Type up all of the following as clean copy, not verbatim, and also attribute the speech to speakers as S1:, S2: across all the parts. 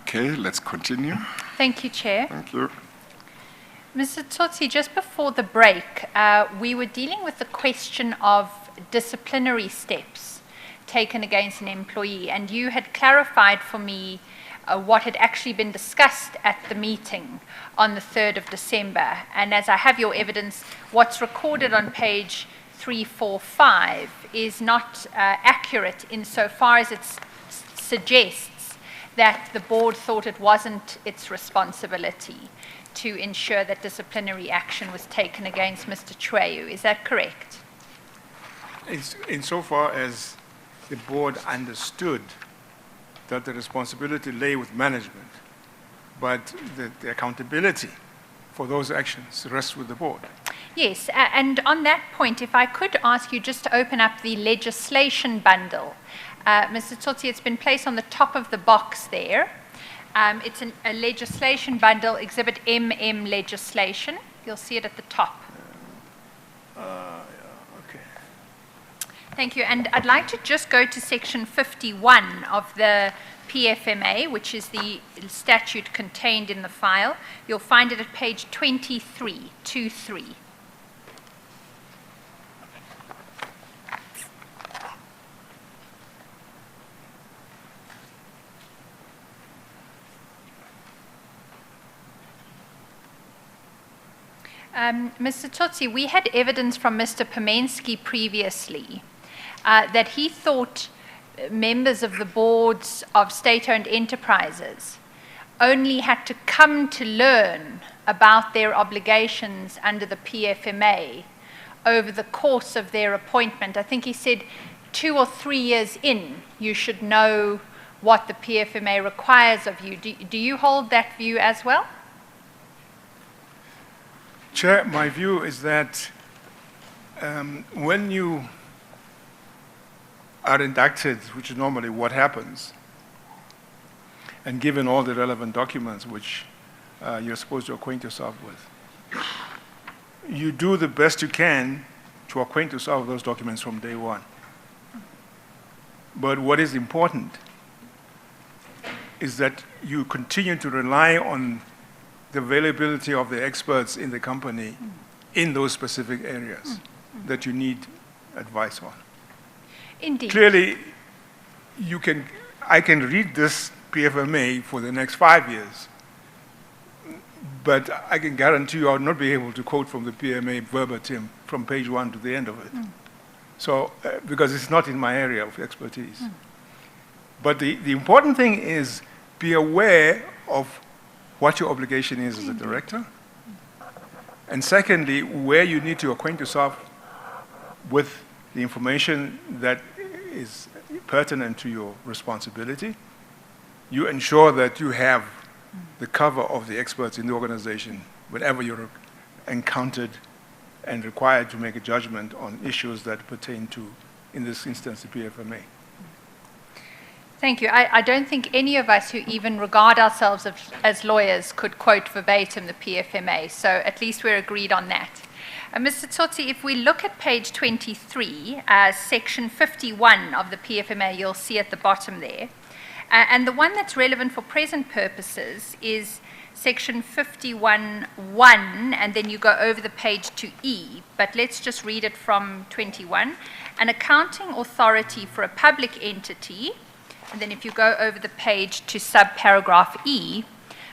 S1: Okay, let's continue.
S2: Thank you, Chair.
S1: Thank you.
S2: Mr. Tsotsi, just before the break, we were dealing with the question of disciplinary steps taken against an employee, and you had clarified for me what had actually been discussed at the meeting on the 3rd of December. And as I have your evidence, what's recorded on page 345 is not accurate insofar as it suggests that the board thought it wasn't its responsibility to ensure that disciplinary action was taken against Mr. Chweyu. Is that correct?
S3: Insofar as the board understood that the responsibility lay with management, but the accountability for those actions rests with the board.
S2: Yes, and on that point, if I could ask you just to open up the legislation bundle. Mr. Tsotsi, it's been placed on the top of the box there. It's a legislation bundle, Exhibit MM legislation. You'll see it at the top.
S3: Okay.
S2: Thank you. And I'd like to just go to section 51 of the PFMA, which is the statute contained in the file. You'll find it at page 23. Mr. Tsotsi, we had evidence from Mr. Pamensky previously that he thought members of the boards of state-owned enterprises only had to come to learn about their obligations under the PFMA over the course of their appointment. I think he said 2 or 3 years in, you should know what the PFMA requires of you. Do you hold that view as well?
S3: Chair, my view is that when you are inducted, which is normally what happens, and given all the relevant documents which you're supposed to acquaint yourself with, you do the best you can to acquaint yourself with those documents from day one. But what is important is that you continue to rely on the availability of the experts in the company in those specific areas that you need advice on.
S2: Indeed.
S3: Clearly, I can read this PFMA for the next 5 years, but I can guarantee you I will not be able to quote from the PFMA verbatim from page 1 to the end of it. So, because it's not in my area of expertise. But the important thing is be aware of what your obligation is as a director, and secondly, where you need to acquaint yourself with the information that is pertinent to your responsibility. You ensure that you have the cover of the experts in the organization whenever you're encountered and required to make a judgment on issues that pertain to, in this instance, the PFMA.
S2: Thank you. I don't think any of us who even regard ourselves as lawyers could quote verbatim the PFMA, so at least we're agreed on that. Mr. Tsotsi, if we look at page 23, section 51 of the PFMA, you'll see at the bottom there. And the one that's relevant for present purposes is section 51.1, and then you go over the page to E, but let's just read it from 21. An accounting authority for a public entity, and then if you go over the page to subparagraph E,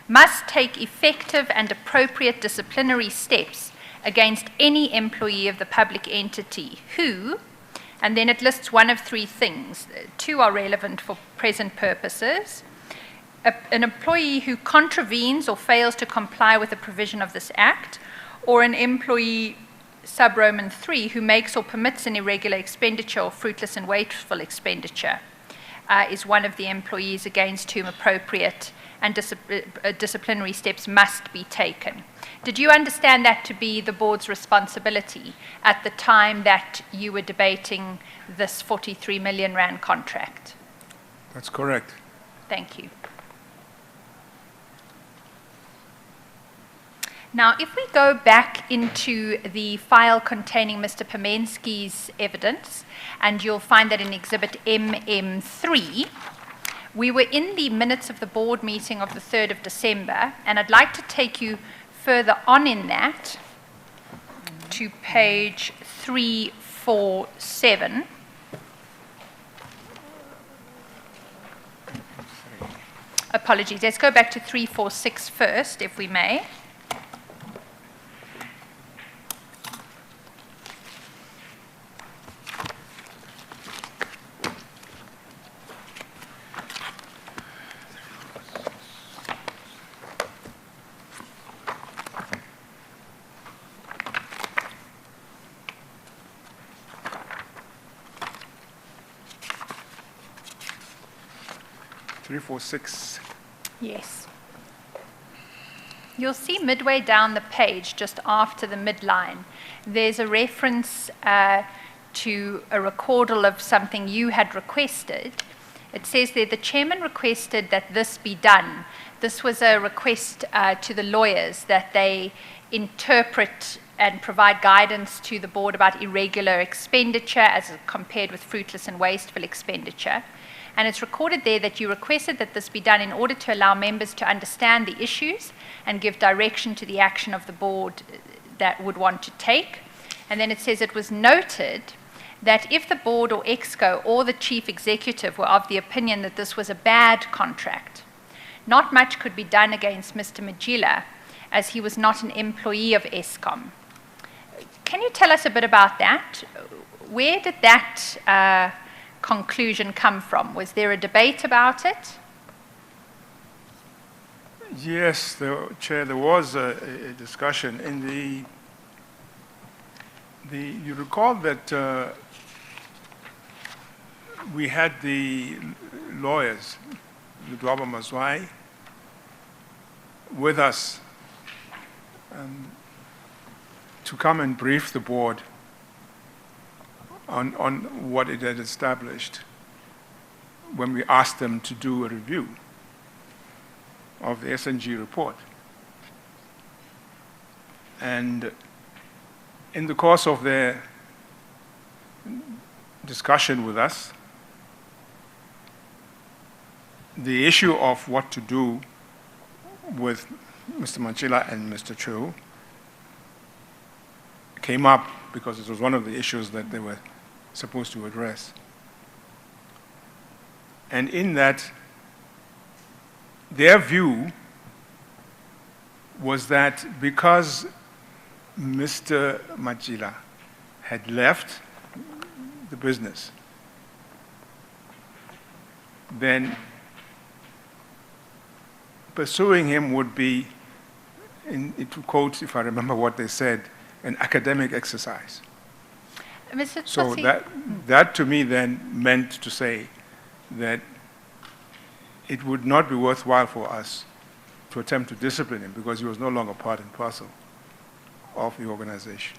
S2: must take effective and appropriate disciplinary steps against any employee of the public entity who, and then it lists one of 3 things. 2 are relevant for present purposes. An employee who contravenes or fails to comply with the provision of this act, or an employee, sub-Roman 3, who makes or permits an irregular expenditure or fruitless and wasteful expenditure. Is one of the employees against whom appropriate and disciplinary steps must be taken. Did you understand that to be the board's responsibility at the time that you were debating this 43 million rand contract?
S3: That's correct.
S2: Thank you. Now, if we go back into the file containing Mr. Pamensky's evidence, and you'll find that in Exhibit MM3, We were in the minutes of the board meeting of the 3rd of December, and I'd like to take you further on in that to page 347. Apologies, let's go back to 346 first, if we may. Yes. You'll see midway down the page, just after the midline, there's a reference to a recordal of something you had requested. It says there, the chairman requested that this be done. This was a request to the lawyers that they interpret and provide guidance to the board about irregular expenditure as compared with fruitless and wasteful expenditure. And it's recorded there that you requested that this be done in order to allow members to understand the issues and give direction to the action of the board that would want to take. And then it says it was noted that if the board or EXCO or the chief executive were of the opinion that this was a bad contract, not much could be done against Mr. Mozilla, as he was not an employee of Eskom. Can you tell us a bit about that? Where did that conclusion come from? Was there a debate about it?
S3: Yes, Chair, there was a discussion. In you recall that we had the lawyers, Ludwaba Mazwai, with us to come and brief the board on what it had established when we asked them to do a review of the SNG report. And in the course of their discussion with us, the issue of what to do with Mr. Mozilla and Mr. Cho came up because it was one of the issues that they were supposed to address. And in that, their view was that because Mr. Mozilla had left the business, then pursuing him would be, to quote, if I remember what they said, an academic exercise.
S2: Mr.
S3: So
S2: Tsotsi,
S3: that to me then meant to say that it would not be worthwhile for us to attempt to discipline him because he was no longer part and parcel of the organization.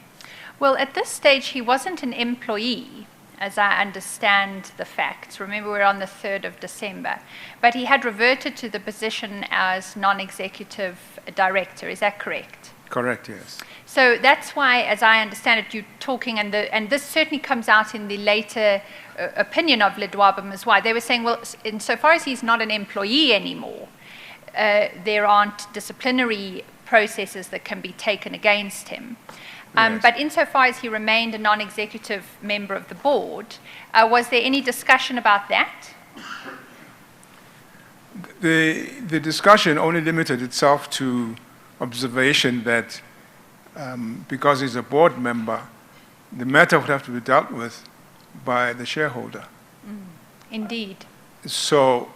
S2: well, at this stage, he wasn't an employee, as I understand the facts. Remember, we're on the 3rd of December. But he had reverted to the position as non-executive director. Is that correct?
S3: Correct, yes.
S2: So that's why, as I understand it, you're talking, and this certainly comes out in the later opinion of Ledwaba Mazwai. They were saying, well, insofar as he's not an employee anymore, there aren't disciplinary processes that can be taken against him.
S3: Yes.
S2: But insofar as he remained a non-executive member of the board, was there any discussion about that?
S3: The discussion only limited itself to observation that because he's a board member, the matter would have to be dealt with by the shareholder.
S2: Indeed.
S3: So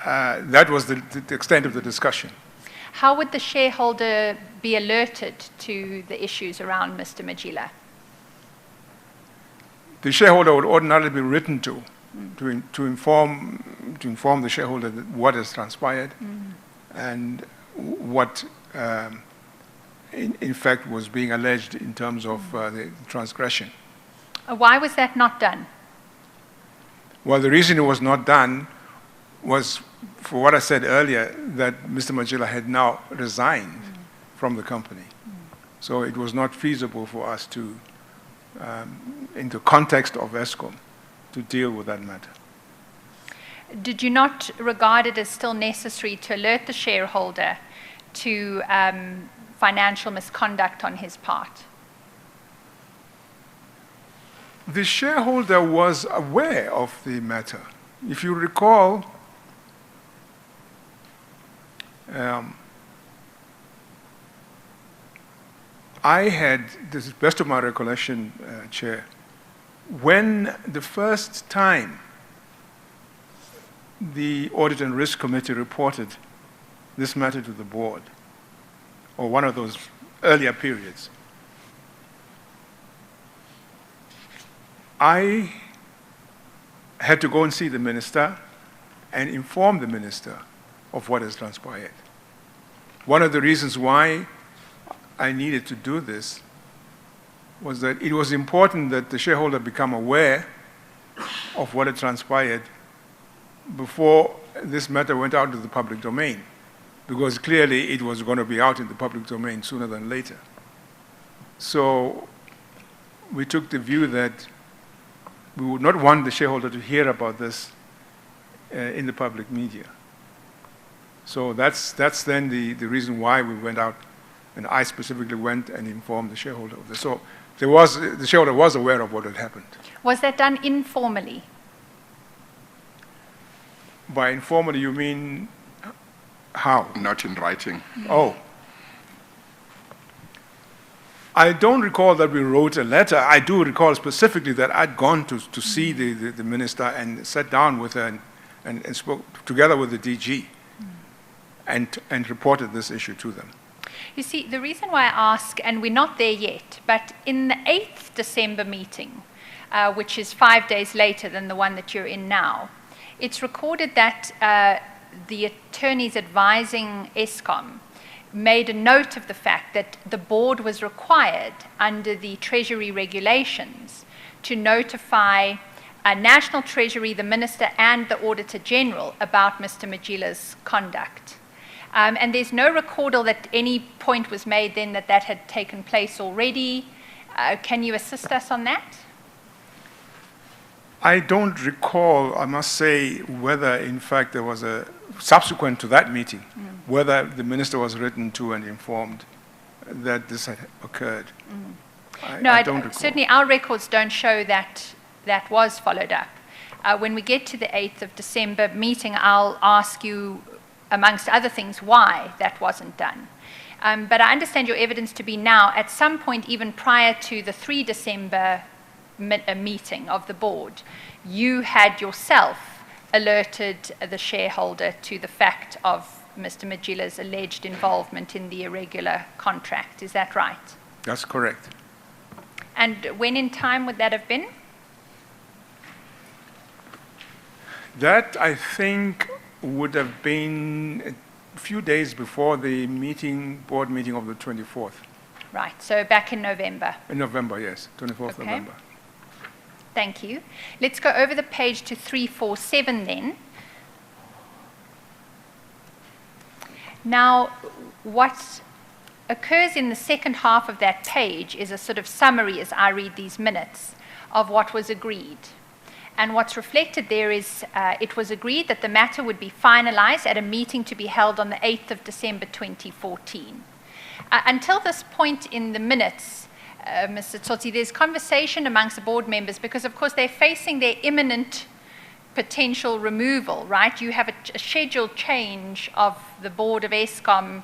S3: that was the extent of the discussion.
S2: How would the shareholder be alerted to the issues around Mr. Mozilla?
S3: The shareholder would ordinarily be written to inform the shareholder that what has transpired and what in fact was being alleged in terms of the transgression.
S2: Why was that not done?
S3: Well, the reason it was not done was, for what I said earlier, that Mr. Mozilla had now resigned from the company. So it was not feasible for us to, in the context of Eskom, to deal with that matter.
S2: did you not regard it as still necessary to alert the shareholder to financial misconduct on his part?
S3: The shareholder was aware of the matter. If you recall, I had, this is best of my recollection, Chair, when the first time the Audit and Risk Committee reported this matter to the board, or one of those earlier periods, I had to go and see the minister and inform the minister of what has transpired. One of the reasons why I needed to do this was that it was important that the shareholder become aware of what had transpired before this matter went out to the public domain, because clearly it was going to be out in the public domain sooner than later. So we took the view that we would not want the shareholder to hear about this in the public media. So that's then the reason why we went out, and I specifically went and informed the shareholder of this. So the shareholder was aware of what had happened.
S2: Was that done informally?
S3: By informally, you mean how?
S1: Not in writing.
S3: Oh. I don't recall that we wrote a letter. I do recall specifically that I'd gone to see the minister and sat down with her and spoke together with the DG and reported this issue to them.
S2: You see, the reason why I ask, and we're not there yet, but in the 8th December meeting, which is 5 days later than the one that you're in now, it's recorded that the attorneys advising Eskom made a note of the fact that the board was required under the Treasury regulations to notify National Treasury, the Minister, and the Auditor General about Mr. Mojilla's conduct. And there's no recordal that any point was made then that that had taken place already. Can you assist us on that?
S3: I don't recall, I must say, whether in fact there was a, subsequent to that meeting, whether the minister was written to and informed that this had occurred. I don't recall.
S2: Certainly our records don't show that that was followed up. When we get to the 8th of December meeting, I'll ask you, amongst other things, why that wasn't done. But I understand your evidence to be now, at some point even prior to the 3 December meeting of the board, you had yourself alerted the shareholder to the fact of Mr. Mojilla's alleged involvement in the irregular contract. Is that right?
S3: That's correct.
S2: And when in time would that have been?
S3: That, I think, would have been a few days before the board meeting of the 24th.
S2: Right, so back in November.
S3: In November, yes, 24th November.
S2: Thank you. Let's go over the page to 347 then. Now, what occurs in the second half of that page is a sort of summary, as I read these minutes, of what was agreed. And what's reflected there is it was agreed that the matter would be finalized at a meeting to be held on the 8th of December 2014. Until this point in the minutes, Mr. Tsotsi, there's conversation amongst the board members because, of course, they're facing their imminent potential removal, right? You have a scheduled change of the board of Eskom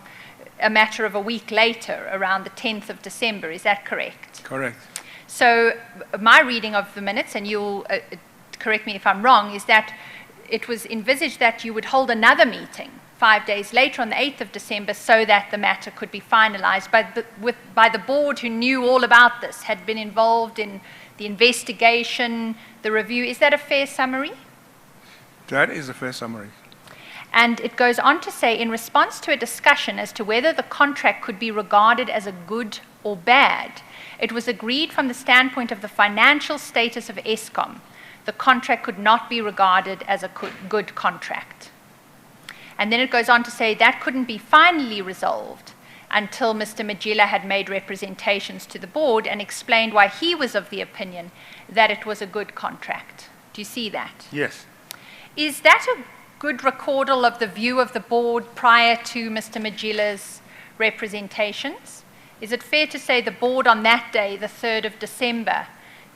S2: a matter of a week later, around the 10th of December. Is that correct?
S3: Correct.
S2: So my reading of the minutes, and you'll correct me if I'm wrong, is that it was envisaged that you would hold another meeting 5 days later on the 8th of December so that the matter could be finalized by the board who knew all about this, had been involved in the investigation, the review. Is that a fair summary?
S3: That is a fair summary.
S2: And it goes on to say, in response to a discussion as to whether the contract could be regarded as a good or bad, it was agreed from the standpoint of the financial status of Eskom, the contract could not be regarded as a good contract. And then it goes on to say that couldn't be finally resolved until Mr. Mojilla had made representations to the board and explained why he was of the opinion that it was a good contract. Do you see that?
S3: Yes.
S2: Is that a good recordal of the view of the board prior to Mr. Mozilla's representations? Is it fair to say the board on that day, the 3rd of December,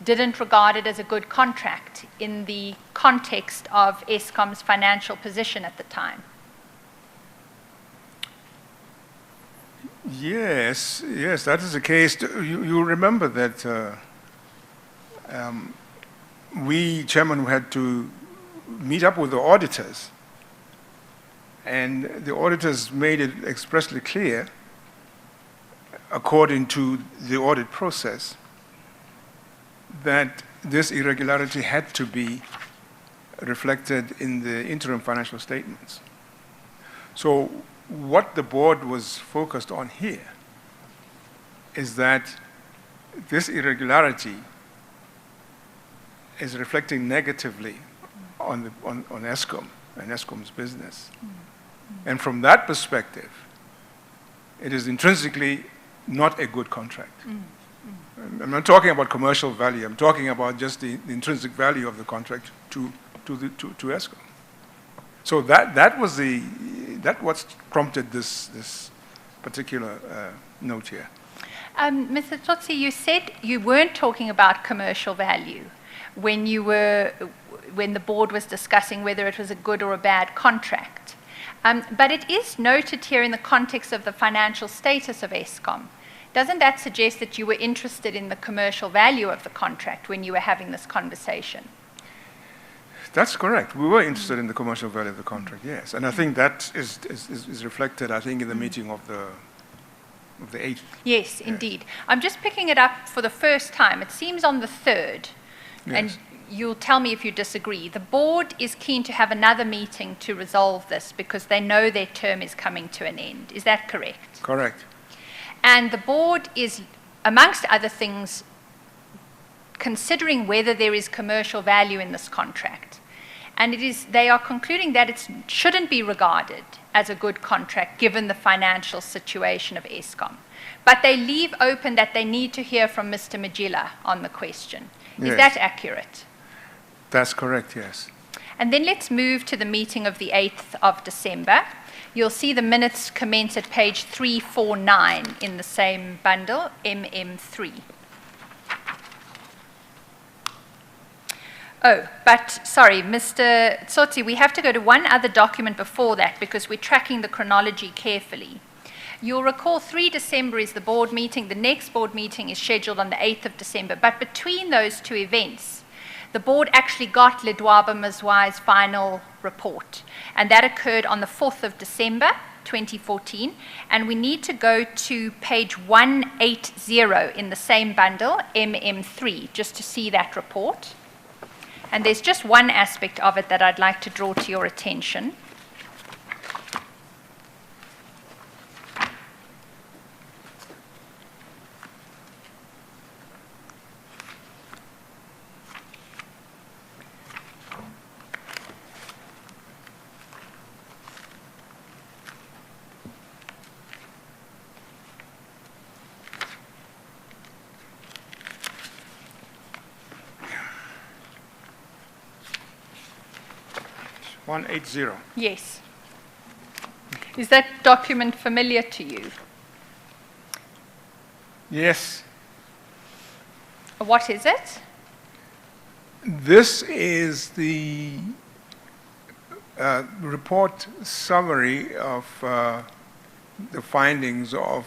S2: didn't regard it as a good contract in the context of Eskom's financial position at the time?
S3: Yes, that is the case. You remember that we, Chairman, had to meet up with the auditors, and the auditors made it expressly clear, according to the audit process, that this irregularity had to be reflected in the interim financial statements. So what the board was focused on here is that this irregularity is reflecting negatively on Eskom and Eskom's business. And from that perspective, it is intrinsically not a good contract. I'm not talking about commercial value. I'm talking about just the intrinsic value of the contract to Eskom. So that what prompted this particular note here.
S2: Mr. Tsotsi, you said you weren't talking about commercial value when the board was discussing whether it was a good or a bad contract. But it is noted here in the context of the financial status of Eskom. Doesn't that suggest that you were interested in the commercial value of the contract when you were having this conversation?
S3: That's correct. We were interested in the commercial value of the contract, yes. And I think that is reflected, I think, in the meeting of the 8th.
S2: Yes, indeed. I'm just picking it up for the first time. It seems on the 3rd, and you'll tell me if you disagree. The board is keen to have another meeting to resolve this because they know their term is coming to an end. Is that correct?
S3: Correct.
S2: And the board is, amongst other things, considering whether there is commercial value in this contract. And they are concluding that it shouldn't be regarded as a good contract given the financial situation of Eskom. But they leave open that they need to hear from Mr. Mozilla on the question. Is that accurate?
S3: That's correct, yes.
S2: And then let's move to the meeting of the 8th of December. You'll see the minutes commence at page 349 in the same bundle, MM3. Oh, but sorry, Mr. Tsotsi, we have to go to one other document before that because we're tracking the chronology carefully. You'll recall 3 December is the board meeting. The next board meeting is scheduled on the 8th of December. But between those two events, the board actually got Ledwaba Mazwai's final report. And that occurred on the 4th of December, 2014. And we need to go to page 180 in the same bundle, MM3, just to see that report. And there's just one aspect of it that I'd like to draw to your attention. Yes. Is that document familiar to you?
S3: Yes.
S2: What is it?
S3: This is the report summary of the findings of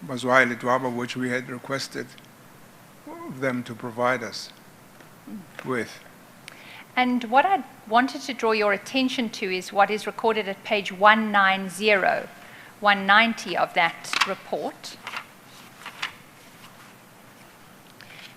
S3: Mazwai Ledwaba, which we had requested them to provide us with.
S2: And what I wanted to draw your attention to is what is recorded at page 190 of that report.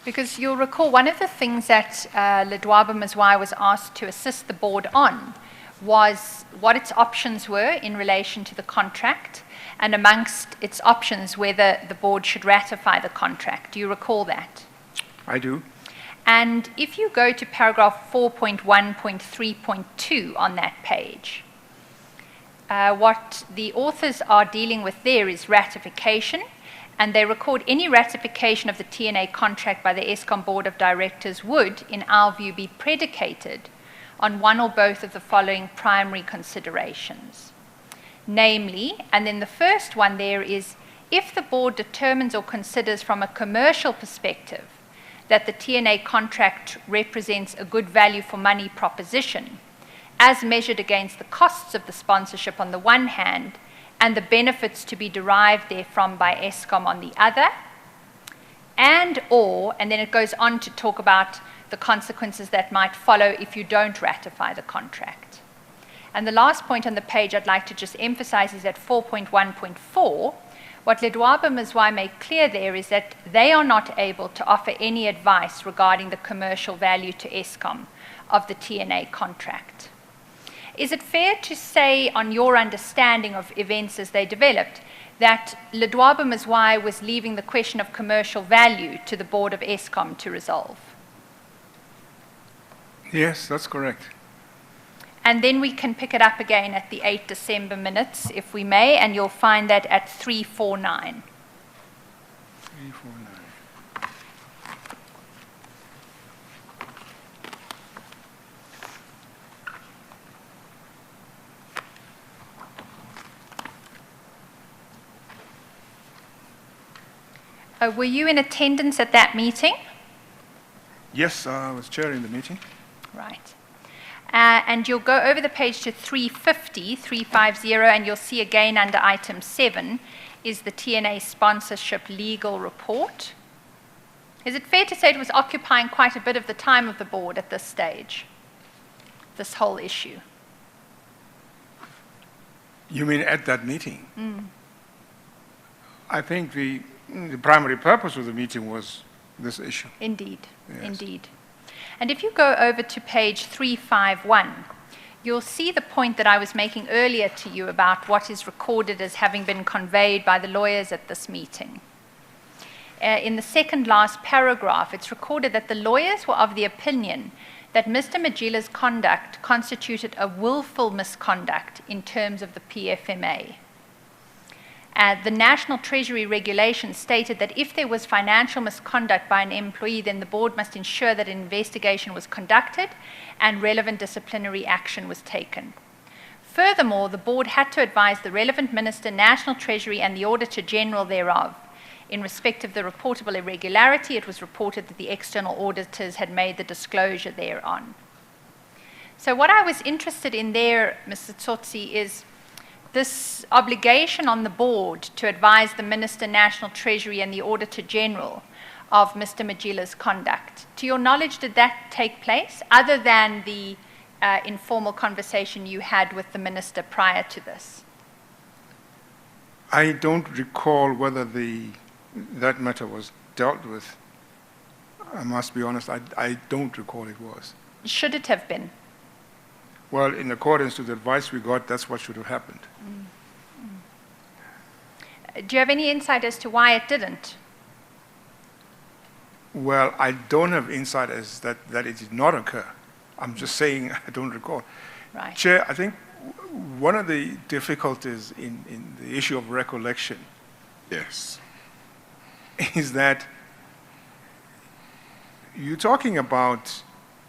S2: Because you'll recall one of the things that Ledwaba Mazwai was asked to assist the board on was what its options were in relation to the contract, and amongst its options whether the board should ratify the contract. Do you recall that?
S3: I do.
S2: And if you go to paragraph 4.1.3.2 on that page, what the authors are dealing with there is ratification, and they record any ratification of the TNA contract by the Eskom Board of Directors would, in our view, be predicated on one or both of the following primary considerations. Namely, and then the first one there is, if the board determines or considers from a commercial perspective that the TNA contract represents a good value for money proposition, as measured against the costs of the sponsorship on the one hand, and the benefits to be derived therefrom by Eskom on the other, and then it goes on to talk about the consequences that might follow if you don't ratify the contract. And the last point on the page I'd like to just emphasize is at 4.1.4, what Ledwaba Mzwai made clear there is that they are not able to offer any advice regarding the commercial value to Eskom of the TNA contract. Is it fair to say, on your understanding of events as they developed, that Ledwaba Mzwai was leaving the question of commercial value to the board of Eskom to resolve?
S3: Yes, that's correct.
S2: And then we can pick it up again at the 8 December minutes, if we may, and you'll find that at 349.
S3: 349.
S2: Were you in attendance at that meeting?
S3: Yes, I was chairing the meeting.
S2: Right. And you'll go over the page to 350, and you'll see again under item 7 is the TNA sponsorship legal report. Is it fair to say it was occupying quite a bit of the time of the board at this stage, this whole issue?
S3: You mean at that meeting? I think the primary purpose of the meeting was this issue.
S2: Indeed,
S3: Yes.
S2: indeed. And if you go over to page 351, you'll see the point that I was making earlier to you about what is recorded as having been conveyed by the lawyers at this meeting. In the second last paragraph, it's recorded that the lawyers were of the opinion that Mr. Mojilla's conduct constituted a willful misconduct in terms of the PFMA. The National Treasury regulations stated that if there was financial misconduct by an employee, then the board must ensure that an investigation was conducted and relevant disciplinary action was taken. Furthermore, the board had to advise the relevant minister, National Treasury, and the Auditor General thereof. In respect of the reportable irregularity, it was reported that the external auditors had made the disclosure thereon. So what I was interested in there, Mr. Tsotsi, is this obligation on the board to advise the Minister, National Treasury, and the Auditor General of Mr. Mojilla's conduct. To your knowledge, did that take place, other than the informal conversation you had with the Minister prior to this?
S3: I don't recall whether that matter was dealt with. I must be honest, I don't recall it was.
S2: Should it have been?
S3: Well, in accordance to the advice we got, that's what should have happened.
S2: Do you have any insight as to why it didn't?
S3: Well, I don't have insight as that it did not occur. I'm just saying I don't recall.
S2: Right.
S3: Chair, I think one of the difficulties in the issue of recollection
S1: Yes.
S3: is that you're talking about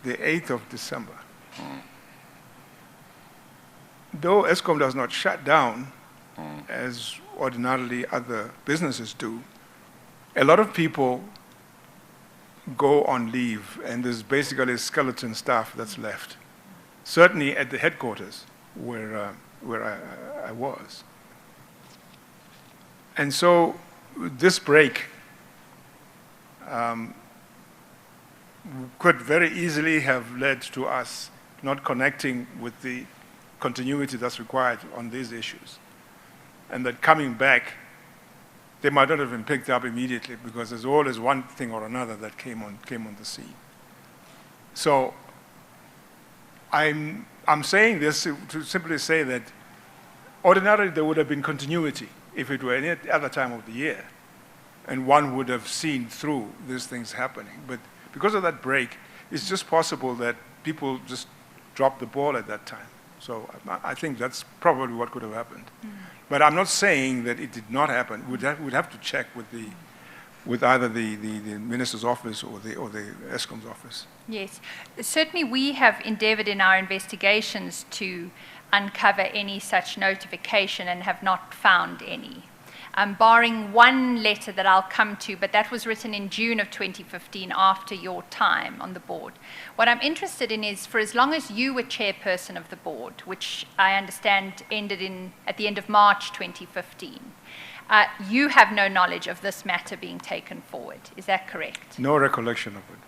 S3: the 8th of December. Though Eskom does not shut down, as ordinarily other businesses do, a lot of people go on leave, and there's basically skeleton staff that's left. Certainly at the headquarters where I was. And so this break could very easily have led to us not connecting with the continuity that's required on these issues. And that coming back, they might not have been picked up immediately because there's always one thing or another that came on the scene. So I'm saying this to simply say that ordinarily there would have been continuity if it were any other time of the year, and one would have seen through these things happening. But because of that break, it's just possible that people just dropped the ball at that time. So I think that's probably what could have happened. But I'm not saying that it did not happen. We'd have to check with with either the Minister's office or the Eskom's office.
S2: Yes. Certainly we have endeavoured in our investigations to uncover any such notification and have not found any. Barring one letter that I'll come to, but that was written in June of 2015 after your time on the board. What I'm interested in is, for as long as you were chairperson of the board, which I understand ended at the end of March 2015, you have no knowledge of this matter being taken forward. Is that correct?
S3: No recollection of it.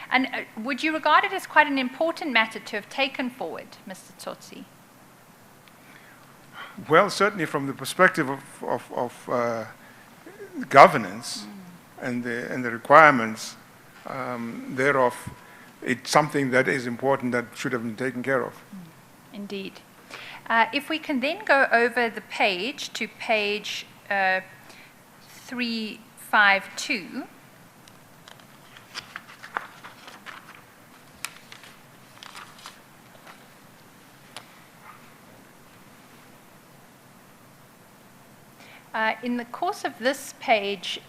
S2: And would you regard it as quite an important matter to have taken forward, Mr. Tsotsi?
S3: Well, certainly from the perspective of governance and the requirements thereof, it's something that is important that should have been taken care of.
S2: Indeed. If we can then go over the page to page 352. In the course of this page,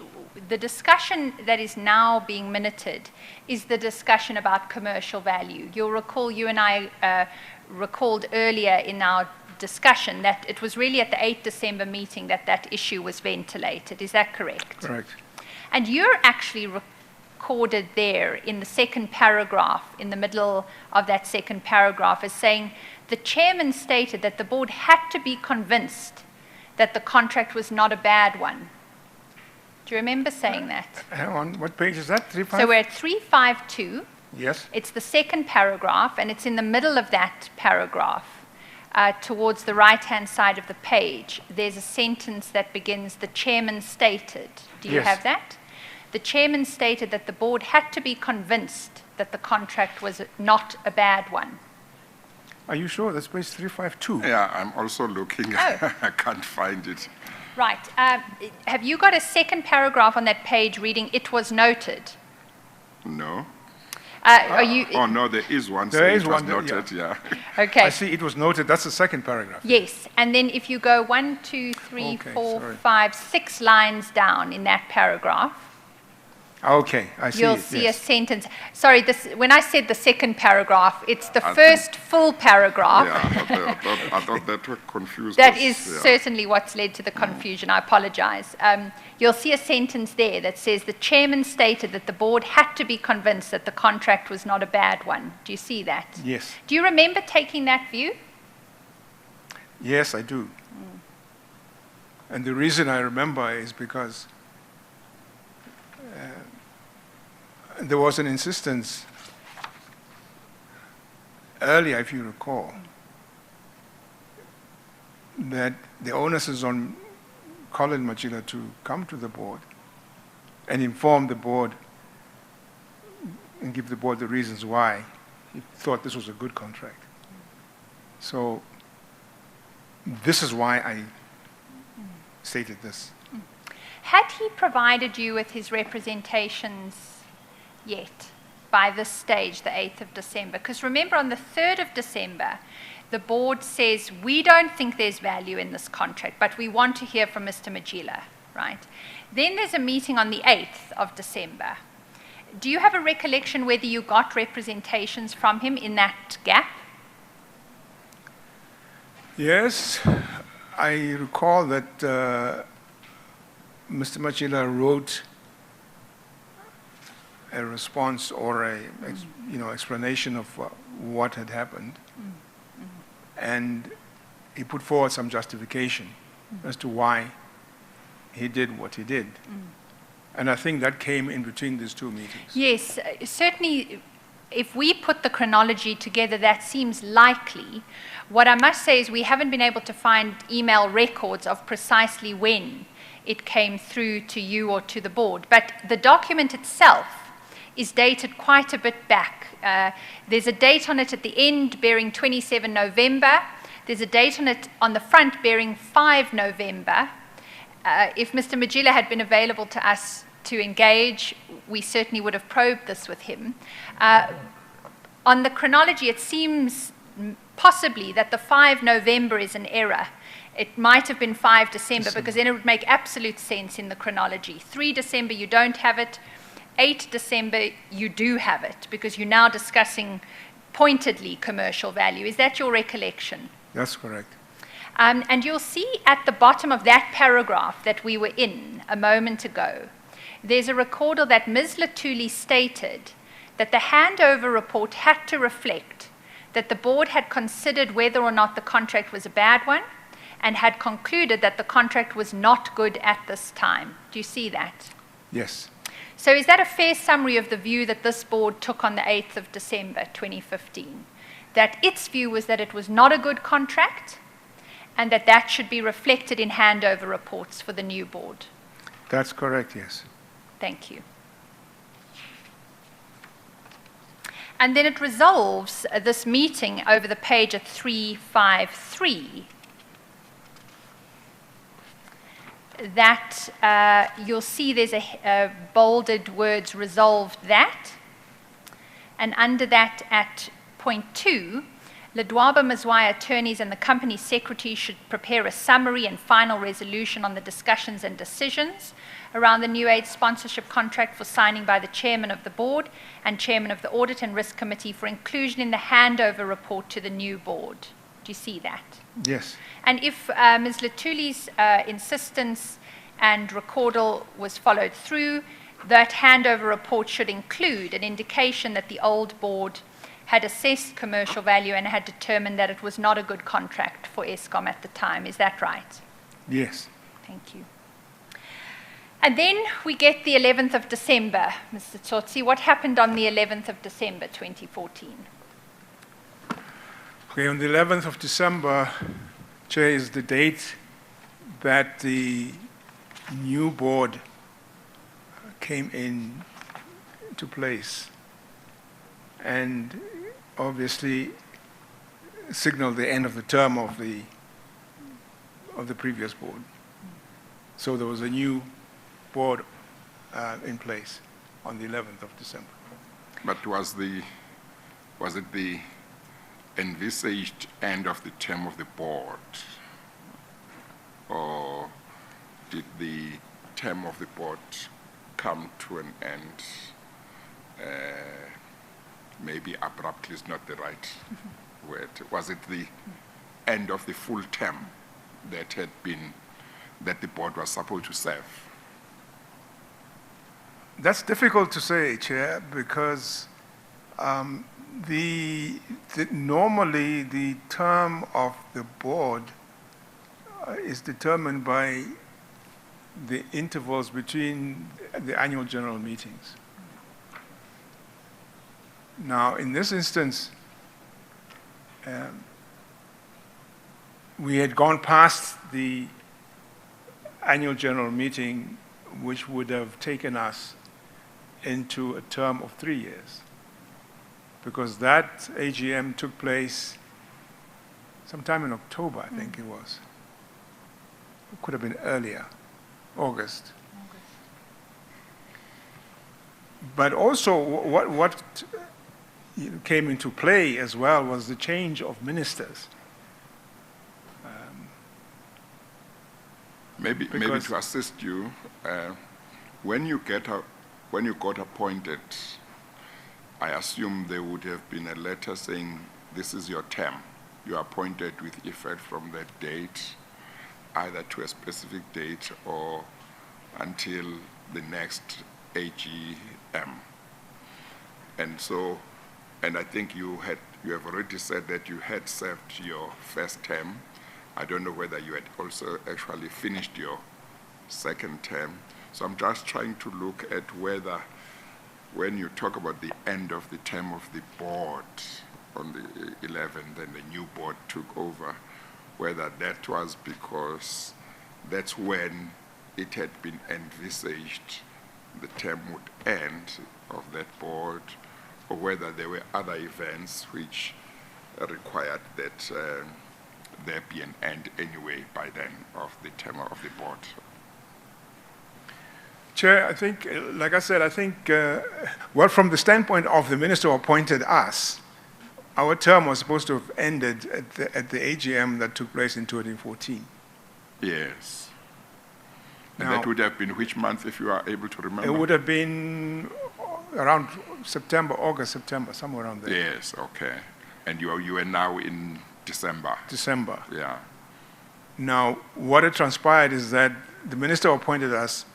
S2: the discussion that is now being minuted is the discussion about commercial value. You'll recall, you and I recalled earlier in our discussion that it was really at the 8th December meeting that issue was ventilated. Is that correct?
S3: Correct.
S2: And you're actually recorded there in the second paragraph, in the middle of that second paragraph, as saying the chairman stated that the board had to be convinced that the contract was not a bad one. Do you remember saying that?
S3: Hang on, what page is that? 352?
S2: So we're at 352.
S3: Yes.
S2: It's the second paragraph, and it's in the middle of that paragraph, towards the right-hand side of the page. There's a sentence that begins, the chairman stated. Do you
S3: Yes.
S2: have that? The chairman stated that the board had to be convinced that the contract was not a bad one.
S3: Are you sure? That's page 352.
S1: Yeah, I'm also looking.
S2: Oh.
S1: I can't find it.
S2: Right. Have you got a second paragraph on that page reading, it was noted?
S1: No.
S2: Are you?
S1: Oh, no, there is one.
S3: There
S1: saying
S3: is
S1: it was
S3: one there,
S1: noted, yeah.
S2: Okay.
S3: I see it was noted. That's the second paragraph.
S2: Yes, and then if you go 1, 2, 3,
S3: Okay,
S2: 4,
S3: sorry.
S2: 5, 6 lines down in that paragraph,
S3: Okay, I see
S2: you'll
S3: it,
S2: see
S3: yes.
S2: a sentence. Sorry, when I said the second paragraph, it's the
S1: I
S2: first full paragraph.
S1: Yeah, I thought that were confused.
S2: That
S1: us,
S2: is
S1: yeah.
S2: certainly what's led to the confusion. I apologize. You'll see a sentence there that says the chairman stated that the board had to be convinced that the contract was not a bad one. Do you see that?
S3: Yes.
S2: Do you remember taking that view?
S3: Yes, I do. And the reason I remember is because there was an insistence earlier, if you recall, that the onus is on Colin Mozilla to come to the board and inform the board and give the board the reasons why he thought this was a good contract. So this is why I stated this.
S2: Had he provided you with his representations yet by this stage, the 8th of December? Because remember, on the 3rd of December, the board says, we don't think there's value in this contract, but we want to hear from Mr. Mozilla, right? Then there's a meeting on the 8th of December. Do you have a recollection whether you got representations from him in that gap?
S3: Yes, I recall that Mr. Mozilla wrote a response or explanation of what had happened, and he put forward some justification as to why he did what he did. And I think that came in between these two meetings.
S2: Yes, certainly if we put the chronology together, that seems likely. What I must say is we haven't been able to find email records of precisely when it came through to you or to the board. But the document itself is dated quite a bit back. There's a date on it at the end bearing 27 November. There's a date on it on the front bearing 5 November. If Mr. Mozilla had been available to us to engage, we certainly would have probed this with him. On the chronology, it seems possibly that the 5 November is an error. It might have been 5 December, because then it would make absolute sense in the chronology. 3 December, you don't have it. 8 December, you do have it, because you're now discussing pointedly commercial value. Is that your recollection?
S3: That's correct.
S2: And you'll see at the bottom of that paragraph that we were in a moment ago, there's a recordal that Ms. Latuli stated that the handover report had to reflect that the board had considered whether or not the contract was a bad one and had concluded that the contract was not good at this time. Do you see that?
S3: Yes.
S2: So is that a fair summary of the view that this board took on the 8th of December 2015? That its view was that it was not a good contract and that that should be reflected in handover reports for the new board?
S3: That's correct, yes.
S2: Thank you. And then it resolves this meeting over the page at 353. That you'll see there's a bolded words resolved that. And under that at point 2, Ledwaba Mazwai attorneys and the company secretary should prepare a summary and final resolution on the discussions and decisions around the new aid sponsorship contract for signing by the chairman of the board and chairman of the audit and risk committee for inclusion in the handover report to the new board. Do you see that?
S3: Yes.
S2: And if Ms. Latuli's insistence and recordal was followed through, that handover report should include an indication that the old board had assessed commercial value and had determined that it was not a good contract for Eskom at the time. Is that right?
S3: Yes.
S2: Thank you. And then we get the 11th of December, Mr. Tsotsi. What happened on the 11th of December 2014?
S3: Okay, on the 11th of December, Chair, is the date that the new board came into place and obviously signaled the end of the term of the previous board. So there was a new board in place on the 11th of December.
S1: But was it the envisaged end of the term of the board, or did the term of the board come to an end? Maybe abruptly is not the right word. Was it the end of the full term that the board was supposed to serve?
S3: That's difficult to say, Chair, because normally the term of the board is determined by the intervals between the annual general meetings. Now, in this instance, we had gone past the annual general meeting, which would have taken us into a term of 3 years, because that AGM took place sometime in October, I think it was. It could have been earlier, August. But also, what came into play as well was the change of ministers.
S1: Maybe to assist you, when you got appointed, I assume there would have been a letter saying this is your term. You are appointed with effect from that date, either to a specific date or until the next AGM. And I think you have already said that you had served your first term. I don't know whether you had also actually finished your second term. So I'm just trying to look at whether, when you talk about the end of the term of the board on the 11th, and the new board took over, whether that was because that's when it had been envisaged the term would end of that board, or whether there were other events which required that there be an end anyway by then of the term of the board.
S3: Chair, I think, like I said, well, from the standpoint of the minister who appointed us, our term was supposed to have ended at the AGM that took place in 2014.
S1: Yes. And
S3: Now,
S1: that would have been which month, if you are able to remember?
S3: it would have been around September, August, September, somewhere around there.
S1: Yes, okay. And you are now in December.
S3: December.
S1: Yeah.
S3: Now, what had transpired is that the minister who appointed us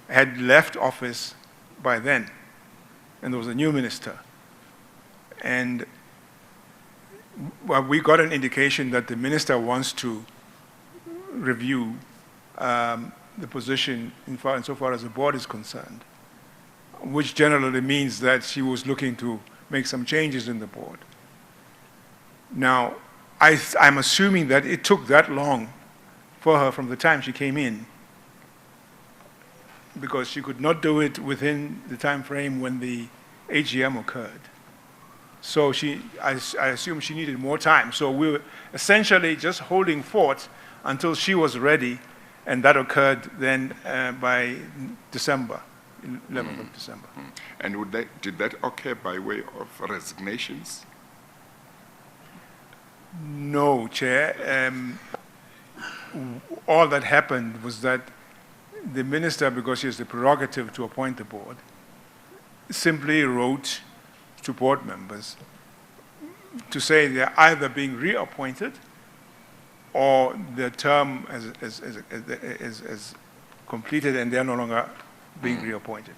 S3: had left office by then, and there was a new minister. And well, we got an indication that the minister wants to review the position insofar as the board is concerned, which generally means that she was looking to make some changes in the board. Now, I'm assuming that it took that long for her from the time she came in, because she could not do it within the time frame when the AGM occurred. So I assume she needed more time. So we were essentially just holding fort until she was ready, and that occurred then by December, 11th of December.
S1: And did that occur by way of resignations?
S3: No, Chair. All that happened was that the minister, because she has the prerogative to appoint the board, simply wrote to board members to say they're either being reappointed or their term is completed and they're no longer being reappointed.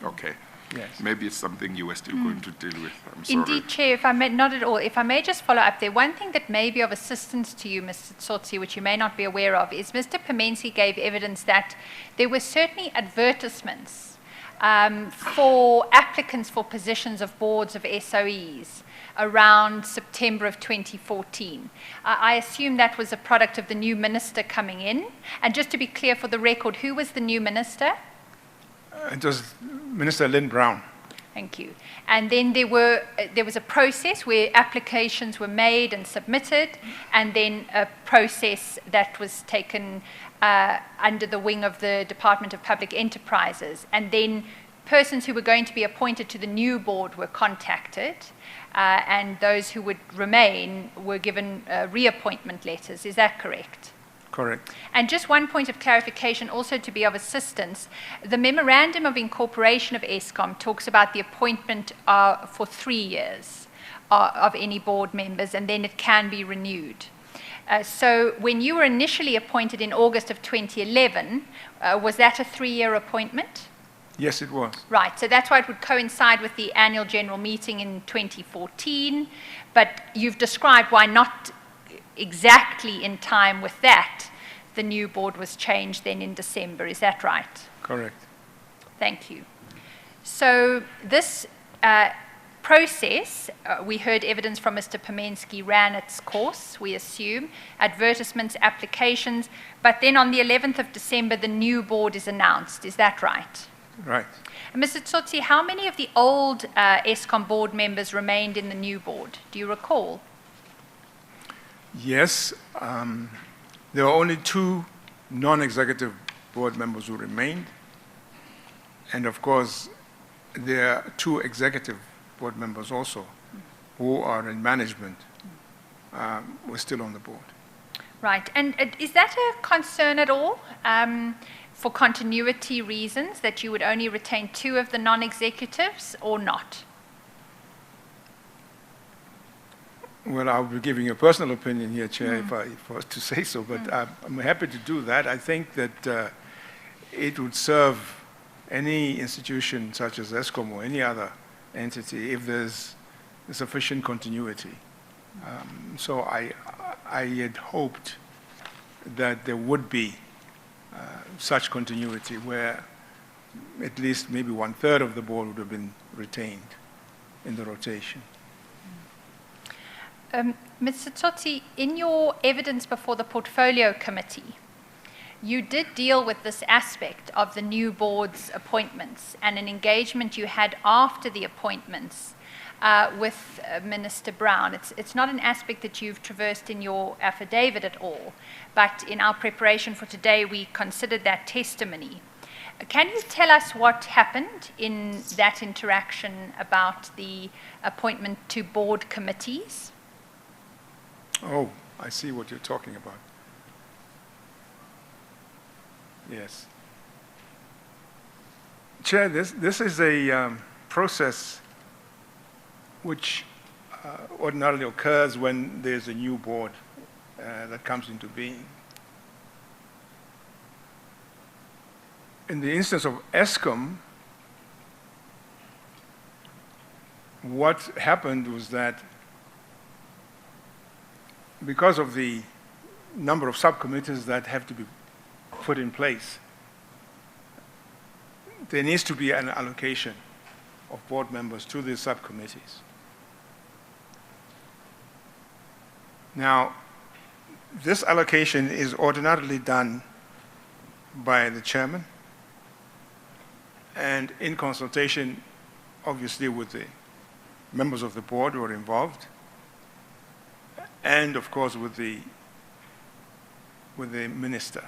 S1: Okay.
S3: Yes.
S1: Maybe it's something you were still going to deal with. I'm sorry.
S2: Indeed, Chair, if I may, not at all. If I may just follow up there, one thing that may be of assistance to you, Mr. Tsotsi, which you may not be aware of, is Mr. Pimensky gave evidence that there were certainly advertisements for applicants for positions of boards of SOEs around September of 2014. I assume that was a product of the new minister coming in. And just to be clear for the record, who was the new minister?
S3: It was Minister Lynn Brown.
S2: Thank you. And then there was a process where applications were made and submitted, and then a process that was taken under the wing of the Department of Public Enterprises. And then persons who were going to be appointed to the new board were contacted, and those who would remain were given reappointment letters. Is that correct?
S3: Correct.
S2: And just one point of clarification, also to be of assistance, the Memorandum of Incorporation of Eskom talks about the appointment for 3 years of any board members, and then it can be renewed. So when you were initially appointed in August of 2011, was that a 3-year appointment?
S3: Yes, it was.
S2: Right, so that's why it would coincide with the annual general meeting in 2014, but you've described why not exactly in time with that, the new board was changed then in December. Is that right?
S3: Correct.
S2: Thank you. So this process, we heard evidence from Mr. Pimensky, ran its course, we assume, advertisements, applications, but then on the 11th of December, the new board is announced. Is that right?
S3: Right.
S2: And Mr. Tsotsi, how many of the old Eskom board members remained in the new board? Do you recall?
S3: Yes, there were only 2 non-executive board members who remained, and of course, there are 2 executive board members also who are in management, were still on the board.
S2: Right, and is that a concern at all for continuity reasons, that you would only retain 2 of the non-executives or not?
S3: Well, I'll be giving a personal opinion here, Chair, if I was to say so, but I'm happy to do that. I think that it would serve any institution such as Eskom or any other entity if there's sufficient continuity. So I had hoped that there would be such continuity where at least maybe 1/3 of the board would have been retained in the rotation.
S2: Mr. Tsotsi, in your evidence before the Portfolio Committee, you did deal with this aspect of the new board's appointments and an engagement you had after the appointments with Minister Brown. It's not an aspect that you've traversed in your affidavit at all, but in our preparation for today, we considered that testimony. Can you tell us what happened in that interaction about the appointment to board committees?
S3: Oh, I see what you're talking about. Yes. Chair, this is a process which ordinarily occurs when there's a new board that comes into being. In the instance of Eskom, what happened was that because of the number of subcommittees that have to be put in place, there needs to be an allocation of board members to these subcommittees. Now, this allocation is ordinarily done by the chairman and in consultation, obviously, with the members of the board who are involved, and of course with the minister.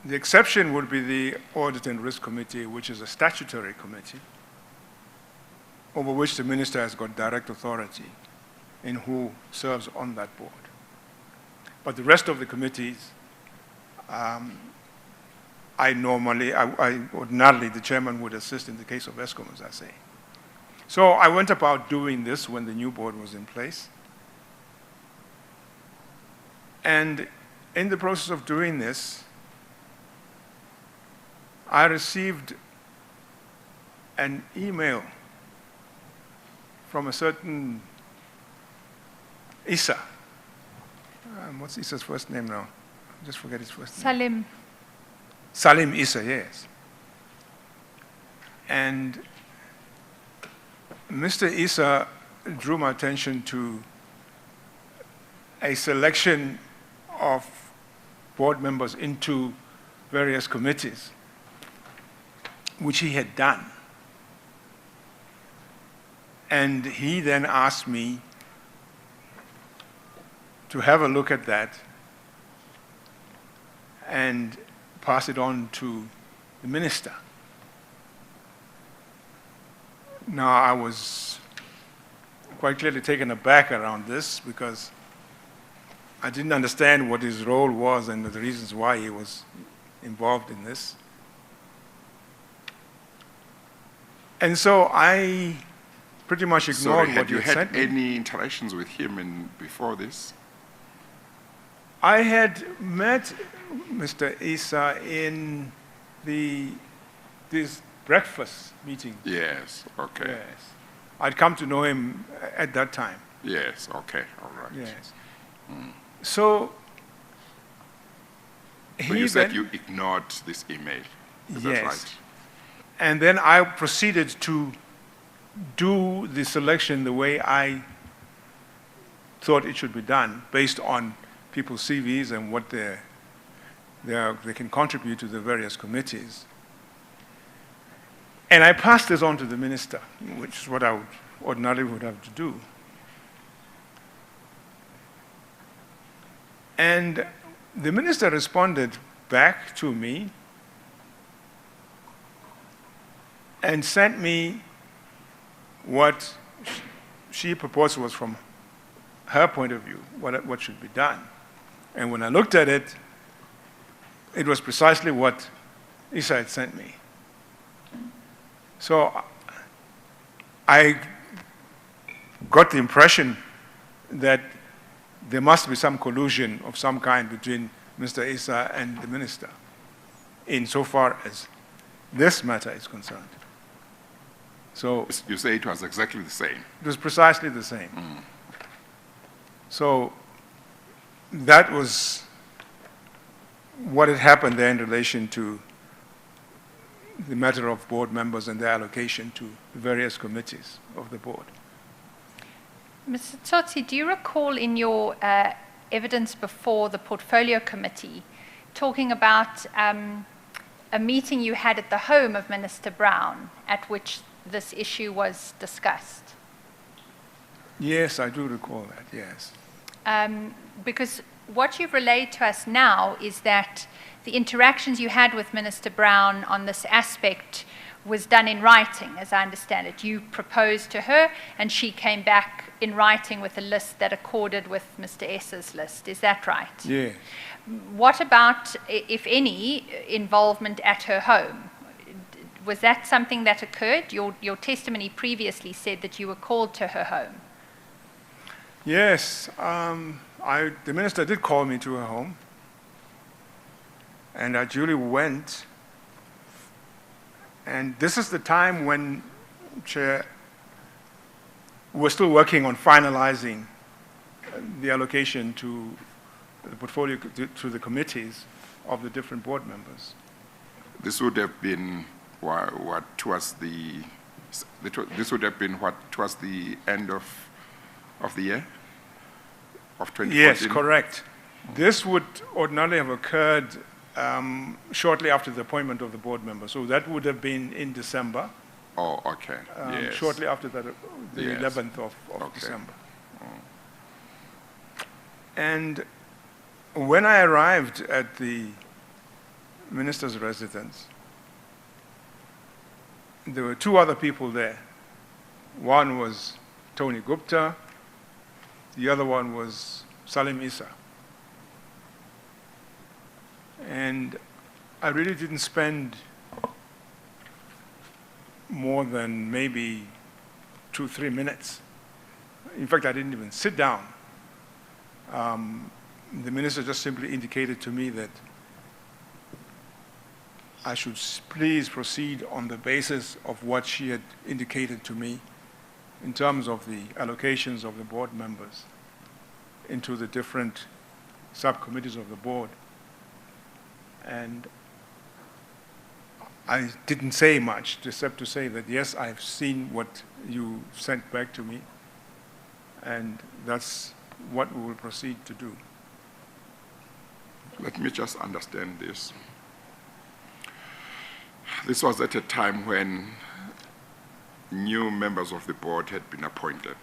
S3: The exception would be the Audit and Risk Committee, which is a statutory committee over which the minister has got direct authority in who serves on that board. But the rest of the committees, ordinarily the chairman would assist in the case of Eskom, as I say. So I went about doing this when the new board was in place. And in the process of doing this, I received an email from a certain Issa. What's Issa's first name now? I just forget his first name. Salim Issa, yes. And Mr. Issa drew my attention to a selection of board members into various committees, which he had done. And he then asked me to have a look at that and pass it on to the minister. Now, I was quite clearly taken aback around this because I didn't understand what his role was and the reasons why he was involved in this. And so I pretty much ignored what you sent me.
S1: Had you had any interactions with him before this?
S3: I had met Mr. Issa in this breakfast meeting.
S1: Yes, okay.
S3: Yes. I'd come to know him at that time.
S1: Yes, okay, all right.
S3: Yes. So
S1: you said you ignored this email. Is that right?
S3: And then I proceeded to do the selection the way I thought it should be done, based on people's CVs and what they can contribute to the various committees. And I passed this on to the minister, which is what I ordinarily would have to do. And the minister responded back to me and sent me what she proposed was from her point of view, what should be done. And when I looked at it, it was precisely what Issa had sent me. So I got the impression that there must be some collusion of some kind between Mr. Issa and the minister, insofar as this matter is concerned. So
S1: you say it was exactly the same?
S3: It was precisely the same. So that was what had happened there in relation to the matter of board members and their allocation to various committees of the board.
S2: Mr. Tsotsi, do you recall in your evidence before the Portfolio Committee talking about a meeting you had at the home of Minister Brown at which this issue was discussed?
S3: Yes, I do recall that, yes.
S2: Because what you've relayed to us now is that the interactions you had with Minister Brown on this aspect was done in writing, as I understand it. You proposed to her, and she came back in writing with a list that accorded with Mr. Esser's list. Is that right?
S3: Yeah.
S2: What about, if any, involvement at her home? Was that something that occurred? Your testimony previously said that you were called to her home.
S3: Yes, the minister did call me to her home, and I duly went. And this is the time when, Chair, we're still working on finalizing the allocation to the portfolio, to the committees of the different board members.
S1: This would have been what towards the end of the year of 2014?
S3: Yes, correct. This would ordinarily have occurred shortly after the appointment of the board member. So that would have been in December.
S1: Oh, okay. Yes.
S3: Shortly after that, the
S1: Yes.
S3: 11th of
S1: Okay.
S3: December. And when I arrived at the minister's residence, there were two other people there. One was Tony Gupta, the other one was Salim Issa. And I really didn't spend more than maybe 2-3 minutes. In fact, I didn't even sit down. The minister just simply indicated to me that I should please proceed on the basis of what she had indicated to me in terms of the allocations of the board members into the different subcommittees of the board. And I didn't say much, except to say that, yes, I've seen what you sent back to me, and that's what we will proceed to do.
S1: Let me just understand this. This was at a time when new members of the board had been appointed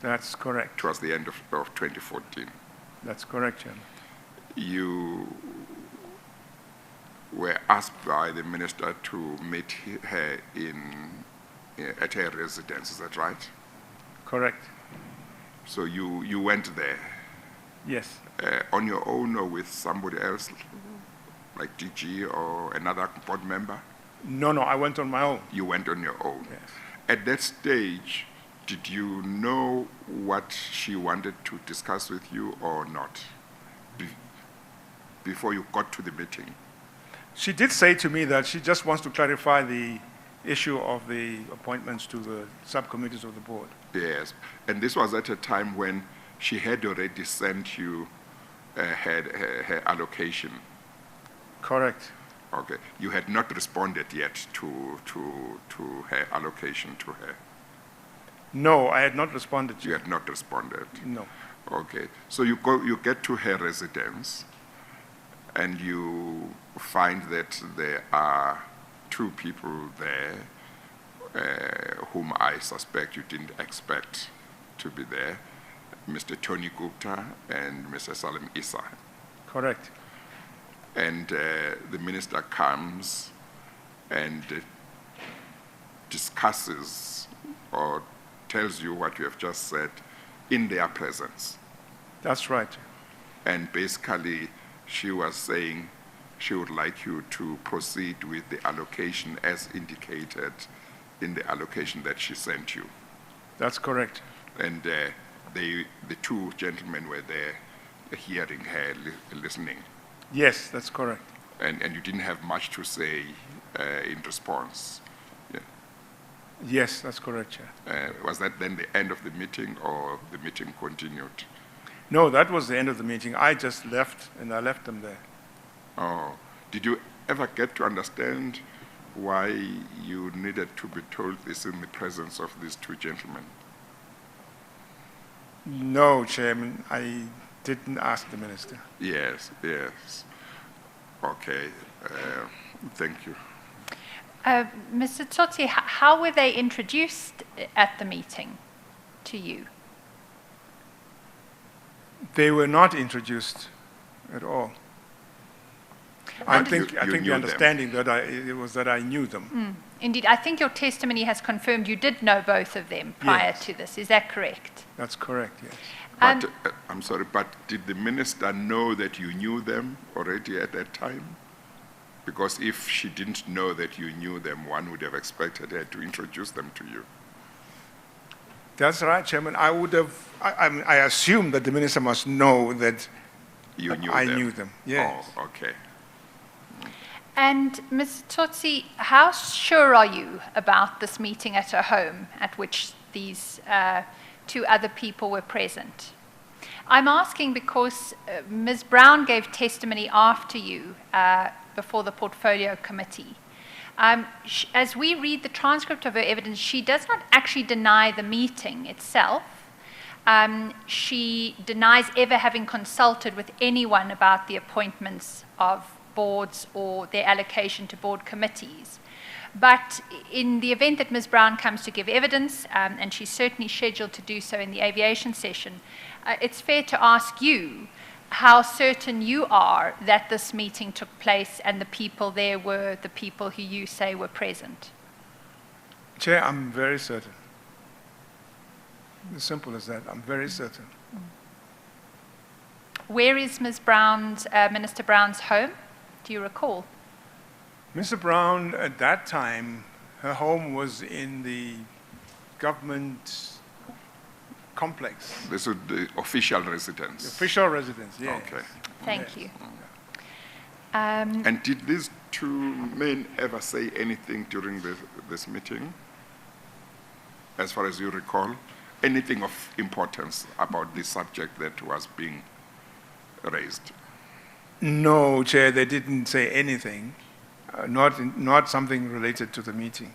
S3: That's correct.
S1: towards the end of 2014.
S3: That's correct, Chairman.
S1: You were asked by the minister to meet her at her residence, is that right?
S3: Correct.
S1: So you went there
S3: Yes.
S1: on your own or with somebody else, like DG or another board member?
S3: No, I went on my own.
S1: You went on your own.
S3: Yes.
S1: At that stage, did you know what she wanted to discuss with you or not before you got to the meeting?
S3: She did say to me that she just wants to clarify the issue of the appointments to the subcommittees of the board.
S1: Yes, and this was at a time when she had already sent you her allocation.
S3: Correct.
S1: Okay, you had not responded yet to her allocation to her.
S3: No, I had not responded to
S1: You had not responded.
S3: No.
S1: Okay, so you get to her residence, and you find that there are two people there whom I suspect you didn't expect to be there, Mr. Tony Gupta and Mr. Salim Issa.
S3: Correct.
S1: And the minister comes and discusses or tells you what you have just said in their presence.
S3: That's right.
S1: And basically, she was saying she would like you to proceed with the allocation as indicated in the allocation that she sent you.
S3: That's correct.
S1: And the two gentlemen were there hearing her, listening.
S3: Yes, that's correct.
S1: And you didn't have much to say in response. Yeah.
S3: Yes, that's correct, Chair.
S1: Was that then the end of the meeting or the meeting continued?
S3: No, that was the end of the meeting. I just left, and I left them there.
S1: Oh, did you ever get to understand why you needed to be told this in the presence of these two gentlemen?
S3: No, Chairman, I didn't ask the minister.
S1: Yes. Okay, thank you.
S2: Mr. Tsotsi, how were they introduced at the meeting to you?
S3: They were not introduced at all. I
S1: But
S3: think
S1: you
S3: the
S1: knew them.
S3: understanding was that I knew them.
S2: Indeed, I think your testimony has confirmed you did know both of them prior
S3: Yes.
S2: to this. Is that correct?
S3: That's correct, yes.
S1: But, I'm sorry, but did the minister know that you knew them already at that time? Because if she didn't know that you knew them, one would have expected her to introduce them to you.
S3: That's right, Chairman. I assume that the minister must know that
S1: You knew
S3: I
S1: them?
S3: knew them, yes.
S1: Oh, okay.
S2: And Ms. Tsotsi, how sure are you about this meeting at her home at which these two other people were present? I'm asking because Ms. Brown gave testimony after you before the Portfolio Committee. As we read the transcript of her evidence, she does not actually deny the meeting itself. She denies ever having consulted with anyone about the appointments of boards or their allocation to board committees. But in the event that Ms. Brown comes to give evidence, and she's certainly scheduled to do so in the aviation session, it's fair to ask you how certain you are that this meeting took place and the people there were the people who you say were present.
S3: Chair, I'm very certain. As simple as that, I'm very certain.
S2: Where is Ms. Brown's, Minister Brown's home? Do you recall?
S3: Mr. Brown, at that time, her home was in the government complex,
S1: This is the official residence.
S3: the official residence, yes.
S1: Okay.
S2: Thank
S3: Yes.
S2: you.
S1: And did these two men ever say anything during this meeting? As far as you recall, anything of importance about the subject that was being raised?
S3: No, Chair, they didn't say anything, not something related to the meeting,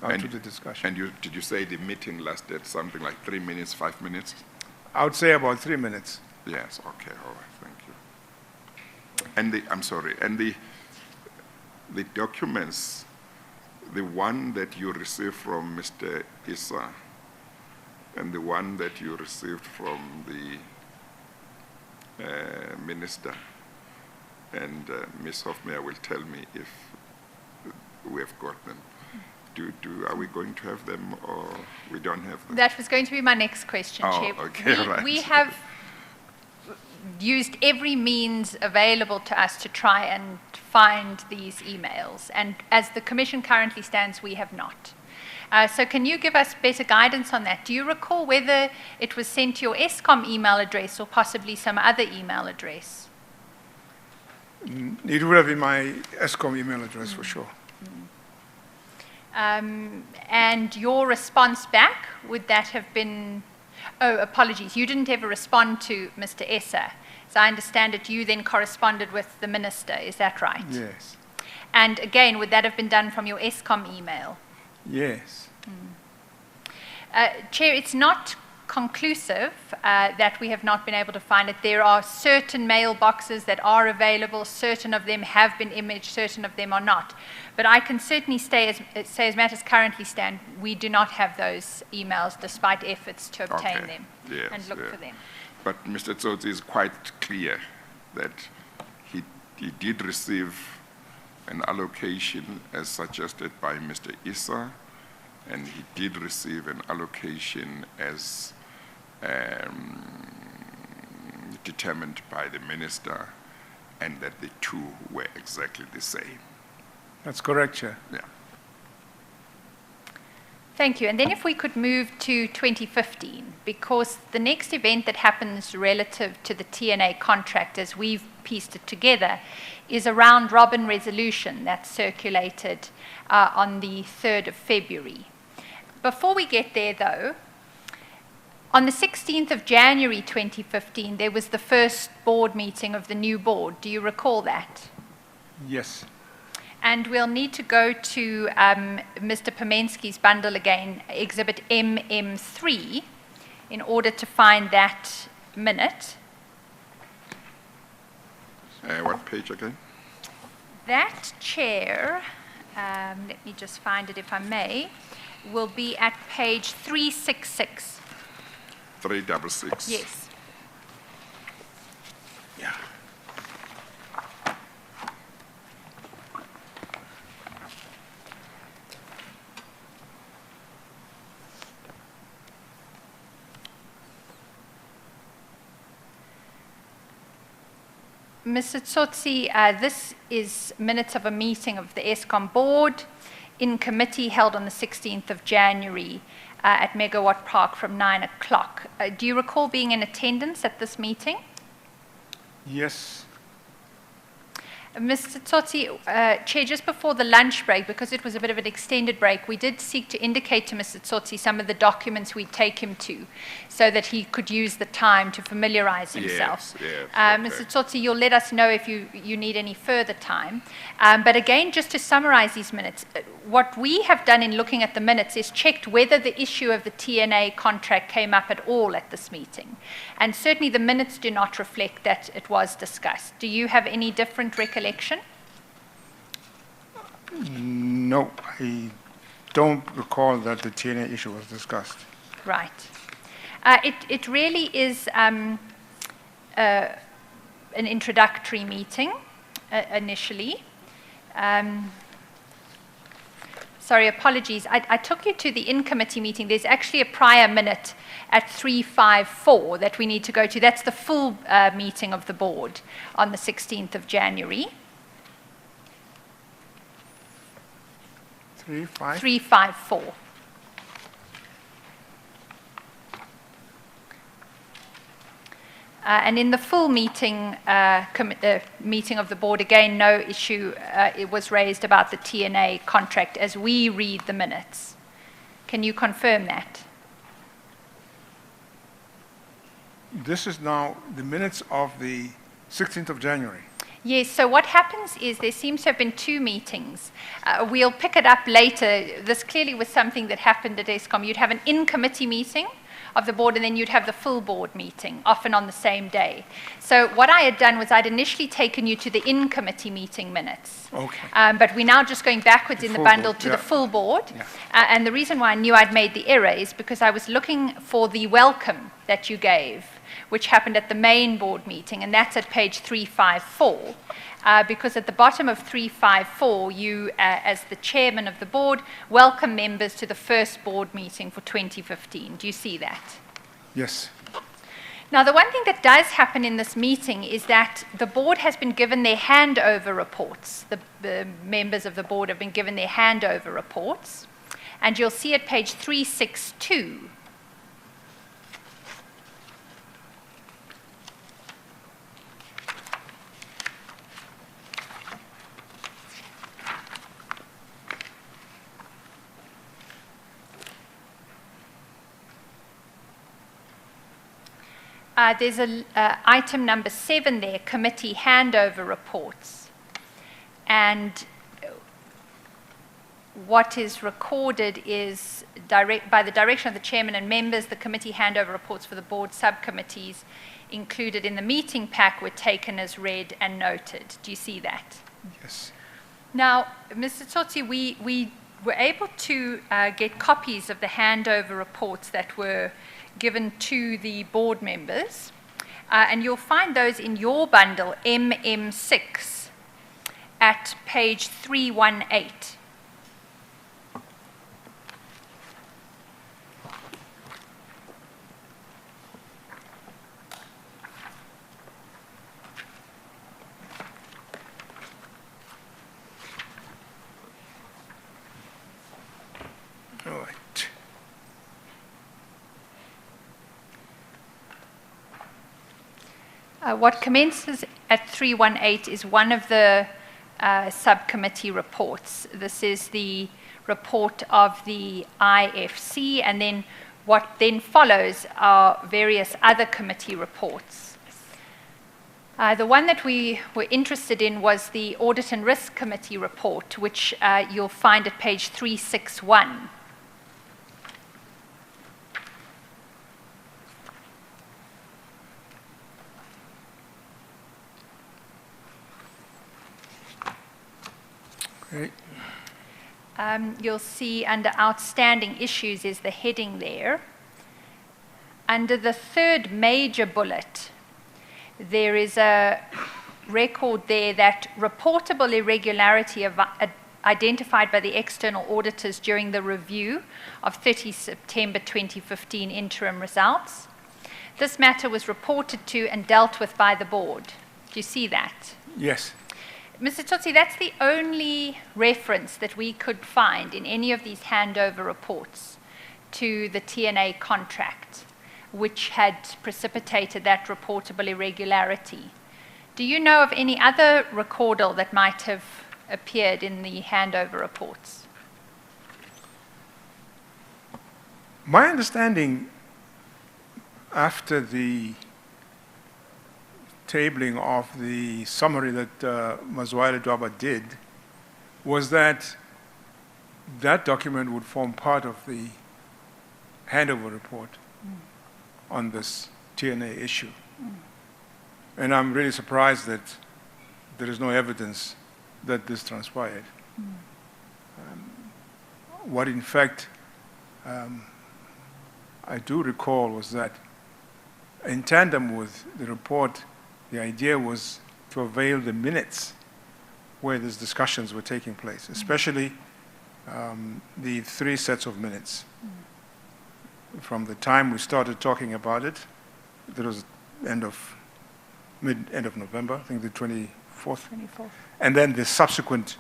S3: or to the discussion.
S1: And did you say the meeting lasted something like 3 minutes, 5 minutes?
S3: I would say about 3 minutes.
S1: Yes, okay, all right, thank you. And I'm sorry, and the documents, the one that you received from Mr. Issa and the one that you received from the minister, and Ms. Hofmeyer will tell me if we have got them. Are we going to have them or we don't have them?
S2: That was going to be my next question,
S1: Oh,
S2: Chair.
S1: okay, right.
S2: We have used every means available to us to try and find these emails, and as the Commission currently stands, we have not. So can you give us better guidance on that? Do you recall whether it was sent to your Eskom email address or possibly some other email address?
S3: It would have been my Eskom email address for sure.
S2: And your response back, would that have been, oh, apologies, you didn't ever respond to Mr. Essa. So I understand that you then corresponded with the minister, is that right?
S3: Yes.
S2: And again, would that have been done from your Eskom email?
S3: Yes.
S2: Chair, it's not conclusive that we have not been able to find it. There are certain mailboxes that are available, certain of them have been imaged, certain of them are not. But I can certainly say as matters currently stand, we do not have those emails despite efforts to obtain
S1: Okay.
S2: them
S1: Yes,
S2: and look
S1: yeah.
S2: for them.
S1: But Mr. Tsotsi is quite clear that he did receive an allocation as suggested by Mr. Issa, and he did receive an allocation as determined by the minister, and that the two were exactly the same.
S3: That's correct, Chair.
S1: Yeah.
S2: Thank you. And then if we could move to 2015, because the next event that happens relative to the TNA contract, as we've pieced it together, is a round-robin resolution that's circulated on the 3rd of February. Before we get there, though, on the 16th of January 2015, there was the first board meeting of the new board. Do you recall that?
S3: Yes.
S2: And we'll need to go to Mr. Pomensky's bundle again, Exhibit MM3, in order to find that minute.
S1: What page again?
S2: That, Chair, let me just find it if I may, will be at page 366.
S1: 366.
S2: Yes. Mr. Tsotsi, this is minutes of a meeting of the Eskom board in committee held on the 16th of January at Megawatt Park from 9 o'clock. Do you recall being in attendance at this meeting?
S3: Yes.
S2: Mr. Tsotsi, Chair, just before the lunch break, because it was a bit of an extended break, we did seek to indicate to Mr. Tsotsi some of the documents we'd take him to so that he could use the time to familiarize himself.
S1: Yes,
S2: Mr.
S1: okay.
S2: Tsotsi, you'll let us know if you need any further time. But again, just to summarize these minutes, what we have done in looking at the minutes is checked whether the issue of the TNA contract came up at all at this meeting. And certainly the minutes do not reflect that it was discussed. Do you have any different recollection?
S3: No, I don't recall that the TNA issue was discussed.
S2: Right. It really is an introductory meeting initially. Sorry, apologies. I took you to the in-committee meeting. There's actually a prior minute at 354 that we need to go to. That's the full meeting of the board on the 16th of January. 354. And in the full meeting, meeting of the board, again, no issue it was raised about the TNA contract as we read the minutes. Can you confirm that?
S3: This is now the minutes of the 16th of January.
S2: Yes, so what happens is there seems to have been two meetings. We'll pick it up later. This clearly was something that happened at Eskom. You'd have an in-committee meeting of the board, and then you'd have the full board meeting, often on the same day. So what I had done was I'd initially taken you to the in-committee meeting minutes.
S3: Okay.
S2: But we're now just going backwards in the
S3: full
S2: bundle
S3: board,
S2: to
S3: yeah.
S2: the full board.
S3: Yeah.
S2: And the reason why I knew I'd made the error is because I was looking for the welcome that you gave, which happened at the main board meeting, and that's at page 354. Because at the bottom of 354, you, as the chairman of the board, welcome members to the first board meeting for 2015. Do you see that?
S3: Yes.
S2: Now, the one thing that does happen in this meeting is that the board has been given their handover reports. The members of the board have been given their handover reports. And you'll see at page 362, there's item number 7 there, committee handover reports. And what is recorded is, by the direction of the chairman and members, the committee handover reports for the board subcommittees included in the meeting pack were taken as read and noted. Do you see that?
S3: Yes.
S2: Now, Mr. Tsotsi, we were able to get copies of the handover reports that were given to the board members, and you'll find those in your bundle, MM6, at page 318.
S3: All right.
S2: What commences at 318 is one of the subcommittee reports. This is the report of the IFC, and then what then follows are various other committee reports. The one that we were interested in was the Audit and Risk Committee report, which you'll find at page 361.
S3: Great.
S2: You'll see under outstanding issues is the heading there. Under the third major bullet, there is a record there that reportable irregularity identified by the external auditors during the review of 30 September 2015 interim results. This matter was reported to and dealt with by the board. Do you see that?
S3: Yes.
S2: Mr. Tsotsi, that's the only reference that we could find in any of these handover reports to the TNA contract, which had precipitated that reportable irregularity. Do you know of any other recordal that might have appeared in the handover reports?
S3: My understanding, after the tabling of the summary that Mazwai Dwaba did, was that that document would form part of the handover report on this TNA issue. And I'm really surprised that there is no evidence that this transpired. What in fact I do recall was that in tandem with the report, the idea was to avail the minutes where these discussions were taking place, especially the 3 sets of minutes. From the time we started talking about it, that was end of November, I think the 24th.
S2: 24th.
S3: And then the subsequent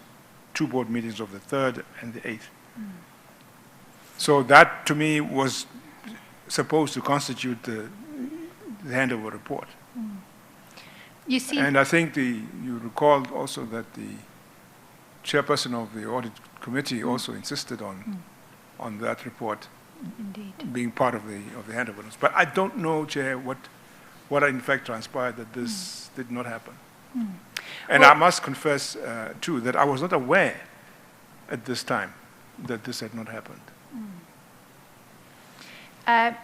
S3: 2 board meetings of the 3rd and the 8th. So that, to me, was supposed to constitute the handover report.
S2: You see,
S3: And I think you recall also that the chairperson of the audit committee also insisted on that report
S2: indeed.
S3: being part of the handover. But I don't know, Chair, what in fact transpired that this did not happen. And
S2: Well,
S3: I must confess, too, that I was not aware at this time that this had not happened.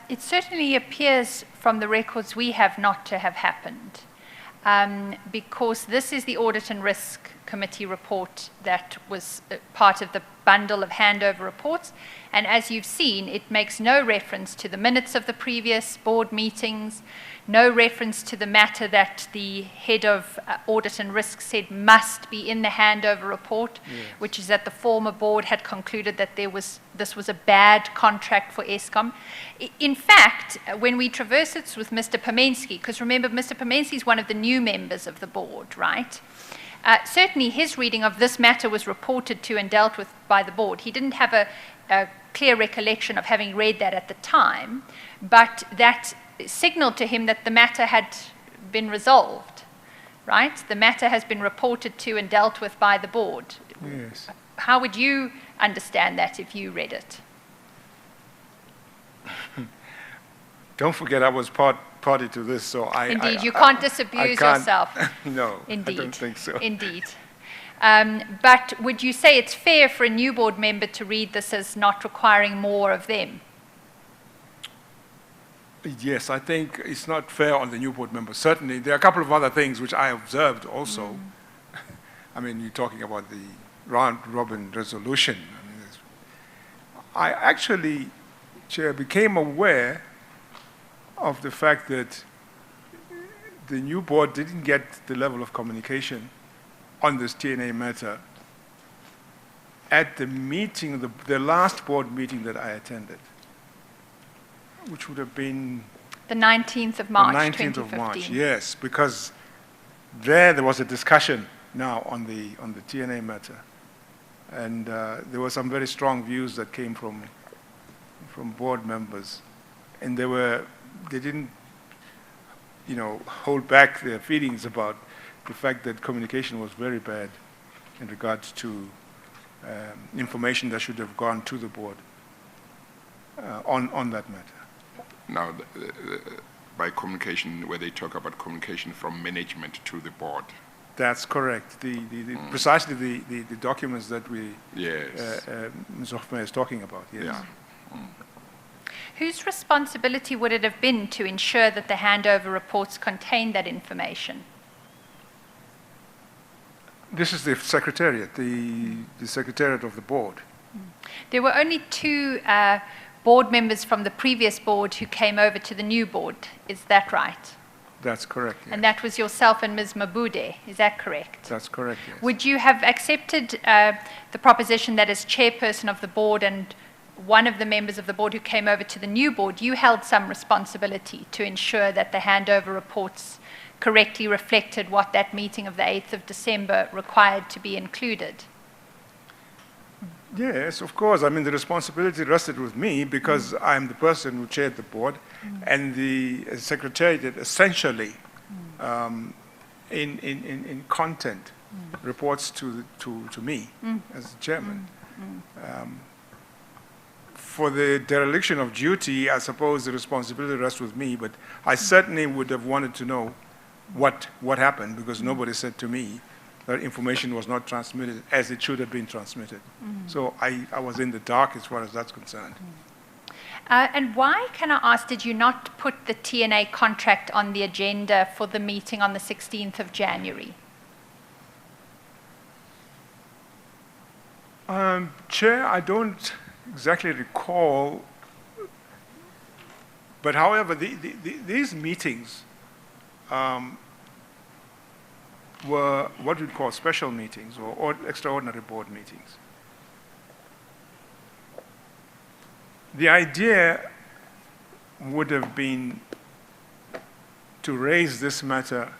S2: It certainly appears from the records we have not to have happened, because this is the Audit and Risk Committee report that was part of the bundle of handover reports. And as you've seen, it makes no reference to the minutes of the previous board meetings, no reference to the matter that the head of Audit and Risk said must be in the handover report, which is that the former board had concluded that this was a bad contract for Eskom. In fact, when we traverse it with Mr. Pomensky, because remember, Mr. Pomensky is one of the new members of the board, right? Certainly his reading of this matter was reported to and dealt with by the board. He didn't have a clear recollection of having read that at the time, but that signaled to him that the matter had been resolved, right? The matter has been reported to and dealt with by the board.
S3: Yes.
S2: How would you understand that if you read it?
S3: Don't forget I was party to this, so
S2: Indeed, you can't disabuse yourself.
S3: No,
S2: Indeed.
S3: I don't think so.
S2: Indeed. But would you say it's fair for a new board member to read this as not requiring more of them?
S3: Yes, I think it's not fair on the new board member. Certainly, there are a couple of other things which I observed also. I mean, you're talking about the round-robin resolution. I actually, Chair, became aware of the fact that the new board didn't get the level of communication on this TNA matter at the meeting, the last board meeting that I attended, which would have been
S2: The 19th of March,
S3: the 19th
S2: 2015.
S3: of March, yes, because there was a discussion now on the TNA matter, and there were some very strong views that came from board members, and they didn't, hold back their feelings about the fact that communication was very bad in regards to information that should have gone to the board on that matter.
S1: Now, by communication, where they talk about communication from management to the board.
S3: That's correct. Precisely the documents that
S1: Yes.
S3: Ms. Hoffman is talking about. Yes.
S1: Yeah.
S2: Whose responsibility would it have been to ensure that the handover reports contained that information?
S3: This is the secretariat, the secretariat of the board.
S2: There were only 2 board members from the previous board who came over to the new board. Is that right?
S3: That's correct. Yes.
S2: And that was yourself and Ms. Mabude. Is that correct?
S3: That's correct. Yes.
S2: Would you have accepted the proposition that as chairperson of the board and one of the members of the board who came over to the new board, you held some responsibility to ensure that the handover reports correctly reflected what that meeting of the 8th of December required to be included.
S3: Yes, of course. I mean, the responsibility rested with me because I'm the person who chaired the board, and the secretariat essentially, in content, reports to me as the chairman. For the dereliction of duty, I suppose the responsibility rests with me, but I certainly would have wanted to know what happened, because nobody said to me that information was not transmitted as it should have been transmitted. So I was in the dark as far as that's concerned.
S2: And why, can I ask, did you not put the TNA contract on the agenda for the meeting on the 16th of January?
S3: Chair, I don't exactly recall, but however, these meetings were what we'd call special meetings or extraordinary board meetings. The idea would have been to raise this matter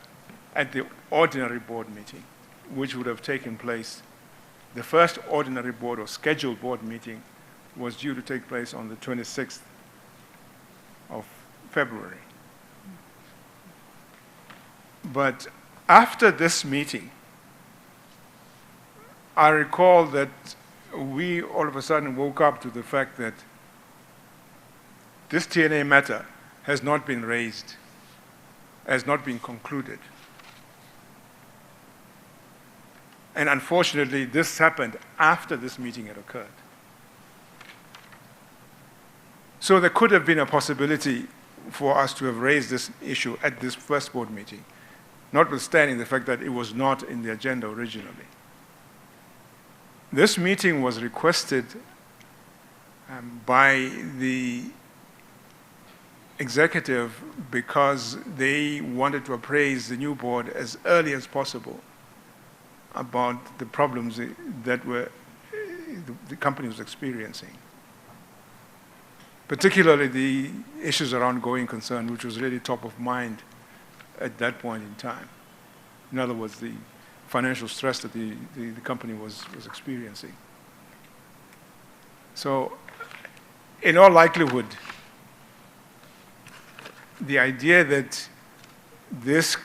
S3: at the ordinary board meeting, which would have taken place. The first ordinary board or scheduled board meeting was due to take place on the 26th of February. But after this meeting, I recall that we all of a sudden woke up to the fact that this TNA matter has not been raised, has not been concluded. And unfortunately, this happened after this meeting had occurred. So there could have been a possibility for us to have raised this issue at this first board meeting, notwithstanding the fact that it was not in the agenda originally. This meeting was requested by the executive because they wanted to appraise the new board as early as possible about the problems that the company was experiencing, particularly the issues around going concern, which was really top of mind at that point in time. In other words, the financial stress that the company was experiencing. So, in all likelihood, the idea that this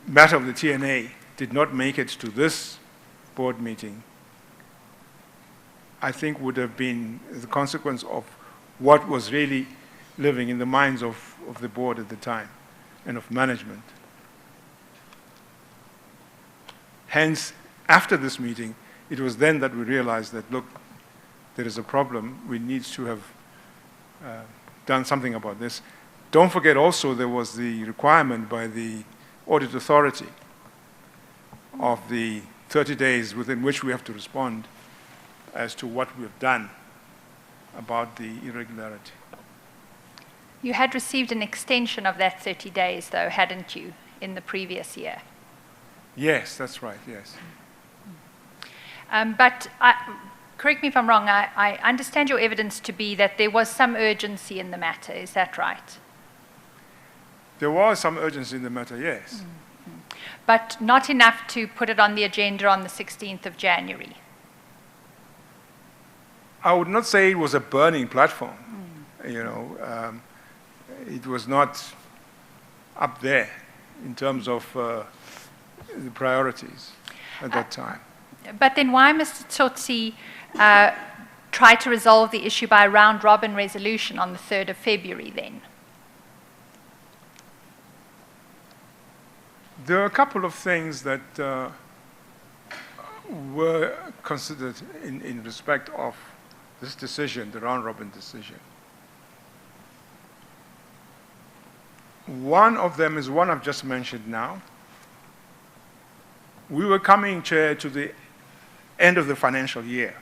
S3: matter of the TNA did not make it to this board meeting, I think would have been the consequence of what was really living in the minds of the board at the time and of management. Hence, after this meeting, it was then that we realized that, look, there is a problem. We need to have done something about this. Don't forget also there was the requirement by the audit authority of the 30 days within which we have to respond as to what we have done about the irregularity.
S2: You had received an extension of that 30 days, though, hadn't you, in the previous year?
S3: Yes, that's right, yes.
S2: But correct me if I'm wrong, I understand your evidence to be that there was some urgency in the matter. Is that right?
S3: There was some urgency in the matter, yes.
S2: But not enough to put it on the agenda on the 16th of January.
S3: I would not say it was a burning platform. You know, it was not up there in terms of the priorities at that time.
S2: But then why, Mr. Tsotsi, try to resolve the issue by a round-robin resolution on the 3rd of February then?
S3: There are a couple of things that were considered in respect of this decision, the round-robin decision. One of them is one I've just mentioned now. We were coming, Chair, to the end of the financial year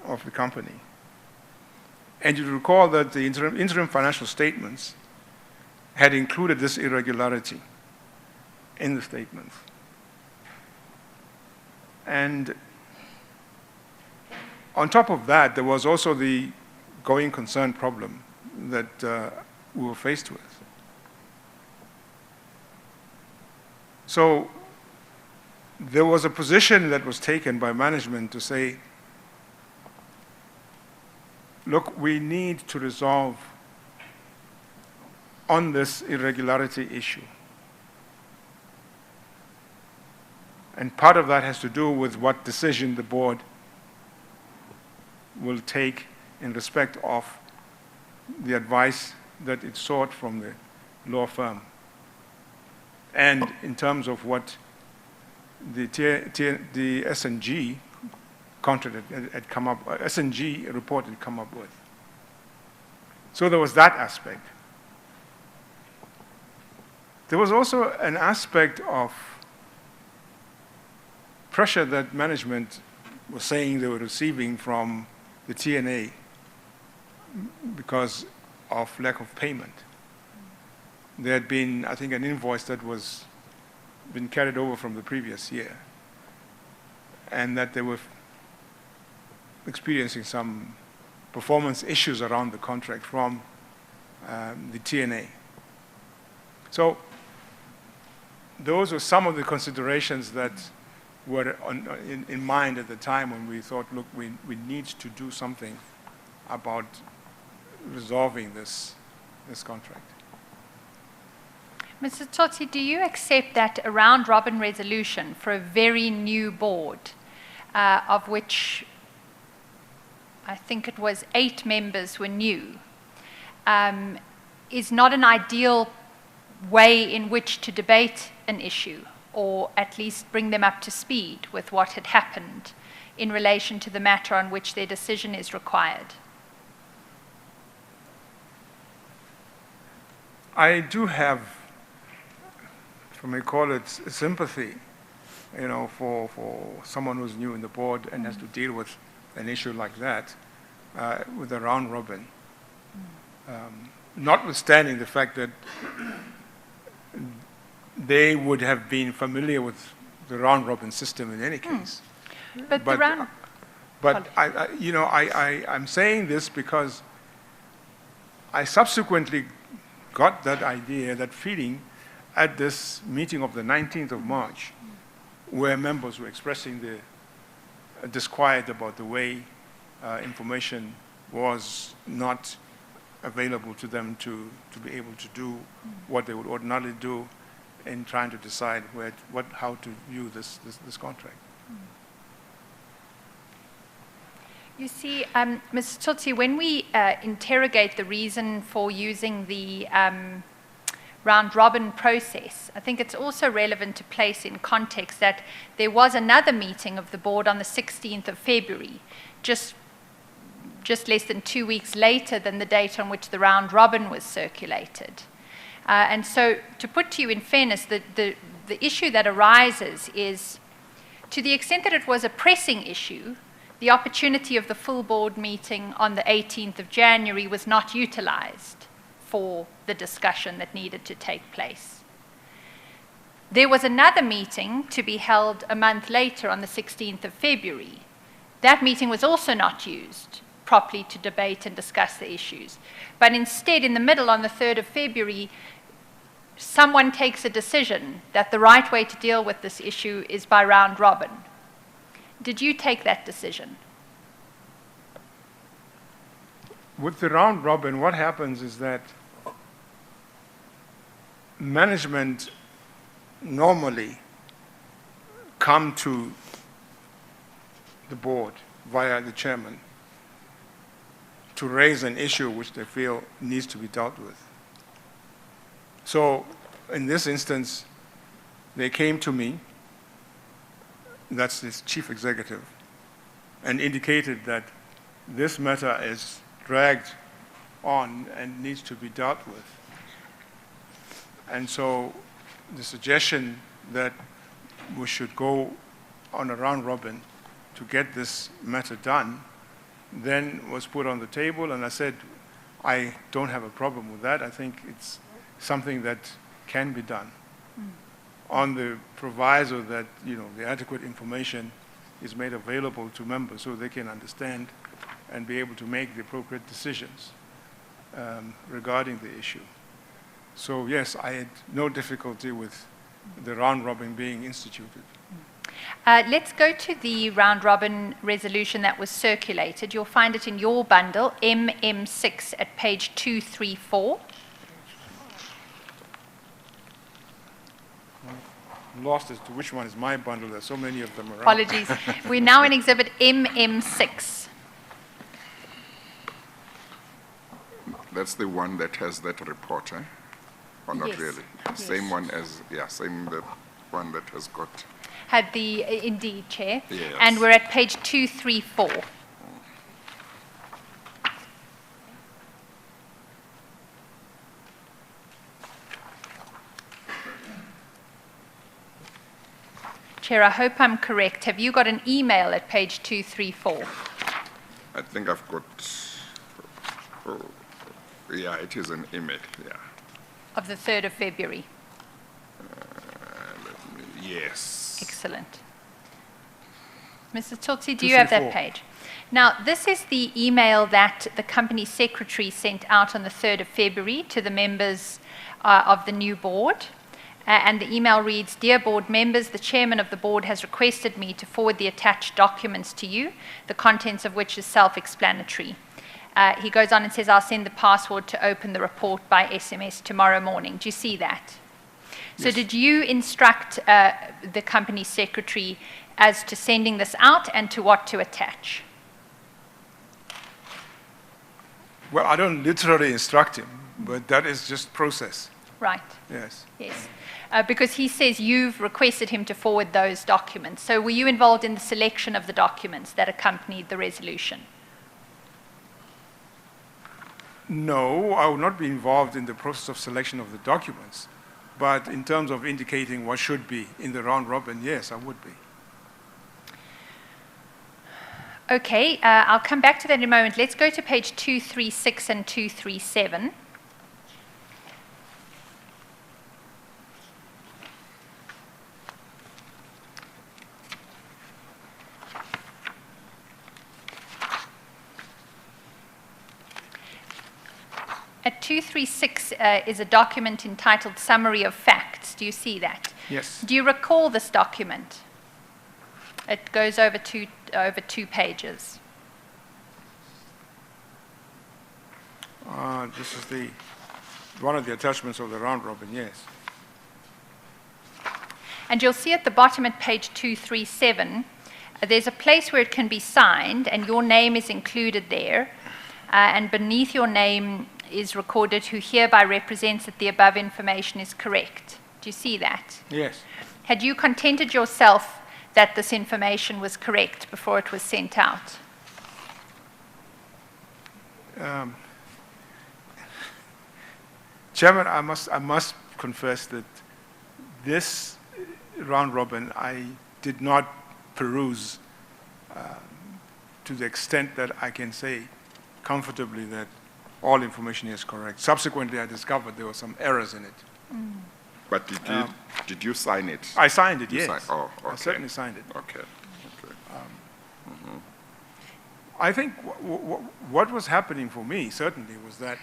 S3: of the company. And you recall that the interim financial statements had included this irregularity in the statements. And On top of that, there was also the going concern problem that we were faced with. So there was a position that was taken by management to say, look, we need to resolve on this irregularity issue. And part of that has to do with what decision the board will take in respect of the advice that it sought from the law firm. And in terms of what the S&G contract had come up, S&G report had come up with. So there was that aspect. There was also an aspect of pressure that management was saying they were receiving from the TNA because of lack of payment. There had been, I think, an invoice that was been carried over from the previous year, and that they were experiencing some performance issues around the contract from the TNA. So those were some of the considerations that were in mind at the time when we thought, look, we need to do something about resolving this contract.
S2: Mr. Tsotsi, do you accept that a round-robin resolution for a very new board, of which I think it was 8 members were new, is not an ideal way in which to debate an issue, or at least bring them up to speed with what had happened in relation to the matter on which their decision is required?
S3: I do have, if I may call it, sympathy, for someone who's new in the board and has to deal with an issue like that, with a round robin. Notwithstanding the fact that they would have been familiar with the round robin system in any case.
S2: But the round...
S3: But I'm saying this because I subsequently got that idea, that feeling, at this meeting of the 19th of March, where members were expressing the disquiet about the way information was not available to them to be able to do what they would ordinarily do in trying to decide how to view this contract.
S2: You see, Mr. Tsotsi, when we interrogate the reason for using the round-robin process, I think it's also relevant to place in context that there was another meeting of the board on the 16th of February, just less than 2 weeks later than the date on which the round-robin was circulated. And so, to put to you in fairness, the issue that arises is, to the extent that it was a pressing issue, the opportunity of the full board meeting on the 18th of January was not utilized for the discussion that needed to take place. There was another meeting to be held a month later on the 16th of February. That meeting was also not used properly to debate and discuss the issues. But instead, in the middle, on the 3rd of February, someone takes a decision that the right way to deal with this issue is by round robin. Did you take that decision?
S3: With the round robin, what happens is that management normally come to the board via the chairman to raise an issue which they feel needs to be dealt with. So in this instance, they came to me, that's the chief executive, and indicated that this matter is dragged on and needs to be dealt with. And so the suggestion that we should go on a round robin to get this matter done then was put on the table, and I said, I don't have a problem with that. I think it's something that can be done on the proviso that the adequate information is made available to members so they can understand and be able to make the appropriate decisions regarding the issue. So yes, I had no difficulty with the round robin being instituted.
S2: Let's go to the round robin resolution that was circulated. You'll find it in your bundle, MM6 at page 234.
S3: I'm lost as to which one is my bundle. There's so many of them around.
S2: Apologies. We're now in exhibit MM6.
S1: That's the one that has that report, eh? Or not
S2: Yes.
S1: really?
S2: Yes.
S1: Same one as, yeah, same the one that has got,
S2: Had the, indeed, Chair.
S1: Yes.
S2: And we're at page 234. Chair, I hope I'm correct. Have you got an email at page 234?
S1: I think I've got, oh, yeah, it is an email, yeah.
S2: Of the 3rd of February.
S1: Yes.
S2: Excellent. Mr. Tsotsi, do you have that
S3: 234.
S2: page? Now, this is the email that the company secretary sent out on the 3rd of February to the members of the new board. And the email reads, "Dear board members, the chairman of the board has requested me to forward the attached documents to you, the contents of which is self-explanatory." He goes on and says, "I'll send the password to open the report by SMS tomorrow morning." Do you see that? So
S3: Yes.
S2: did you instruct the company secretary as to sending this out and to what to attach?
S3: Well, I don't literally instruct him, but that is just process.
S2: Right,
S3: Yes.
S2: yes. Because he says you've requested him to forward those documents. So were you involved in the selection of the documents that accompanied the resolution?
S3: No, I will not be involved in the process of selection of the documents. But in terms of indicating what should be in the round robin, yes, I would be.
S2: Okay, I'll come back to that in a moment. Let's go to page 236 and 237. At 236 is a document entitled Summary of Facts. Do you see that?
S3: Yes.
S2: Do you recall this document? It goes over two pages.
S3: This is one of the attachments of the round robin, yes.
S2: And you'll see at the bottom at page 237, there's a place where it can be signed, and your name is included there. And beneath your name is recorded, "who hereby represents that the above information is correct." Do you see that?
S3: Yes.
S2: Had you contented yourself that this information was correct before it was sent out?
S3: Chairman, I must confess that this round robin I did not peruse to the extent that I can say comfortably that all information is correct. Subsequently, I discovered there were some errors in it.
S1: But did you sign it?
S3: I signed it,
S1: You
S3: yes.
S1: signed- oh,
S3: I
S1: okay.
S3: certainly signed it.
S1: Okay, okay.
S3: I think what was happening for me, certainly, was that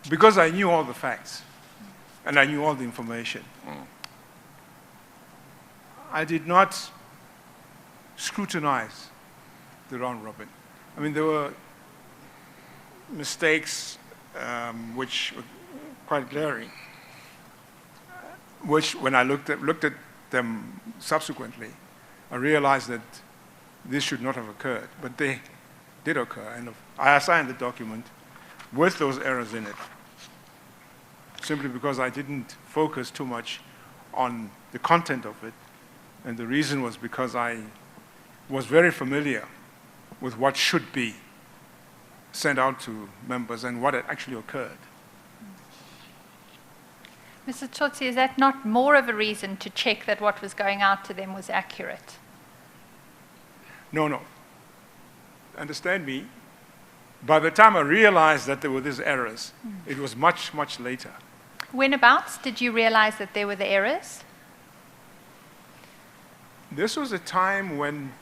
S3: because I knew all the facts and I knew all the information, I did not scrutinize the round robin. I mean, there were mistakes which were quite glaring, which when I looked at them subsequently, I realized that this should not have occurred, but they did occur. And I assigned the document with those errors in it, simply because I didn't focus too much on the content of it. And the reason was because I was very familiar with what should be sent out to members and what had actually occurred.
S2: Mr. Tsotsi, is that not more of a reason to check that what was going out to them was accurate?
S3: No. Understand me, by the time I realized that there were these errors, it was much, much later.
S2: Whenabouts did you realize that there were the errors?
S3: This was a time when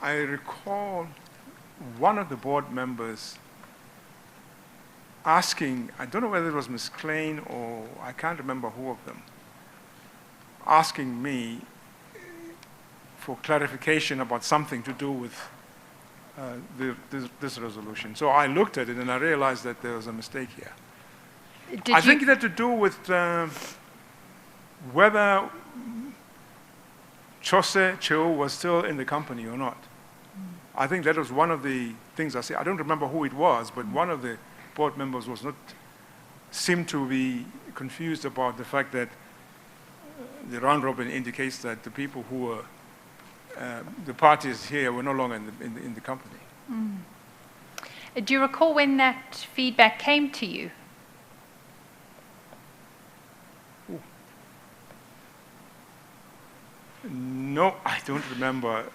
S3: I recall one of the board members asking, I don't know whether it was Ms. Klein or I can't remember who of them, asking me for clarification about something to do with this resolution. So I looked at it and I realized that there was a mistake here. I think it had to do with whether Chose Cho was still in the company or not. I think that was one of the things I said. I don't remember who it was, but one of the board members seemed to be confused about the fact that the round robin indicates that the people who were, the parties here were no longer in the company.
S2: Do you recall when that feedback came to you?
S3: No, I don't remember.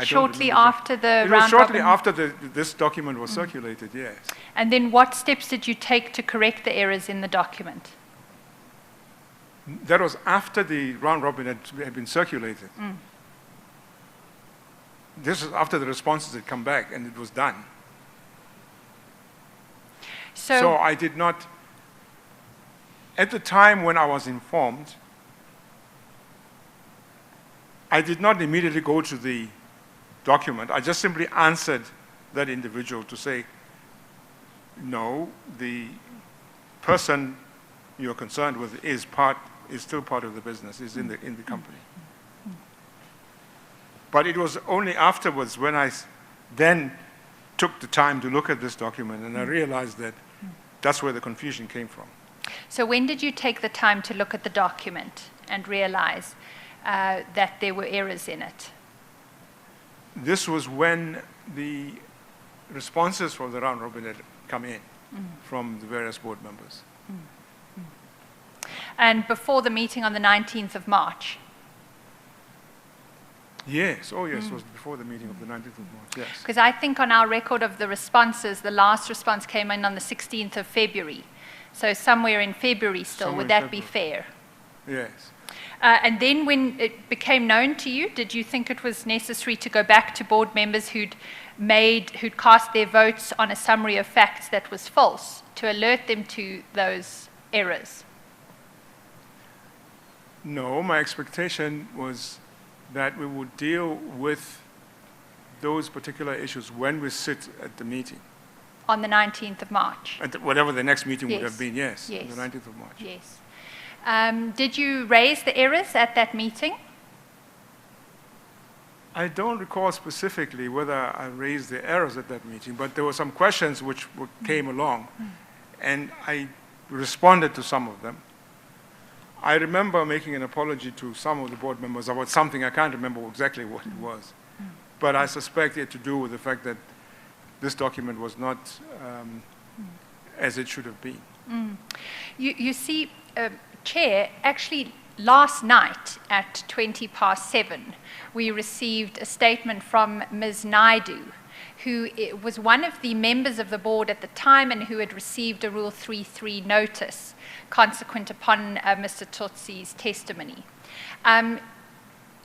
S2: Shortly after the
S3: It was
S2: round
S3: shortly
S2: robin?
S3: after this document was circulated, yes.
S2: And then what steps did you take to correct the errors in the document?
S3: That was after the round robin had been circulated. This is after the responses had come back and it was done. So I did not, at the time when I was informed, I did not immediately go to the document. I just simply answered that individual to say, no, the person you're concerned with is still part of the business, is in the company. But it was only afterwards when I then took the time to look at this document and I realized that that's where the confusion came from.
S2: So when did you take the time to look at the document and realize that there were errors in it?
S3: This was when the responses from the round robin had come in from the various board members.
S2: And before the meeting on the 19th of March?
S3: Yes, oh yes, it was before the meeting of the 19th of March, yes.
S2: Because I think on our record of the responses, the last response came in on the 16th of February. So somewhere in February still,
S3: Somewhere
S2: would
S3: in
S2: that be
S3: February.
S2: fair?
S3: Yes.
S2: And then when it became known to you, did you think it was necessary to go back to board members who'd cast their votes on a summary of facts that was false to alert them to those errors?
S3: No, my expectation was that we would deal with those particular issues when we sit at the meeting.
S2: On the 19th of March?
S3: At whatever the next meeting would
S2: Yes.
S3: have been, yes,
S2: Yes.
S3: on the 19th of March.
S2: Yes. Did you raise the errors at that meeting?
S3: I don't recall specifically whether I raised the errors at that meeting, but there were some questions which came along, and I responded to some of them. I remember making an apology to some of the board members about something, I can't remember exactly what it was, but I suspect it had to do with the fact that this document was not as it should have been.
S2: You see, Chair, actually last night at 7:20, we received a statement from Ms. Naidu, who was one of the members of the board at the time and who had received a Rule 3.3 notice consequent upon Mr. Tsotsi's testimony.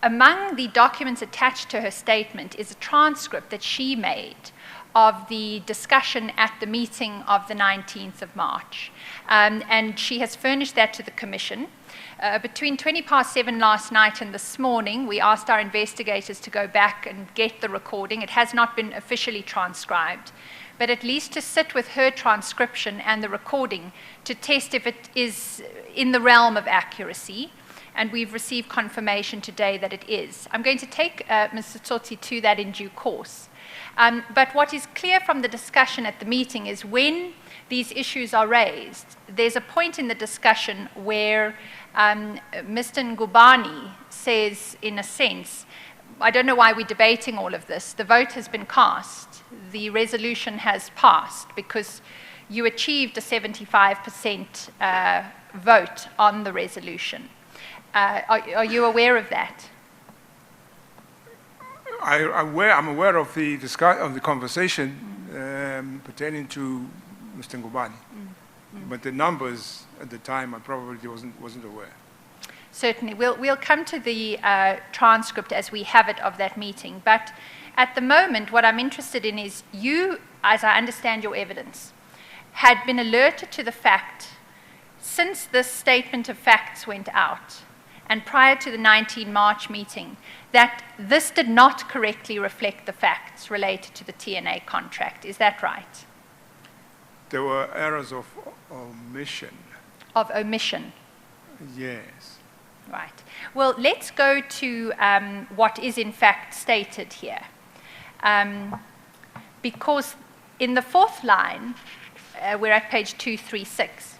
S2: Among the documents attached to her statement is a transcript that she made of the discussion at the meeting of the 19th of March. And she has furnished that to the Commission. Between 7:20 last night and this morning, we asked our investigators to go back and get the recording. It has not been officially transcribed, but at least to sit with her transcription and the recording to test if it is in the realm of accuracy. And we've received confirmation today that it is. I'm going to take Mr. Tsotsi to that in due course. But what is clear from the discussion at the meeting is when these issues are raised, there's a point in the discussion where Mr. Ngubane says, in a sense, I don't know why we're debating all of this. The vote has been cast. The resolution has passed because you achieved a 75% vote on the resolution. Are you aware of that?
S3: I'm aware of the conversation pertaining to Mr. Ngubane, but the numbers at the time I probably wasn't aware.
S2: Certainly. We'll come to the transcript as we have it of that meeting. But at the moment, what I'm interested in is you, as I understand your evidence, had been alerted to the fact, since this statement of facts went out, and prior to the 19 March meeting, that this did not correctly reflect the facts related to the TNA contract. Is that right?
S3: There were errors of omission.
S2: Of omission.
S3: Yes.
S2: Right. Well, let's go to what is in fact stated here. Because in the fourth line, we're at page 236.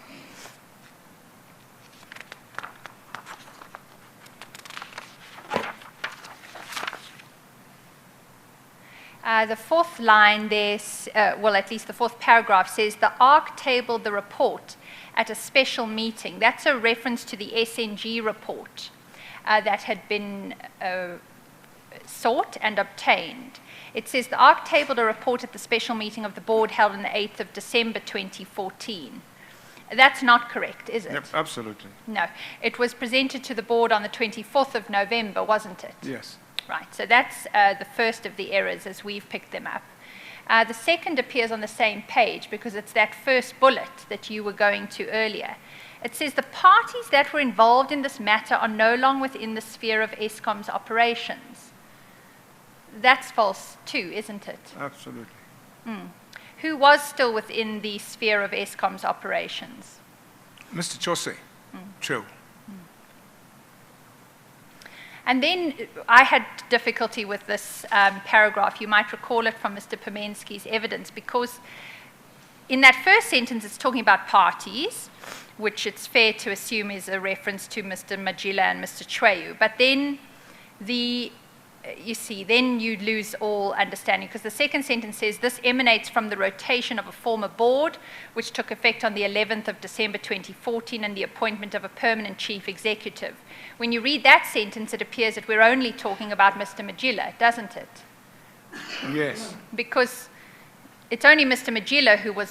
S2: The fourth line, well, at least the fourth paragraph says, the ARC tabled the report at a special meeting. That's a reference to the SNG report that had been sought and obtained. It says the ARC tabled a report at the special meeting of the board held on the 8th of December 2014. That's not correct, is it?
S3: Yep, absolutely.
S2: No. It was presented to the board on the 24th of November, wasn't it?
S3: Yes.
S2: Right, so that's the first of the errors as we've picked them up. The second appears on the same page because it's that first bullet that you were going to earlier. It says the parties that were involved in this matter are no longer within the sphere of Eskom's operations. That's false too, isn't it?
S3: Absolutely.
S2: Who was still within the sphere of Eskom's operations?
S3: Mr. Tsotsi. True.
S2: And then I had difficulty with this paragraph. You might recall it from Mr. Pomensky's evidence, because in that first sentence it's talking about parties, which it's fair to assume is a reference to Mr. Mozilla and Mr. Chweyu. But then then you lose all understanding, because the second sentence says this emanates from the rotation of a former board, which took effect on the 11th of December 2014, and the appointment of a permanent chief executive. When you read that sentence, it appears that we're only talking about Mr. Mozilla, doesn't it?
S3: Yes.
S2: Because it's only Mr. Mozilla who was,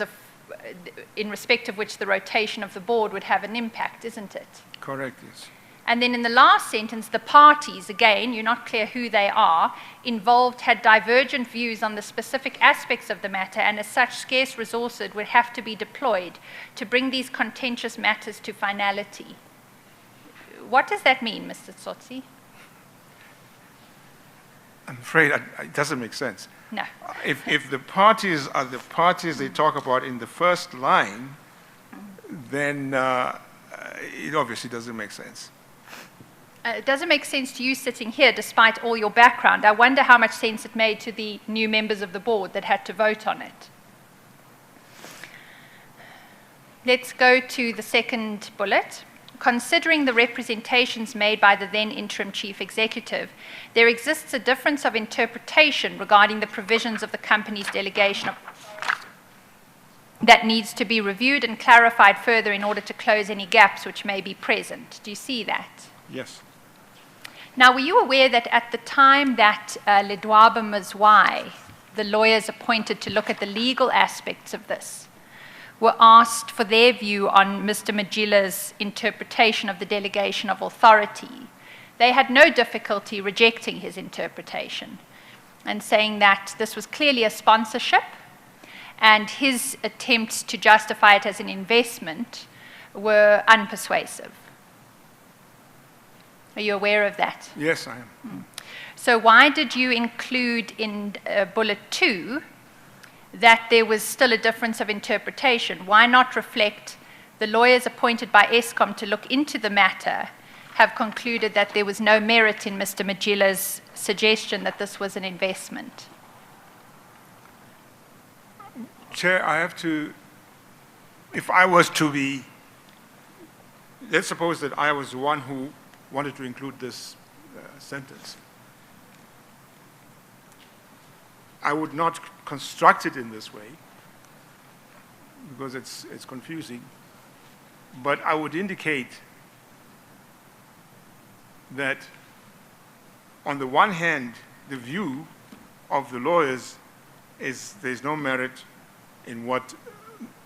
S2: in respect of which the rotation of the board would have an impact, isn't it?
S3: Correct, yes.
S2: And then in the last sentence, the parties, again, you're not clear who they are, involved had divergent views on the specific aspects of the matter, and as such, scarce resources would have to be deployed to bring these contentious matters to finality. What does that mean, Mr. Tsotsi?
S3: I'm afraid it doesn't make sense.
S2: No.
S3: If the parties are the parties they talk about in the first line, then it obviously doesn't make sense.
S2: It doesn't make sense to you sitting here despite all your background. I wonder how much sense it made to the new members of the board that had to vote on it. Let's go to the second bullet. Considering the representations made by the then interim chief executive, there exists a difference of interpretation regarding the provisions of the company's delegation of that needs to be reviewed and clarified further in order to close any gaps which may be present. Do you see that?
S3: Yes.
S2: Now, were you aware that at the time that Ledwaba Mazwai, the lawyers appointed to look at the legal aspects of this, were asked for their view on Mr. Mojilla's interpretation of the delegation of authority, they had no difficulty rejecting his interpretation and saying that this was clearly a sponsorship, and his attempts to justify it as an investment were unpersuasive. Are you aware of that?
S3: Yes, I am.
S2: So why did you include in bullet 2 that there was still a difference of interpretation? Why not reflect the lawyers appointed by Eskom to look into the matter have concluded that there was no merit in Mr. Mojilla's suggestion that this was an investment?
S3: Chair, I have to, if I was to be, let's suppose that I was the one who wanted to include this sentence. I would not construct it in this way because it's confusing, but I would indicate that on the one hand, the view of the lawyers is there's no merit in what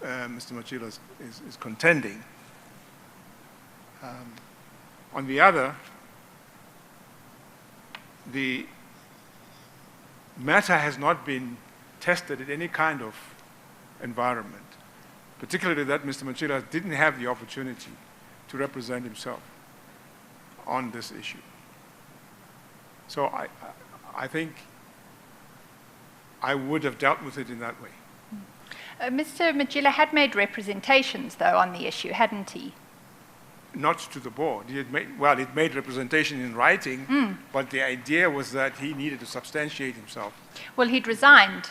S3: Mr. Mozilla is contending. On the other, the matter has not been tested in any kind of environment, particularly that Mr. Mozilla didn't have the opportunity to represent himself on this issue. So I think I would have dealt with it in that way.
S2: Mr. Mozilla had made representations, though, on the issue, hadn't he?
S3: Not to the board. He had made representation in writing, but the idea was that he needed to substantiate himself.
S2: Well, he'd resigned,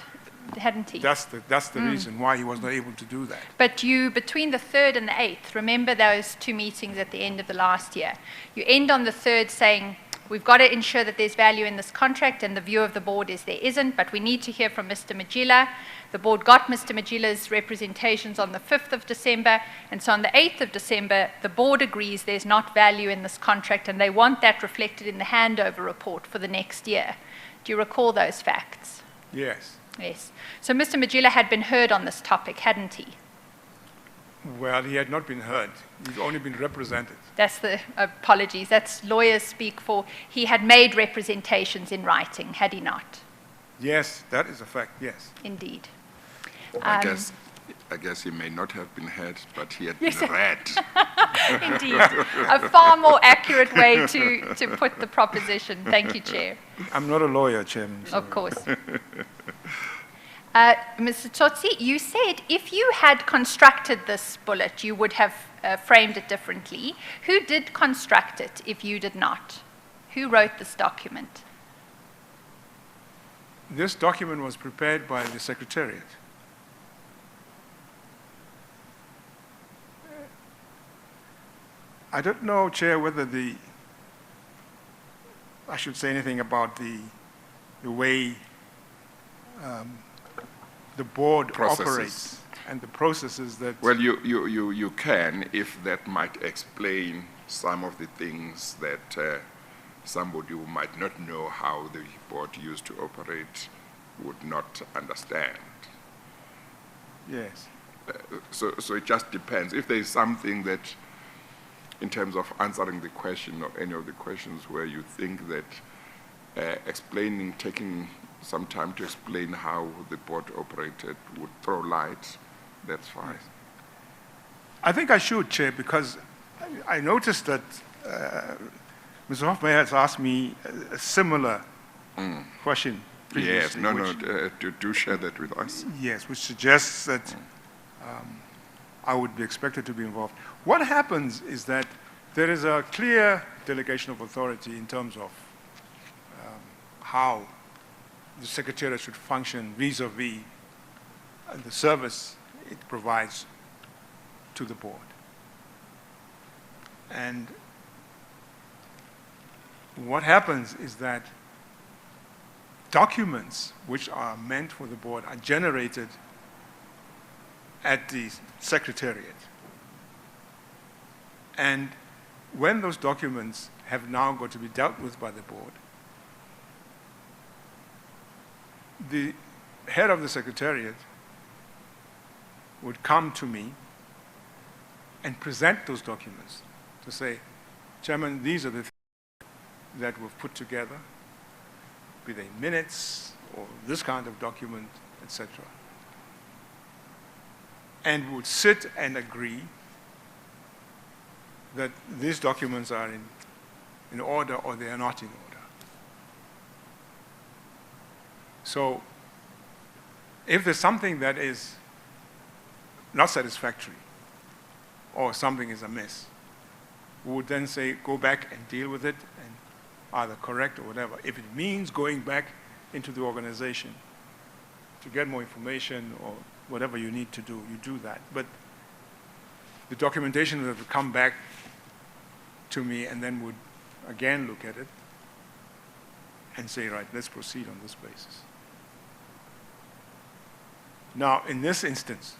S2: hadn't he?
S3: That's the reason why he was not able to do that.
S2: But you, between the 3rd and the 8th, remember those 2 meetings at the end of the last year. You end on the 3rd saying, we've got to ensure that there's value in this contract, and the view of the board is there isn't, but we need to hear from Mr. Mozilla. The board got Mr. Mojilla's representations on the 5th of December, and so on the 8th of December, the board agrees there's not value in this contract, and they want that reflected in the handover report for the next year. Do you recall those facts?
S3: Yes.
S2: Yes. So Mr. Mozilla had been heard on this topic, hadn't he?
S3: Well, he had not been heard. He'd only been represented.
S2: That's the apologies. That's lawyers speak for. He had made representations in writing, had he not?
S3: Yes, that is a fact, yes.
S2: Indeed.
S1: I guess he may not have been heard, but he had been read.
S2: Indeed. A far more accurate way to put the proposition. Thank you, Chair.
S3: I'm not a lawyer, Chairman. So.
S2: Of course. Mr. Tsotsi, you said if you had constructed this bullet, you would have framed it differently. Who did construct it if you did not? Who wrote this document?
S3: This document was prepared by the Secretariat. I don't know, Chair, whether I should say anything about the way the board operates and the processes that...
S1: Well, you can, if that might explain some of the things that somebody who might not know how the board used to operate would not understand.
S3: Yes.
S1: So it just depends. If there is something that, in terms of answering the question or any of the questions where you think that taking some time to explain how the board operated would throw light, that's fine.
S3: Yes. I think I should, Chair, because I noticed that Mr. Hoffman has asked me a similar question previously.
S1: Yes, do share that with us.
S3: Yes, which suggests that I would be expected to be involved. What happens is that there is a clear delegation of authority in terms of how the Secretariat should function vis-a-vis the service it provides to the board. And what happens is that documents which are meant for the board are generated at the Secretariat. And when those documents have now got to be dealt with by the board, the head of the Secretariat would come to me and present those documents to say, Chairman, these are the things that we've put together, be they minutes or this kind of document, etc. And would sit and agree that these documents are in order or they are not in order. So if there's something that is not satisfactory or something is amiss, we would then say, go back and deal with it and either correct or whatever. If it means going back into the organization to get more information or whatever you need to do, you do that. But the documentation would come back to me and then would again look at it and say, right, let's proceed on this basis. Now, in this instance,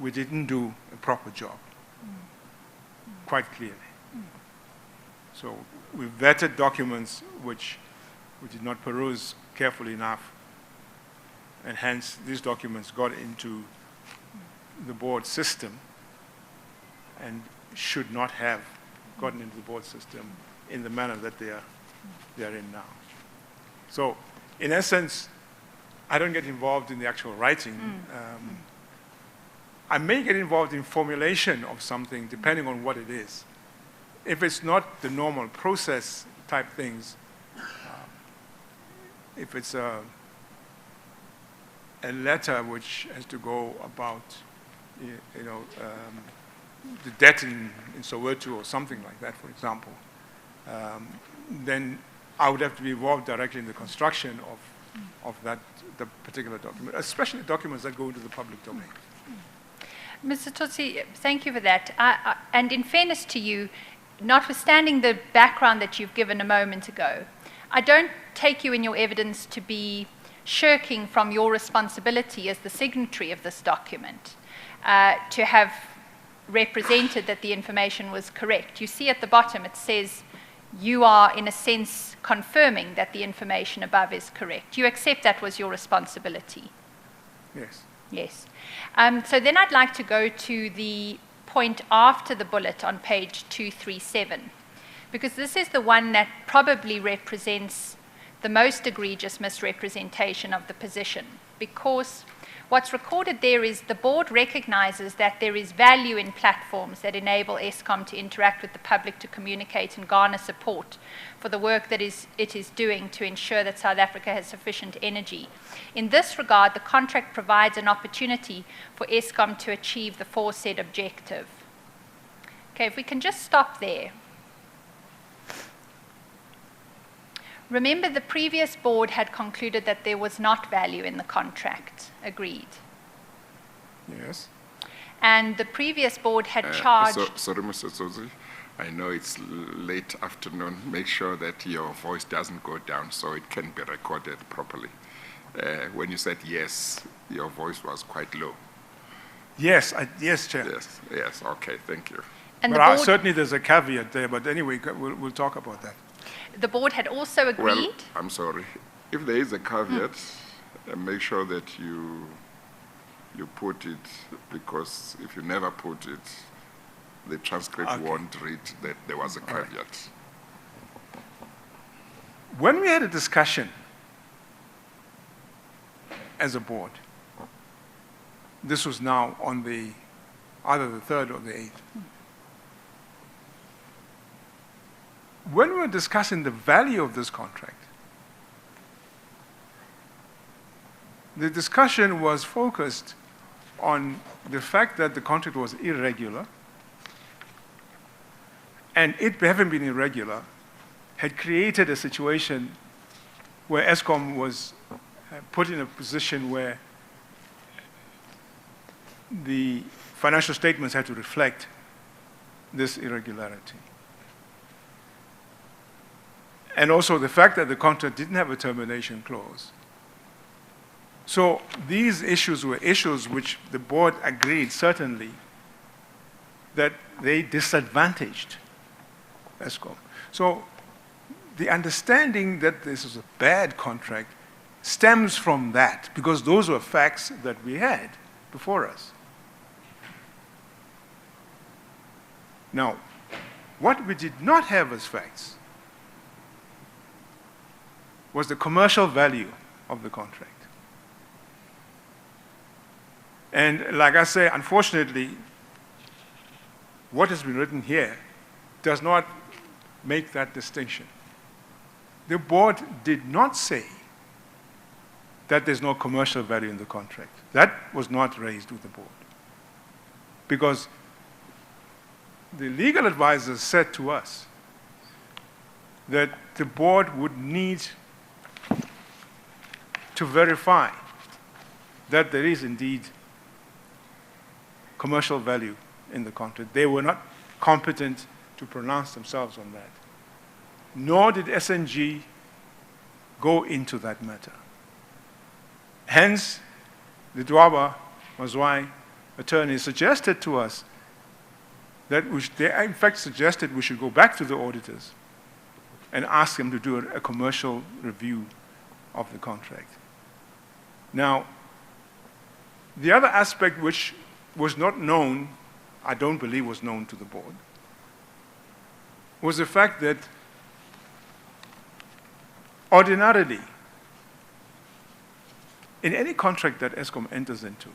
S3: we didn't do a proper job, quite clearly. So we vetted documents which we did not peruse carefully enough, and hence these documents got into the board system and should not have gotten into the board system in the manner that they are in now. So, in essence, I don't get involved in the actual writing. I may get involved in formulation of something depending on what it is. If it's not the normal process type things, if it's a letter which has to go about, the debt in Soweto or something like that, for example, then I would have to be involved directly in the construction of the particular document, especially documents that go into the public domain.
S2: Mr. Tsotsi, thank you for that. And in fairness to you, notwithstanding the background that you've given a moment ago, I don't take you in your evidence to be shirking from your responsibility as the signatory of this document to have represented that the information was correct. You see at the bottom it says you are, in a sense, confirming that the information above is correct. You accept that was your responsibility?
S3: Yes.
S2: Yes. So then I'd like to go to the point after the bullet on page 237, because this is the one that probably represents the most egregious misrepresentation of the position, because what's recorded there is the board recognizes that there is value in platforms that enable Eskom to interact with the public, to communicate and garner support for the work that it is doing to ensure that South Africa has sufficient energy. In this regard, the contract provides an opportunity for Eskom to achieve the foresaid objective. Okay, if we can just stop there. Remember, the previous board had concluded that there was not value in the contract. Agreed?
S3: Yes.
S2: And the previous board had charged...
S1: Sorry, Mr. Tsotsi. I know it's late afternoon. Make sure that your voice doesn't go down so it can be recorded properly. When you said yes, your voice was quite low.
S3: Yes, yes, Chair.
S1: Yes, okay, thank you.
S2: And
S3: but certainly there's a caveat there, but anyway, we'll talk about that.
S2: The board had also agreed...
S1: Well, I'm sorry. If there is a caveat, make sure that you put it, because if you never put it, the transcript won't read that there was a caveat. Right.
S3: When we had a discussion as a board, this was now on either the 3rd or the 8th. When we were discussing the value of this contract, the discussion was focused on the fact that the contract was irregular, and it having been irregular had created a situation where Eskom was put in a position where the financial statements had to reflect this irregularity. And also the fact that the contract didn't have a termination clause. So these issues were issues which the board agreed, certainly, that they disadvantaged Eskom. So the understanding that this is a bad contract stems from that, because those were facts that we had before us. Now, what we did not have as facts was the commercial value of the contract. And like I say, unfortunately, what has been written here does not make that distinction. The board did not say that there's no commercial value in the contract. That was not raised with the board. Because the legal advisors said to us that the board would need to verify that there is indeed commercial value in the contract. They were not competent to pronounce themselves on that. Nor did SNG go into that matter. Hence, the Dwaba Mazwai attorney suggested to us that they in fact suggested we should go back to the auditors and ask them to do a commercial review of the contract. Now, the other aspect which was not known, I don't believe was known to the board, was the fact that ordinarily, in any contract that Eskom enters into,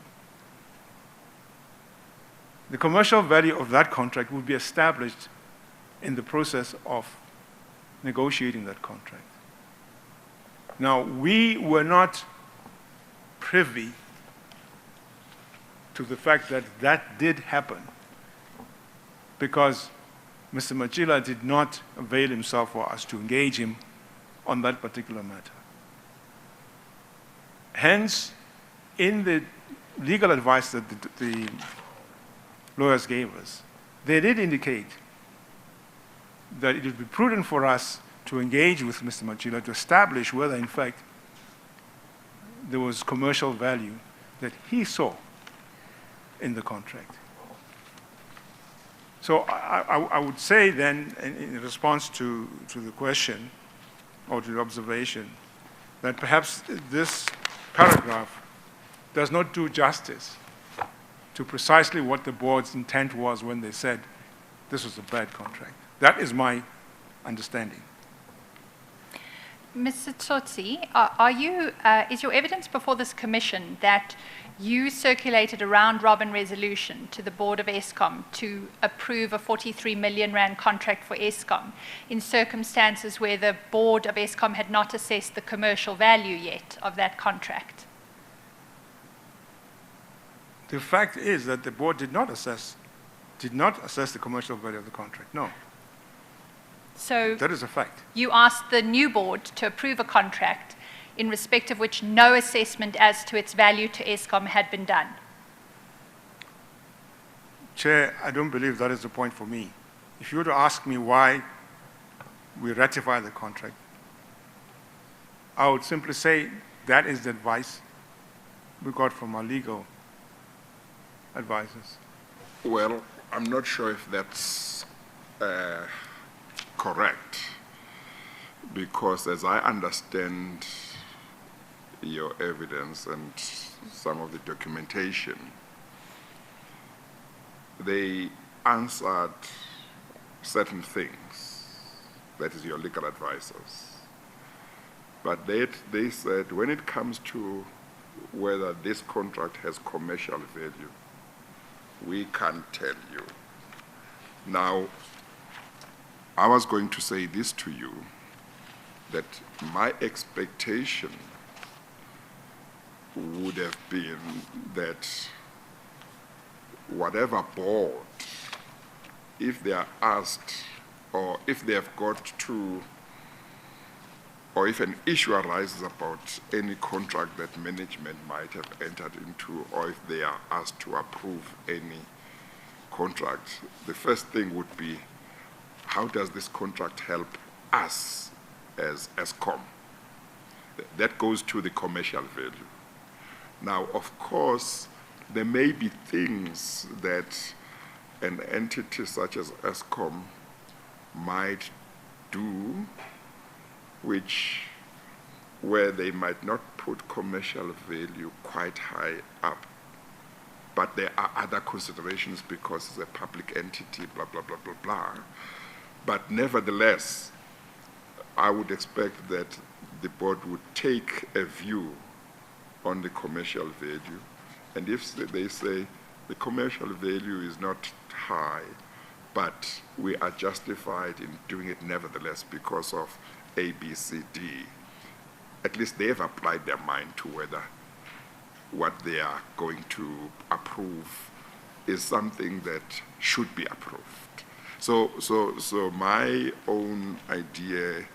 S3: the commercial value of that contract will be established in the process of negotiating that contract. Now, we were not privy to the fact that that did happen because Mr. Mozilla did not avail himself for us to engage him on that particular matter. Hence, in the legal advice that the lawyers gave us, they did indicate that it would be prudent for us to engage with Mr. Mozilla to establish whether, in fact, there was commercial value that he saw in the contract. So I would say then, in response to the question or to the observation, that perhaps this paragraph does not do justice to precisely what the board's intent was when they said this was a bad contract. That is my understanding.
S2: Mr. Tsotsi, is your evidence before this commission that you circulated a round-robin resolution to the board of Eskom to approve a 43 million rand contract for Eskom in circumstances where the board of Eskom had not assessed the commercial value yet of that contract?
S3: The fact is that the board did not assess the commercial value of the contract, no.
S2: So
S3: that is a fact.
S2: You asked the new board to approve a contract in respect of which no assessment as to its value to Eskom had been done.
S3: Chair, I don't believe that is the point for me. If you were to ask me why we ratify the contract, I would simply say that is the advice we got from our legal advisors.
S1: Well, I'm not sure if that's correct, because as I understand your evidence and some of the documentation, they answered certain things, that is your legal advisors. But they said when it comes to whether this contract has commercial value, we can't tell you. Now, I was going to say this to you, that my expectation would have been that whatever board, if they are asked, or if they have got to, or if an issue arises about any contract that management might have entered into, or if they are asked to approve any contract, the first thing would be, how does this contract help us as Eskom? That goes to the commercial value. Now, of course, there may be things that an entity such as Eskom might do where they might not put commercial value quite high up, but there are other considerations because it's a public entity, blah, blah, blah, blah, blah. But nevertheless, I would expect that the board would take a view on the commercial value, and if they say the commercial value is not high, but we are justified in doing it nevertheless because of A, B, C, D, at least they have applied their mind to whether what they are going to approve is something that should be approved. So my own idea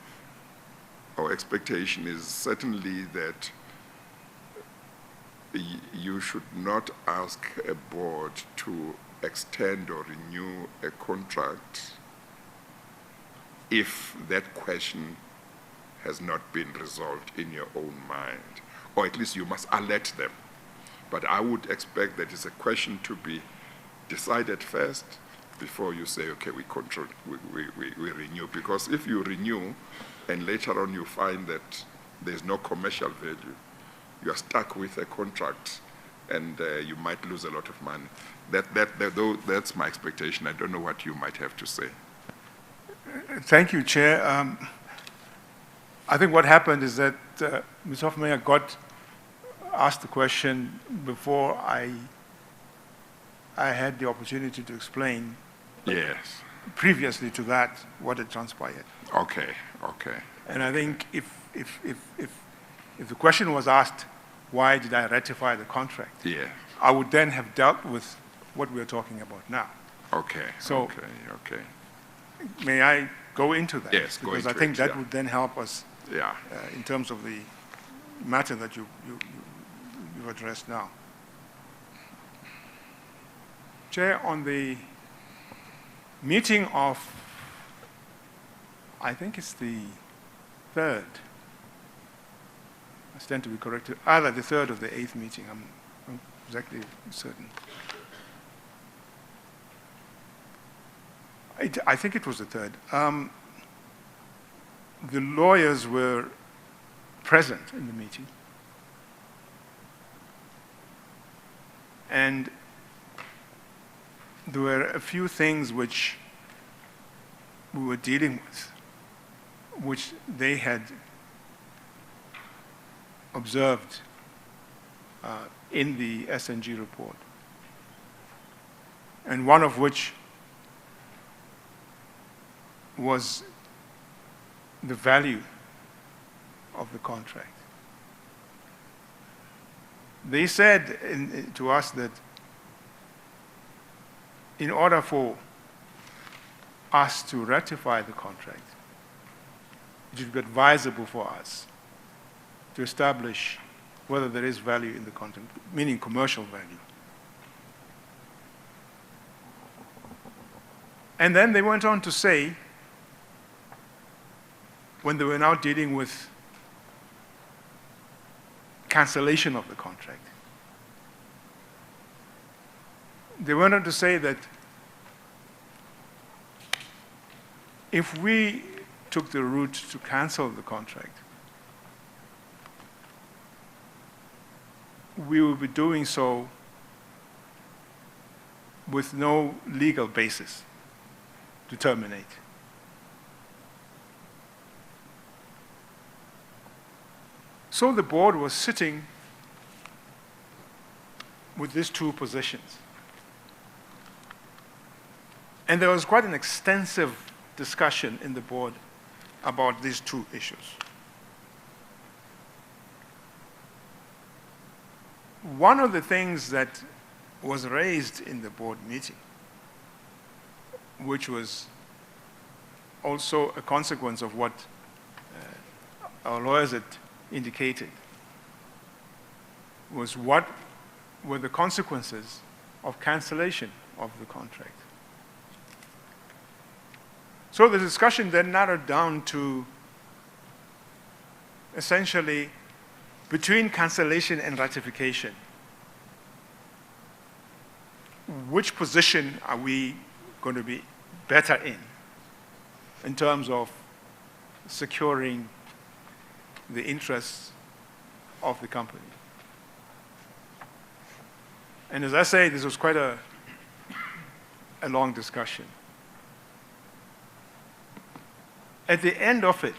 S1: or expectation is certainly that you should not ask a board to extend or renew a contract if that question has not been resolved in your own mind, or at least you must alert them. But I would expect that it's a question to be decided first before you say, okay, we renew. Because if you renew and later on you find that there's no commercial value, you are stuck with a contract and you might lose a lot of money. That's my expectation. I don't know what you might have to say.
S3: Thank you, Chair. I think what happened is that Ms. Hofmeyer got asked the question before I had the opportunity to explain
S1: Yes.
S3: previously to that what had transpired.
S1: Okay, okay.
S3: And I think if the question was asked, why did I ratify the contract?
S1: Yeah.
S3: I would then have dealt with what we're talking about now.
S1: Okay,
S3: So-
S1: okay, okay.
S3: May I go into that?
S1: Yes, go
S3: Because I
S1: into
S3: think
S1: it,
S3: that
S1: yeah.
S3: would then help us
S1: Yeah.
S3: in terms of the matter that you've addressed now. Chair, on the meeting of, I think it's the 3rd, I stand to be corrected, either the 3rd or the 8th meeting, I'm not exactly certain. I think it was the 3rd. The lawyers were present in the meeting. And there were a few things which we were dealing with, which they had observed in the S&G report, and one of which was the value of the contract. They said to us that in order for us to ratify the contract, it would be advisable for us to establish whether there is value in the contract, meaning commercial value. And then they went on to say, when they were now dealing with cancellation of the contract, they went on to say that if we took the route to cancel the contract, we will be doing so with no legal basis to terminate. So the board was sitting with these two positions. And there was quite an extensive discussion in the board about these two issues. One of the things that was raised in the board meeting, which was also a consequence of what our lawyers had indicated, was what were the consequences of cancellation of the contract. So the discussion then narrowed down to essentially between cancellation and ratification. Which position are we going to be better in terms of securing the interests of the company? And as I say, this was quite a long discussion. At the end of it,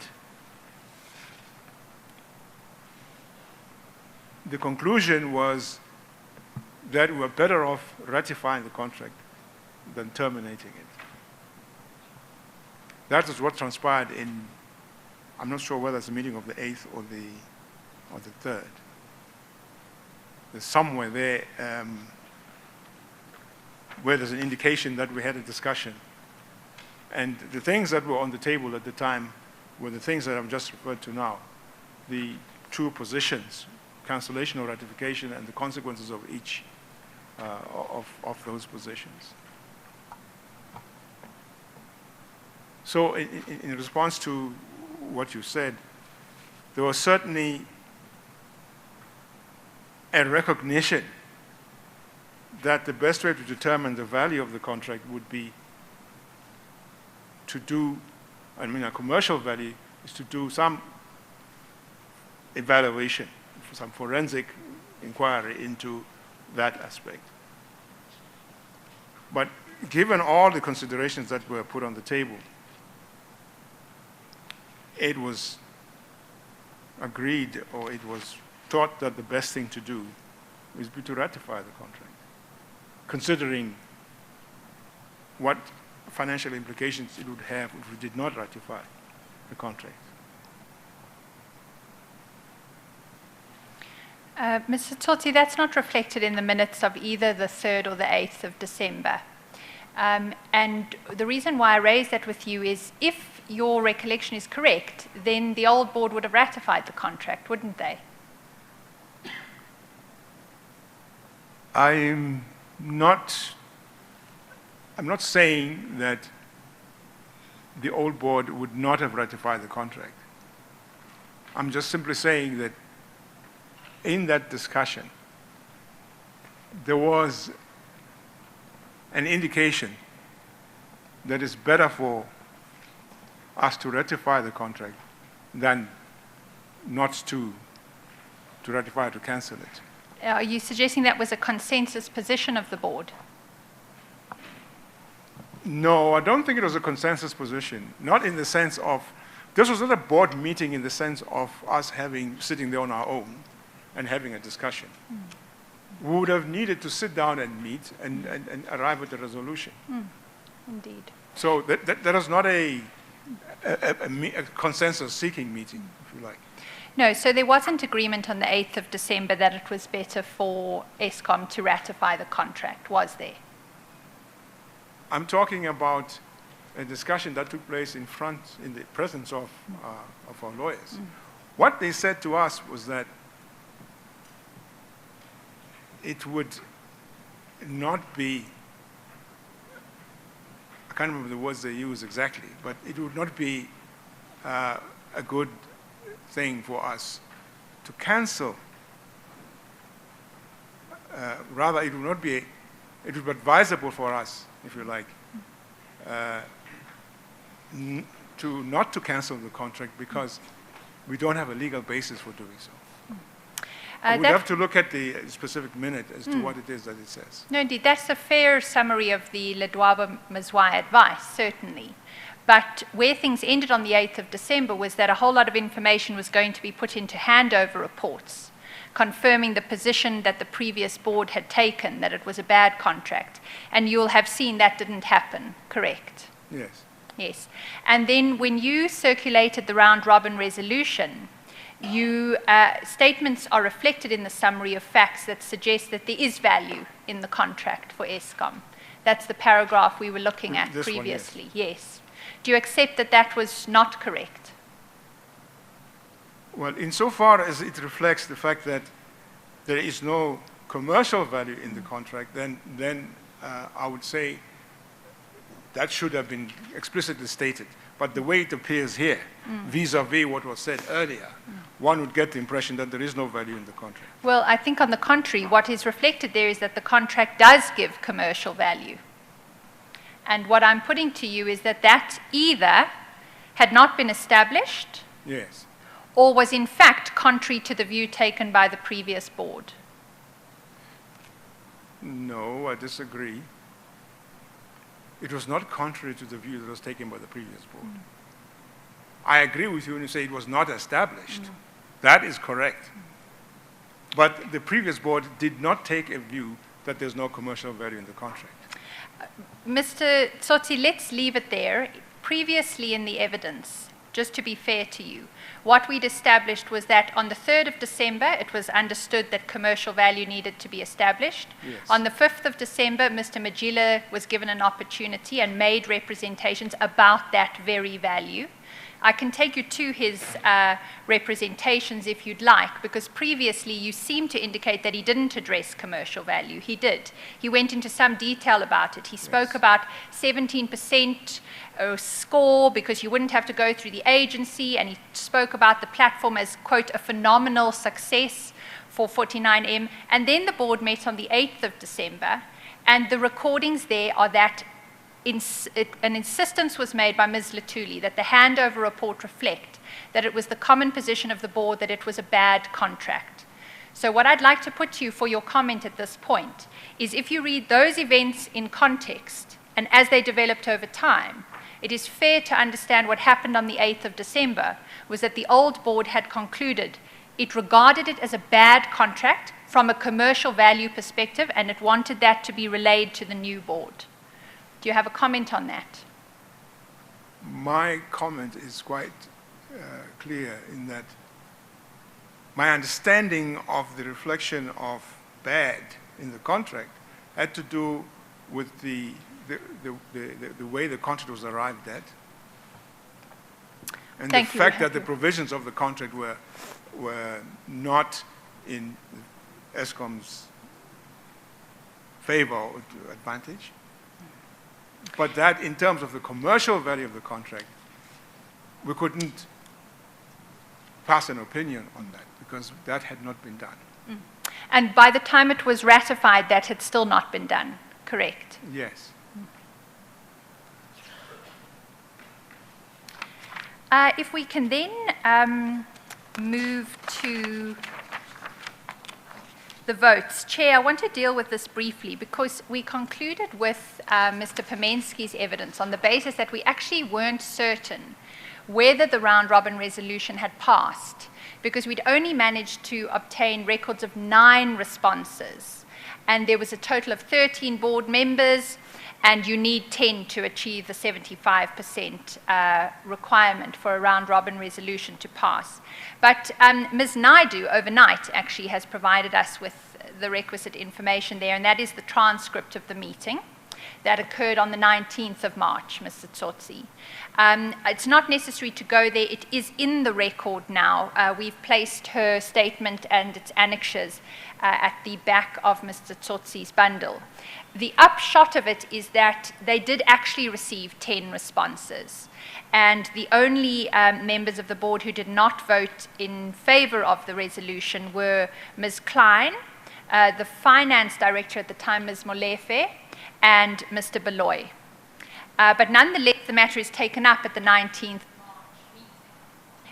S3: the conclusion was that we were better off ratifying the contract than terminating it. That is what transpired in, I'm not sure whether it's the meeting of the 8th or the 3rd. There's somewhere there where there's an indication that we had a discussion. And the things that were on the table at the time were the things that I've just referred to now. The two positions, cancellation or ratification, and the consequences of each of those positions. So in response to what you said, there was certainly a recognition that the best way to determine the value of the contract would be to do, a commercial value is to do some evaluation, some forensic inquiry into that aspect. But given all the considerations that were put on the table, it was agreed, or it was thought that the best thing to do is to ratify the contract, considering what financial implications it would have if we did not ratify the contract.
S2: Mr. Tsotsi, that's not reflected in the minutes of either the 3rd or the 8th of December. And the reason why I raise that with you is if your recollection is correct, then the old board would have ratified the contract, wouldn't they?
S3: I'm not saying that the old board would not have ratified the contract. I'm just simply saying that in that discussion, there was an indication that it's better for us to ratify the contract than not to ratify, to cancel it.
S2: Are you suggesting that was a consensus position of the board?
S3: No, I don't think it was a consensus position. Not in the sense of, this was not a board meeting in the sense of us sitting there on our own and having a discussion. We would have needed to sit down and meet and arrive at a resolution.
S2: Indeed.
S3: So that was not a consensus-seeking meeting, if you like.
S2: No, so there wasn't agreement on the 8th of December that it was better for Eskom to ratify the contract, was there?
S3: I'm talking about a discussion that took place in the presence of our lawyers. What they said to us was that it would not be, I can't remember the words they used exactly, but it would not be a good thing for us to cancel. Rather, it would be advisable for us, if you like, not to cancel the contract because we don't have a legal basis for doing so. We'd have to look at the specific minute as to what it is that it says.
S2: No, indeed, that's a fair summary of the Ledwaba Mazwai advice, certainly. But where things ended on the 8th of December was that a whole lot of information was going to be put into handover reports, confirming the position that the previous board had taken, that it was a bad contract. And you'll have seen that didn't happen, correct?
S3: Yes.
S2: Yes. And then when you circulated the round-robin resolution, statements are reflected in the summary of facts that suggest that there is value in the contract for Eskom. That's the paragraph we were looking at previously.
S3: One,
S2: yes. Do you accept that that was not correct?
S3: Well, insofar as it reflects the fact that there is no commercial value in the contract, then I would say that should have been explicitly stated. But the way it appears here, vis-a-vis what was said earlier, one would get the impression that there is no value in the contract.
S2: Well, I think on the contrary, what is reflected there is that the contract does give commercial value. And what I'm putting to you is that that either had not been established,
S3: yes,
S2: or was in fact contrary to the view taken by the previous board.
S3: No, I disagree. It was not contrary to the view that was taken by the previous board. I agree with you when you say it was not established. That is correct. But the previous board did not take a view that there's no commercial value in the contract.
S2: Mr. Tsotsi, let's leave it there. Previously in the evidence, just to be fair to you, what we'd established was that on the 3rd of December, it was understood that commercial value needed to be established.
S3: Yes.
S2: On the 5th of December, Mr. Mozilla was given an opportunity and made representations about that very value. I can take you to his representations if you'd like, because previously you seemed to indicate that he didn't address commercial value. He did. He went into some detail about it. He spoke about 17% score because you wouldn't have to go through the agency, and he spoke about the platform as, quote, a phenomenal success for 49M. And then the board met on the 8th of December, and the recordings there are that an insistence was made by Ms. Latuli that the handover report reflect that it was the common position of the board that it was a bad contract. So what I'd like to put to you for your comment at this point is if you read those events in context and as they developed over time, it is fair to understand what happened on the 8th of December was that the old board had concluded it regarded it as a bad contract from a commercial value perspective, and it wanted that to be relayed to the new board. Do you have a comment on that?
S3: My comment is quite clear in that my understanding of the reflection of bad in the contract had to do with the way the contract was arrived at, and the fact that the provisions of the contract were not in Eskom's favor or advantage, but that in terms of the commercial value of the contract, we couldn't pass an opinion on that because that had not been done.
S2: Mm. And by the time it was ratified, that had still not been done, correct?
S3: Yes.
S2: If we can then move to the votes. Chair, I want to deal with this briefly because we concluded with Mr. Pomensky's evidence on the basis that we actually weren't certain whether the round-robin resolution had passed because we'd only managed to obtain records of 9 responses. And there was a total of 13 board members, and you need 10 to achieve the 75% requirement for a round-robin resolution to pass. But Ms. Naidu, overnight, actually has provided us with the requisite information there, and that is the transcript of the meeting that occurred on the 19th of March, Mr. Tsotsi. It's not necessary to go there. It is in the record now. We've placed her statement and its annexures at the back of Mr. Tsotsi's bundle. The upshot of it is that they did actually receive 10 responses. And the only members of the board who did not vote in favor of the resolution were Ms. Klein, the finance director at the time, Ms. Molefe, and Mr. Beloy. But nonetheless, the matter is taken up at the 19th March meeting.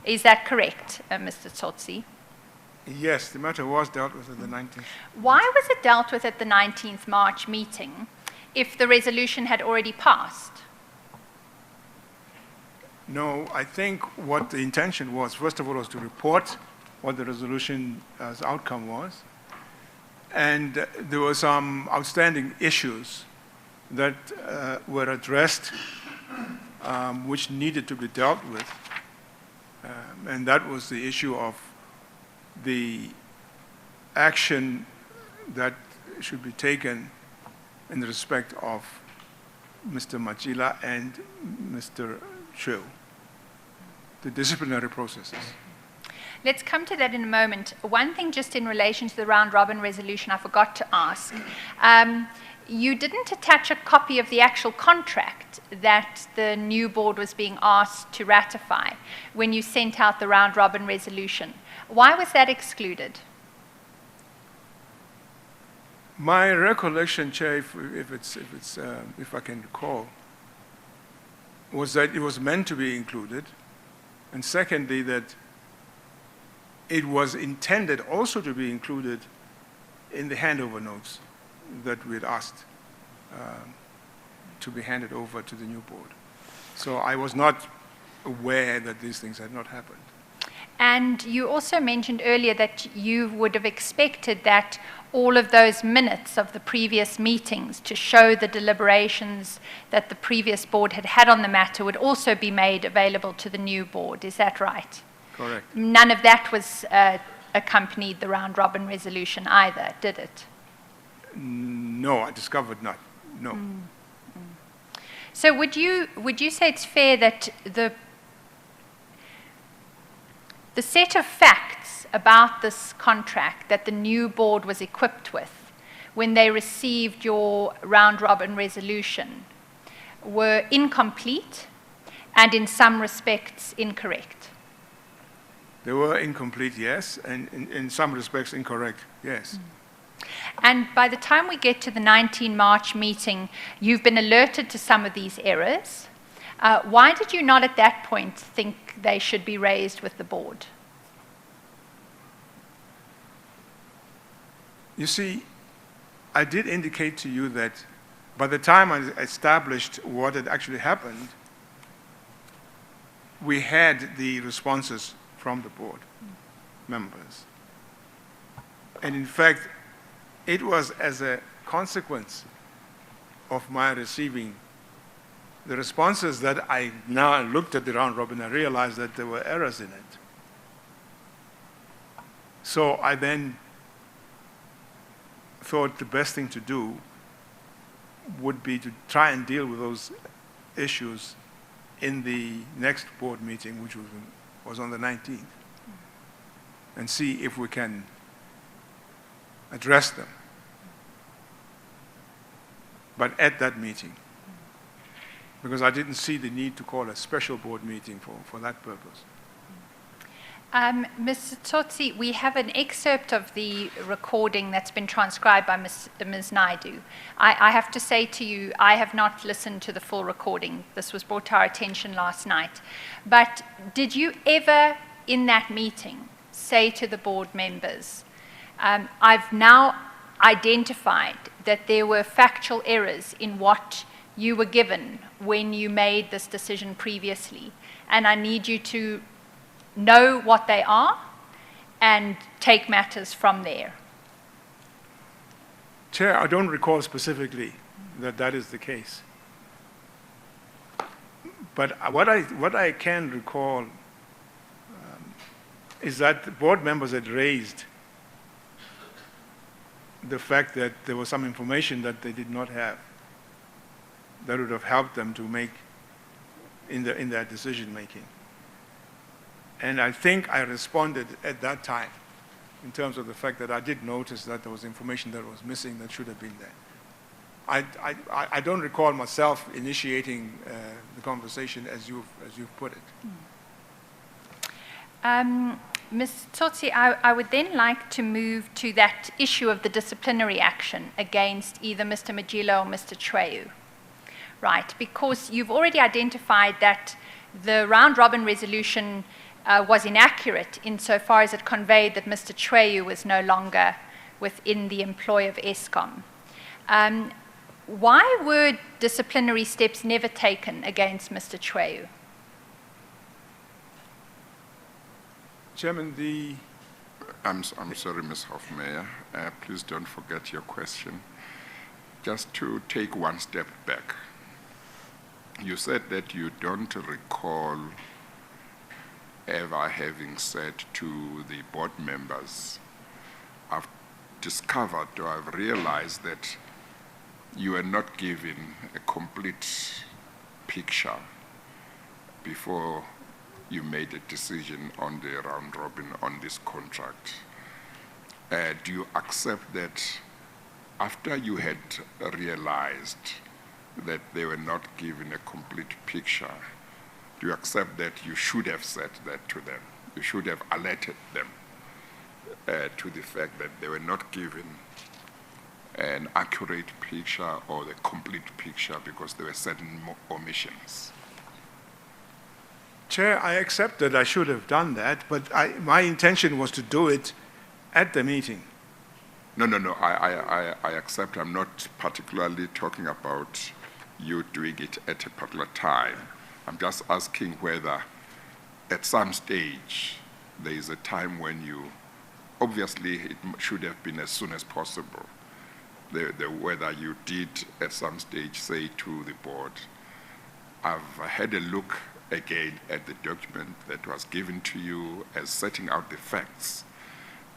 S2: Is that correct, Mr. Tsotsi?
S3: Yes, the matter was dealt with at the 19th.
S2: Why was it dealt with at the 19th March meeting if the resolution had already passed?
S3: No, I think what the intention was, first of all, was to report what the resolution's outcome was. And there were some outstanding issues that were addressed, which needed to be dealt with. And that was the issue of the action that should be taken in respect of Mr. Mozilla and Mr. Chiu, the disciplinary processes.
S2: Let's come to that in a moment. One thing just in relation to the round-robin resolution I forgot to ask. You didn't attach a copy of the actual contract that the new board was being asked to ratify when you sent out the round-robin resolution. Why was that excluded?
S3: My recollection, Chair, if I can recall, was that it was meant to be included, and secondly, that it was intended also to be included in the handover notes that we had asked to be handed over to the new board. So I was not aware that these things had not happened.
S2: And you also mentioned earlier that you would have expected that all of those minutes of the previous meetings to show the deliberations that the previous board had had on the matter would also be made available to the new board. Is that right?
S3: Correct.
S2: None of that was accompanied the round-robin resolution either, did it?
S3: No, I discovered not. No.
S2: Mm. Mm. So would you say it's fair that the set of facts about this contract that the new board was equipped with when they received your round-robin resolution were incomplete and in some respects incorrect?
S3: They were incomplete, yes, and in some respects incorrect, yes.
S2: And by the time we get to the 19 March meeting, you've been alerted to some of these errors. Why did you not at that point think they should be raised with the board?
S3: You see, I did indicate to you that by the time I established what had actually happened, we had the responses from the board members. And in fact, it was as a consequence of my receiving the responses that I now looked at the round robin and realized that there were errors in it. So I then thought the best thing to do would be to try and deal with those issues in the next board meeting, which was on the 19th, and see if we can address them. But at that meeting, because I didn't see the need to call a special board meeting for that purpose.
S2: Mr. Tsotsi, we have an excerpt of the recording that's been transcribed by Ms. Naidu. I have to say to you, I have not listened to the full recording. This was brought to our attention last night. But did you ever, in that meeting, say to the board members, I've now identified that there were factual errors in what you were given when you made this decision previously, and I need you to know what they are and take matters from there?
S3: Chair, I don't recall specifically that that is the case. But what I can recall is that the board members had raised the fact that there was some information that they did not have that would have helped them to make in their decision making. And I think I responded at that time in terms of the fact that I did notice that there was information that was missing that should have been there. I don't recall myself initiating the conversation as you've put it.
S2: Ms. Tsotsi, I would then like to move to that issue of the disciplinary action against either Mr. Mozilla or Mr. Treyu. Right, because you've already identified that the round-robin resolution was inaccurate insofar as it conveyed that Mr. Treyu was no longer within the employ of Eskom. Why were disciplinary steps never taken against Mr. Treyu?
S3: Chairman,
S1: I'm sorry, Ms. Hofmeyer. Please don't forget your question. Just to take one step back. You said that you don't recall ever having said to the board members, I've discovered or I've realized that you were not given a complete picture before you made a decision on the round robin on this contract. Do you accept that after you had realized that they were not given a complete picture, do you accept that you should have said that to them? You should have alerted them to the fact that they were not given an accurate picture or the complete picture because there were certain omissions?
S3: Chair, I accept that I should have done that, but my intention was to do it at the meeting.
S1: No, I accept. I'm not particularly talking about you doing it at a particular time. I'm just asking whether at some stage there is a time when you, obviously it should have been as soon as possible, whether you did at some stage say to the board, I've had a look again at the document that was given to you as setting out the facts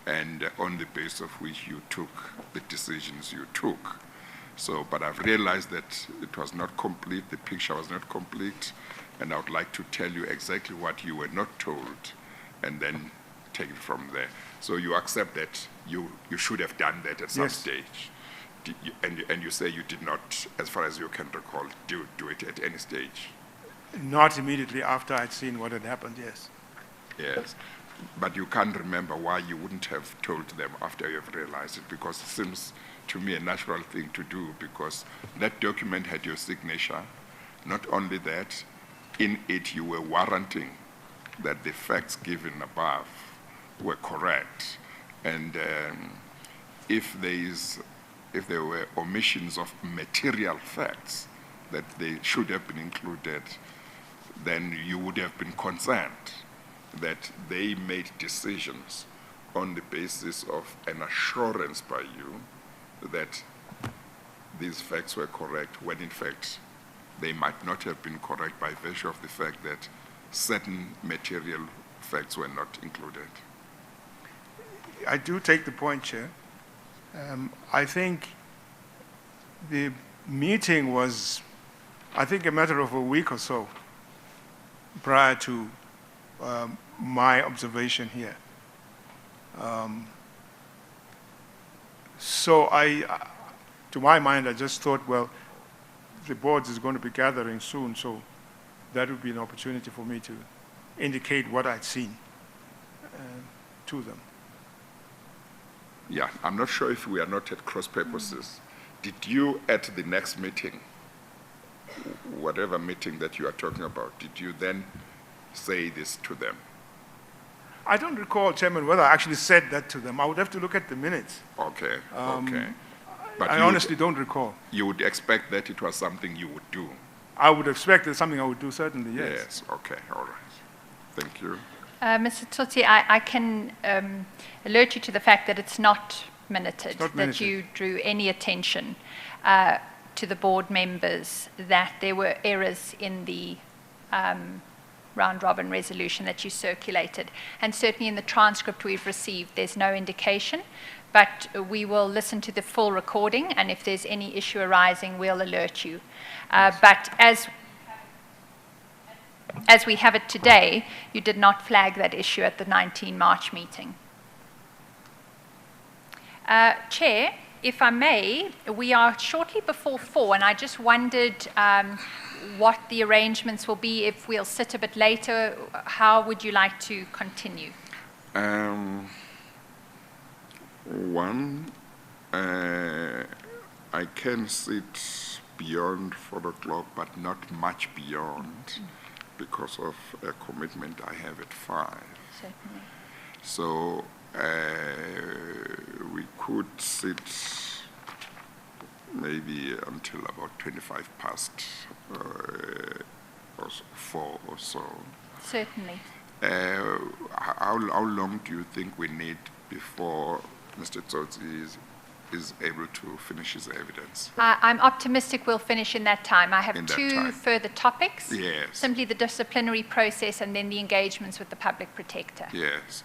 S1: and on the basis of which you took the decisions you took. So, but I've realized that it was not complete, the picture was not complete, and I would like to tell you exactly what you were not told, and then take it from there. So you accept that you should have done that at some stage. And you say you did not, as far as you can recall, do it at any stage?
S3: Not immediately after I'd seen what had happened, yes.
S1: Yes. But you can't remember why you wouldn't have told them after you've realized it, because it seems to me a natural thing to do, because that document had your signature. Not only that, in it you were warranting that the facts given above were correct. And if there were omissions of material facts, that they should have been included, then you would have been concerned that they made decisions on the basis of an assurance by you that these facts were correct, when in fact they might not have been correct by virtue of the fact that certain material facts were not included.
S3: I do take the point, Chair. I think the meeting was, I think, a matter of a week or so prior to my observation here. So to my mind, I just thought, well, the board is going to be gathering soon, so that would be an opportunity for me to indicate what I'd seen to them.
S1: Yeah, I'm not sure if we are not at cross purposes. Did you, at the next meeting, whatever meeting that you are talking about, did you then say this to them?
S3: I don't recall, Chairman, whether I actually said that to them. I would have to look at the minutes.
S1: Okay, okay. But
S3: I honestly don't recall.
S1: You would expect that it was something you would do?
S3: I would expect it's something I would do, certainly, yes.
S1: Yes, okay, all right. Thank you.
S2: Mr. Tsotsi, I can alert you to the fact that it's not minuted, that you drew any attention to the board members that there were errors in the round-robin resolution that you circulated. And certainly in the transcript we've received, there's no indication, but we will listen to the full recording, and if there's any issue arising, we'll alert you. But as we have it today, you did not flag that issue at the 19 March meeting. Chair, if I may, we are shortly before 4, and I just wondered what the arrangements will be, if we'll sit a bit later. How would you like to continue?
S1: I can sit beyond 4 o'clock, but not much beyond, because of a commitment I have at 5.
S2: Certainly.
S1: So we could sit maybe until about 25 past 4 or so.
S2: Certainly.
S1: How long do you think we need before Mr. Tsotsi is able to finish his evidence?
S2: I'm optimistic we'll finish in that time. I have
S1: In that
S2: two
S1: time.
S2: further topics.
S1: Yes.
S2: Simply the disciplinary process and then the engagements with the public protector.
S1: Yes.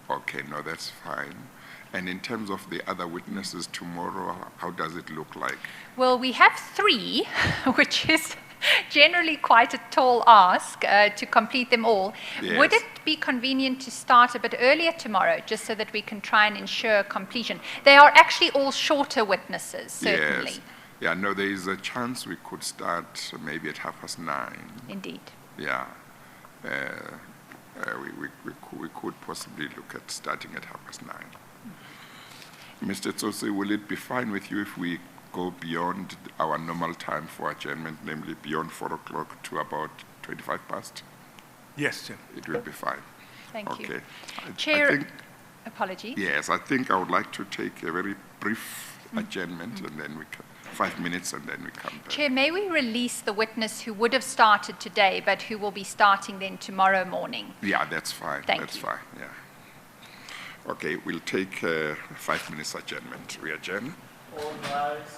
S1: Okay, no, that's fine. And in terms of the other witnesses tomorrow, how does it look like?
S2: Well, we have 3, which is generally quite a tall ask to complete them all.
S1: Yes.
S2: Would it be convenient to start a bit earlier tomorrow, just so that we can try and ensure completion? They are actually all shorter witnesses, certainly.
S1: Yes. Yeah, no, there is a chance we could start maybe at 9:30.
S2: Indeed.
S1: Yeah. We could possibly look at starting at 9:30. Mr. Tsotsi, will it be fine with you if we go beyond our normal time for adjournment, namely beyond 4 o'clock to about 25 past?
S3: Yes, Chair.
S1: It will be fine.
S2: Thank you.
S1: Okay.
S2: Chair, apologies.
S1: Yes, I think I would like to take a very brief adjournment, and then we can, 5 minutes, and then we come back.
S2: Chair, may we release the witness who would have started today, but who will be starting then tomorrow morning?
S1: Yeah, that's fine.
S2: Thank
S1: That's
S2: you.
S1: fine, yeah. Okay, we'll take 5 minutes adjournment. We adjourn.
S4: All rise.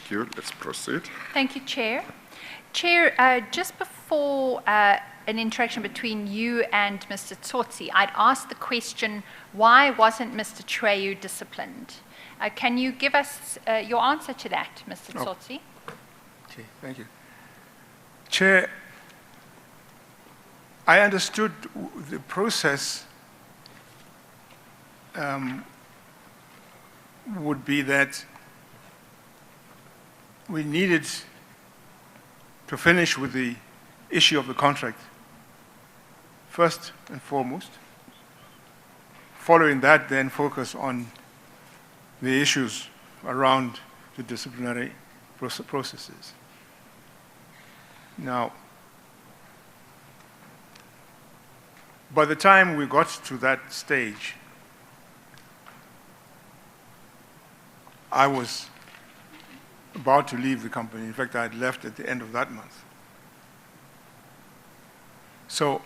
S1: Thank you. Let's proceed.
S2: Thank you, Chair. Chair, just before an interaction between you and Mr. Tsotsi, I'd asked the question, why wasn't Mr. Treyu disciplined? Can you give us your answer to that, Mr. Tsotsi?
S3: Okay, thank you. Chair, I understood the process would be that we needed to finish with the issue of the contract first and foremost. Following that, then focus on the issues around the disciplinary processes. Now, by the time we got to that stage, I was about to leave the company. In fact, I had left at the end of that month. So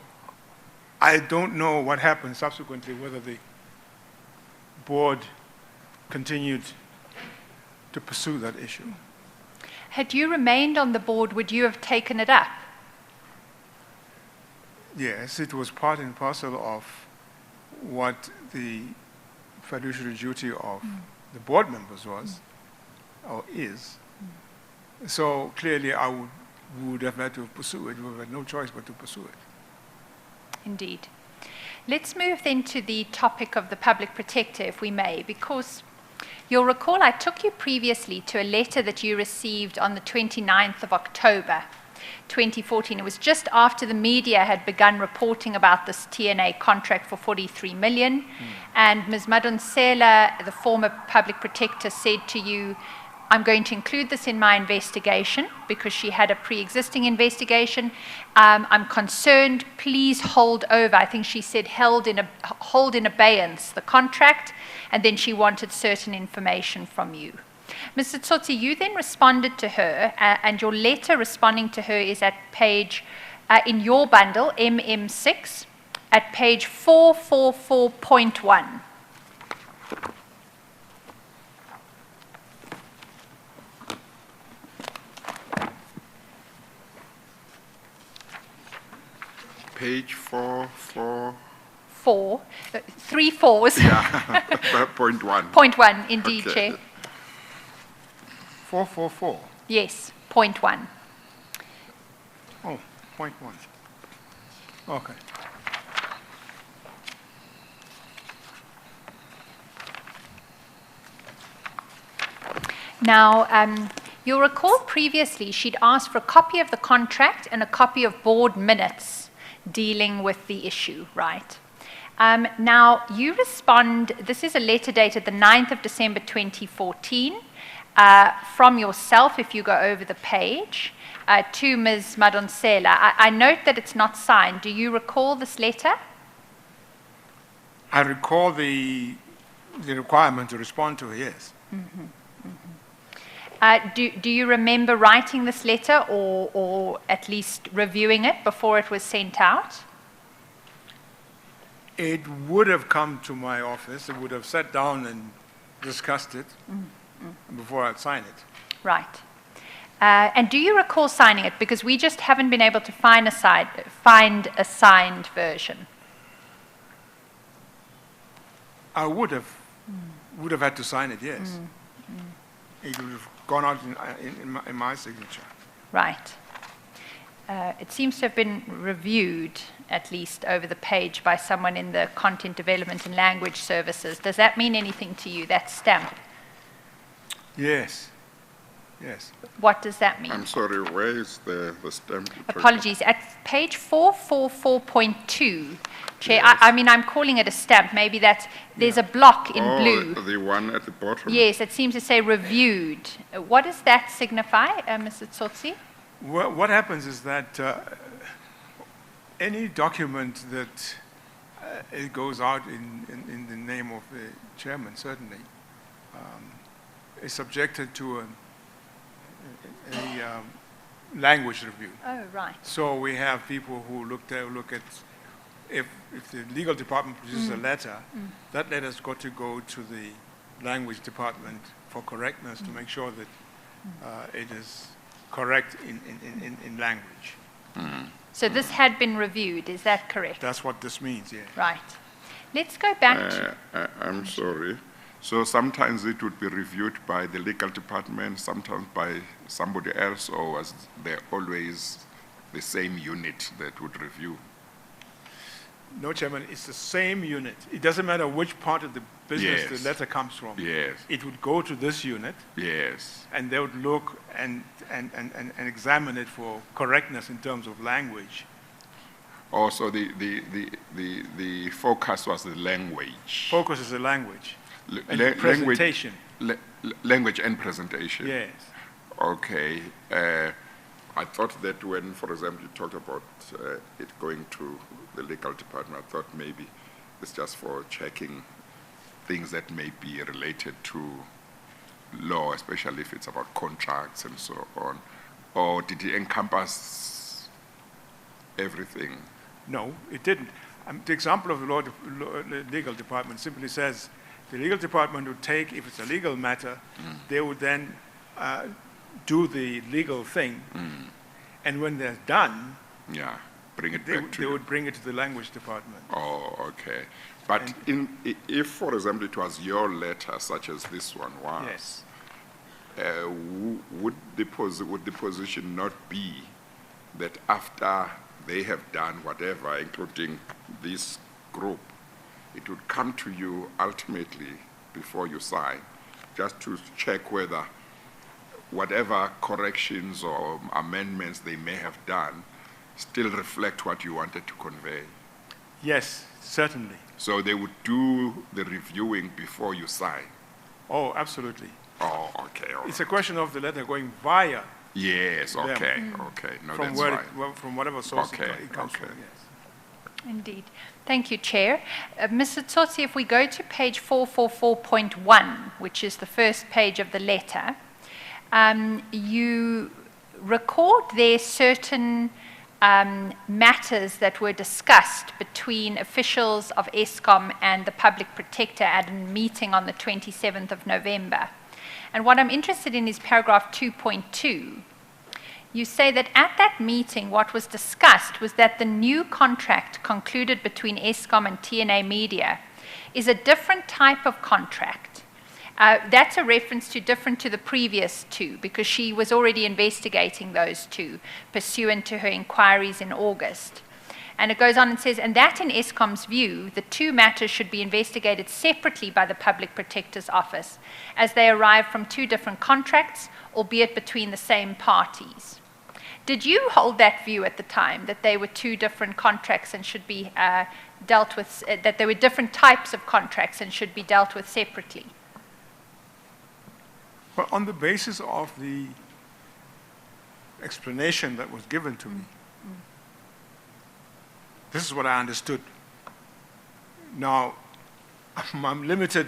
S3: I don't know what happened subsequently, whether the board continued to pursue that issue.
S2: Had you remained on the board, would you have taken it up?
S3: Yes, it was part and parcel of what the fiduciary duty of the board members was, or is. So clearly I would have had to pursue it. We would have had no choice but to pursue it.
S2: Indeed. Let's move then to the topic of the public protector, if we may, because you'll recall I took you previously to a letter that you received on the 29th of October 2014. It was just after the media had begun reporting about this TNA contract for 43 million. And Ms. Madonsela, the former public protector, said to you, I'm going to include this in my investigation because she had a pre-existing investigation. I'm concerned, please hold over. I think she said hold in abeyance the contract, and then she wanted certain information from you. Mr. Tsotsi, you then responded to her, and your letter responding to her is at page, in your bundle, MM6, at page 444.1.
S1: Page 444.
S2: 3 fours.
S1: Yeah, point 1.
S2: Point 1, indeed,
S1: Okay.
S2: Chair.
S3: 444.
S2: Yes, point 1.
S3: Oh, point 1. Okay.
S2: Now, you'll recall previously she'd asked for a copy of the contract and a copy of board minutes dealing with the issue, right? Now, you respond, this is a letter dated the 9th of December 2014, from yourself, if you go over the page, to Ms. Madonsela. I note that it's not signed. Do you recall this letter?
S3: I recall the requirement to respond to it, yes.
S2: Do you remember writing this letter or at least reviewing it before it was sent out?
S3: It would have come to my office. It would have sat down and discussed it before I'd sign it.
S2: Right. And do you recall signing it? Because we just haven't been able to find a signed version.
S3: I would have had to sign it, yes. It would have gone out in my signature.
S2: Right. It seems to have been reviewed, at least over the page, by someone in the Content Development and Language Services. Does that mean anything to you, that stamp?
S1: Yes. Yes.
S2: What does that mean?
S1: I'm sorry, where is the stamp?
S2: Apologies. At page 444.2, Chair,
S1: Yes.
S2: I mean, I'm calling it a stamp. Maybe that's, there's a block in blue.
S1: The one at the bottom?
S2: Yes, it seems to say reviewed. What does that signify, Mr. Tsotsi?
S3: What happens is that any document that it goes out in the name of the chairman, certainly, is subjected to a language review.
S2: Oh, right.
S3: So we have people who look at if the legal department produces a letter, that letter's got to go to the language department for correctness to make sure that it is correct in language.
S2: So this had been reviewed, is that correct?
S3: That's what this means, yeah.
S2: Right. Let's go back to...
S1: I'm sorry. So sometimes it would be reviewed by the legal department, sometimes by somebody else, or was there always the same unit that would review?
S3: No, Chairman, it's the same unit. It doesn't matter which part of the business
S1: Yes.
S3: the letter comes from.
S1: Yes,
S3: It would go to this unit,
S1: yes.
S3: and they would look and examine it for correctness in terms of language.
S1: Also, the focus was the language.
S3: Focus is the language. And
S1: Language,
S3: presentation.
S1: language and presentation.
S3: Yes.
S1: Okay. I thought that when, for example, you talked about it going to the legal department, I thought maybe it's just for checking things that may be related to law, especially if it's about contracts and so on. Or did it encompass everything?
S3: No, it didn't. The example of the legal department simply says the legal department would take, if it's a legal matter, they would then do the legal thing, and when they're done,
S1: Yeah, bring it
S3: they
S1: back to
S3: they
S1: you.
S3: would bring it to the language department.
S1: Oh, okay. But if, for example, it was your letter, such as this one was,
S3: Yes.
S1: would the position not be that after they have done whatever, including this group, it would come to you ultimately before you sign, just to check whether whatever corrections or amendments they may have done still reflect what you wanted to convey?
S3: Yes, certainly.
S1: So they would do the reviewing before you sign?
S3: Oh, absolutely.
S1: Oh, okay. All
S3: It's
S1: right.
S3: a question of the letter going via
S1: Yes,
S3: them.
S1: okay, okay. No,
S3: from
S1: that's
S3: where
S1: fine.
S3: from whatever source
S1: Okay,
S3: it comes
S1: okay.
S3: from. Yes.
S2: Indeed. Thank you, Chair. Mr. Tsotsi, if we go to page 444.1, which is the first page of the letter, you record there certain matters that were discussed between officials of Eskom and the Public Protector at a meeting on the 27th of November. And what I'm interested in is paragraph 2.2. You say that at that meeting, what was discussed was that the new contract concluded between Eskom and TNA Media is a different type of contract. That's a reference to different to the previous two, because she was already investigating those two, pursuant to her inquiries in August. And it goes on and says, and that in Eskom's view, the two matters should be investigated separately by the Public Protector's Office, as they arrive from two different contracts, albeit between the same parties. Did you hold that view at the time, that they were two different contracts and should be dealt with, that there were different types of contracts and should be dealt with separately?
S3: But on the basis of the explanation that was given to me, this is what I understood. Now, I'm limited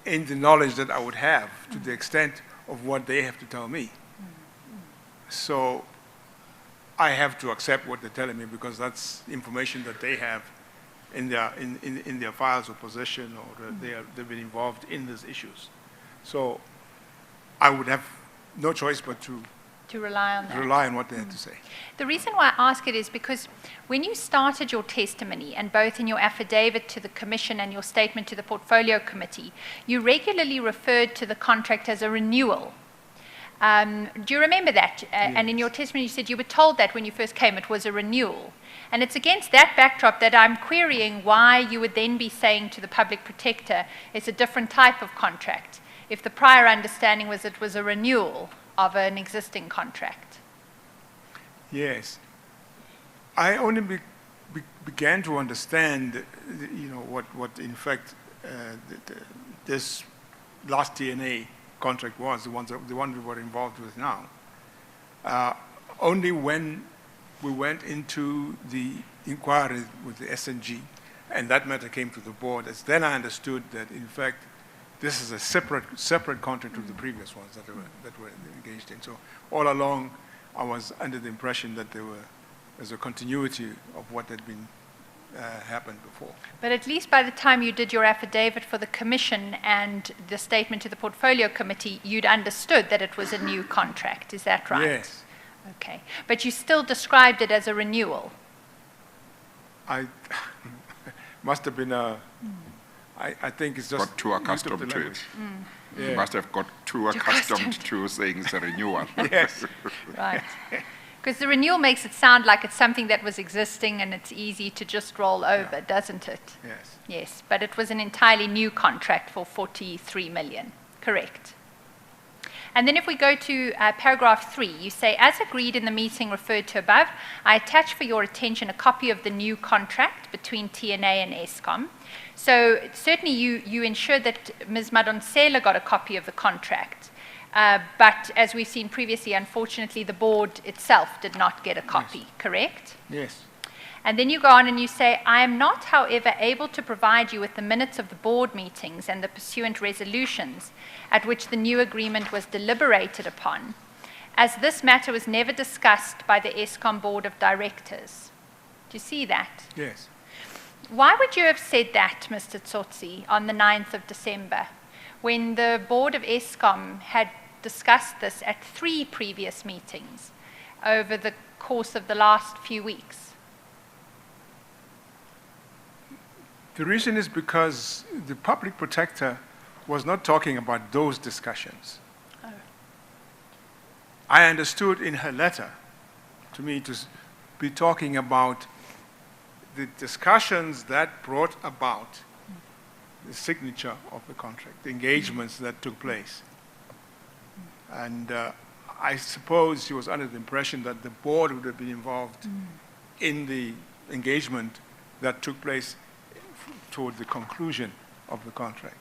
S3: in the knowledge that I would have to the extent of what they have to tell me. So I have to accept what they're telling me, because that's information that they have in their files of possession, or they've been involved in these issues. So I would have no choice but to
S2: rely on that.
S3: rely on what they had to say.
S2: The reason why I ask it is because when you started your testimony, and both in your affidavit to the Commission and your statement to the Portfolio Committee, you regularly referred to the contract as a renewal. Do you remember that? And in your testimony, you said you were told that when you first came it was a renewal. And it's against that backdrop that I'm querying why you would then be saying to the Public Protector it's a different type of contract, if the prior understanding was it was a renewal of an existing contract.
S3: Yes. I only began to understand, what in fact this last TNA contract was, the one we were involved with now, only when we went into the inquiry with the SNG, and that matter came to the board. As then I understood that, in fact, this is a separate contract to the previous ones that were engaged in. So all along, I was under the impression that there's a continuity of what had been happened before.
S2: But at least by the time you did your affidavit for the commission and the statement to the portfolio committee, you'd understood that it was a new contract. Is that right?
S3: Yes.
S2: Okay. But you still described it as a renewal.
S3: I must have been I think it's just
S1: Got too accustomed to it.
S3: Yeah.
S1: You must have got too accustomed to saying it's a renewal.
S3: Yes.
S2: Right. Because the renewal makes it sound like it's something that was existing and it's easy to just roll over, doesn't it?
S3: Yes.
S2: Yes, but it was an entirely new contract for 43 million, correct? And then if we go to paragraph 3, you say, as agreed in the meeting referred to above, I attach for your attention a copy of the new contract between TNA and Eskom. So certainly you ensured that Ms. Madonsela got a copy of the contract. But as we've seen previously, unfortunately, the board itself did not get a copy,
S3: Yes.
S2: correct?
S3: Yes.
S2: And then you go on and you say, I am not, however, able to provide you with the minutes of the board meetings and the pursuant resolutions at which the new agreement was deliberated upon, as this matter was never discussed by the Eskom board of directors. Do you see that?
S3: Yes.
S2: Why would you have said that, Mr. Tsotsi, on the 9th of December, when the board of Eskom had discussed this at 3 previous meetings over the course of the last few weeks?
S3: The reason is because the public protector was not talking about those discussions.
S2: Oh.
S3: I understood in her letter to me to be talking about the discussions that brought about the signature of the contract, the engagements that took place. And I suppose she was under the impression that the board would have been involved in the engagement that took place toward the conclusion of the contract.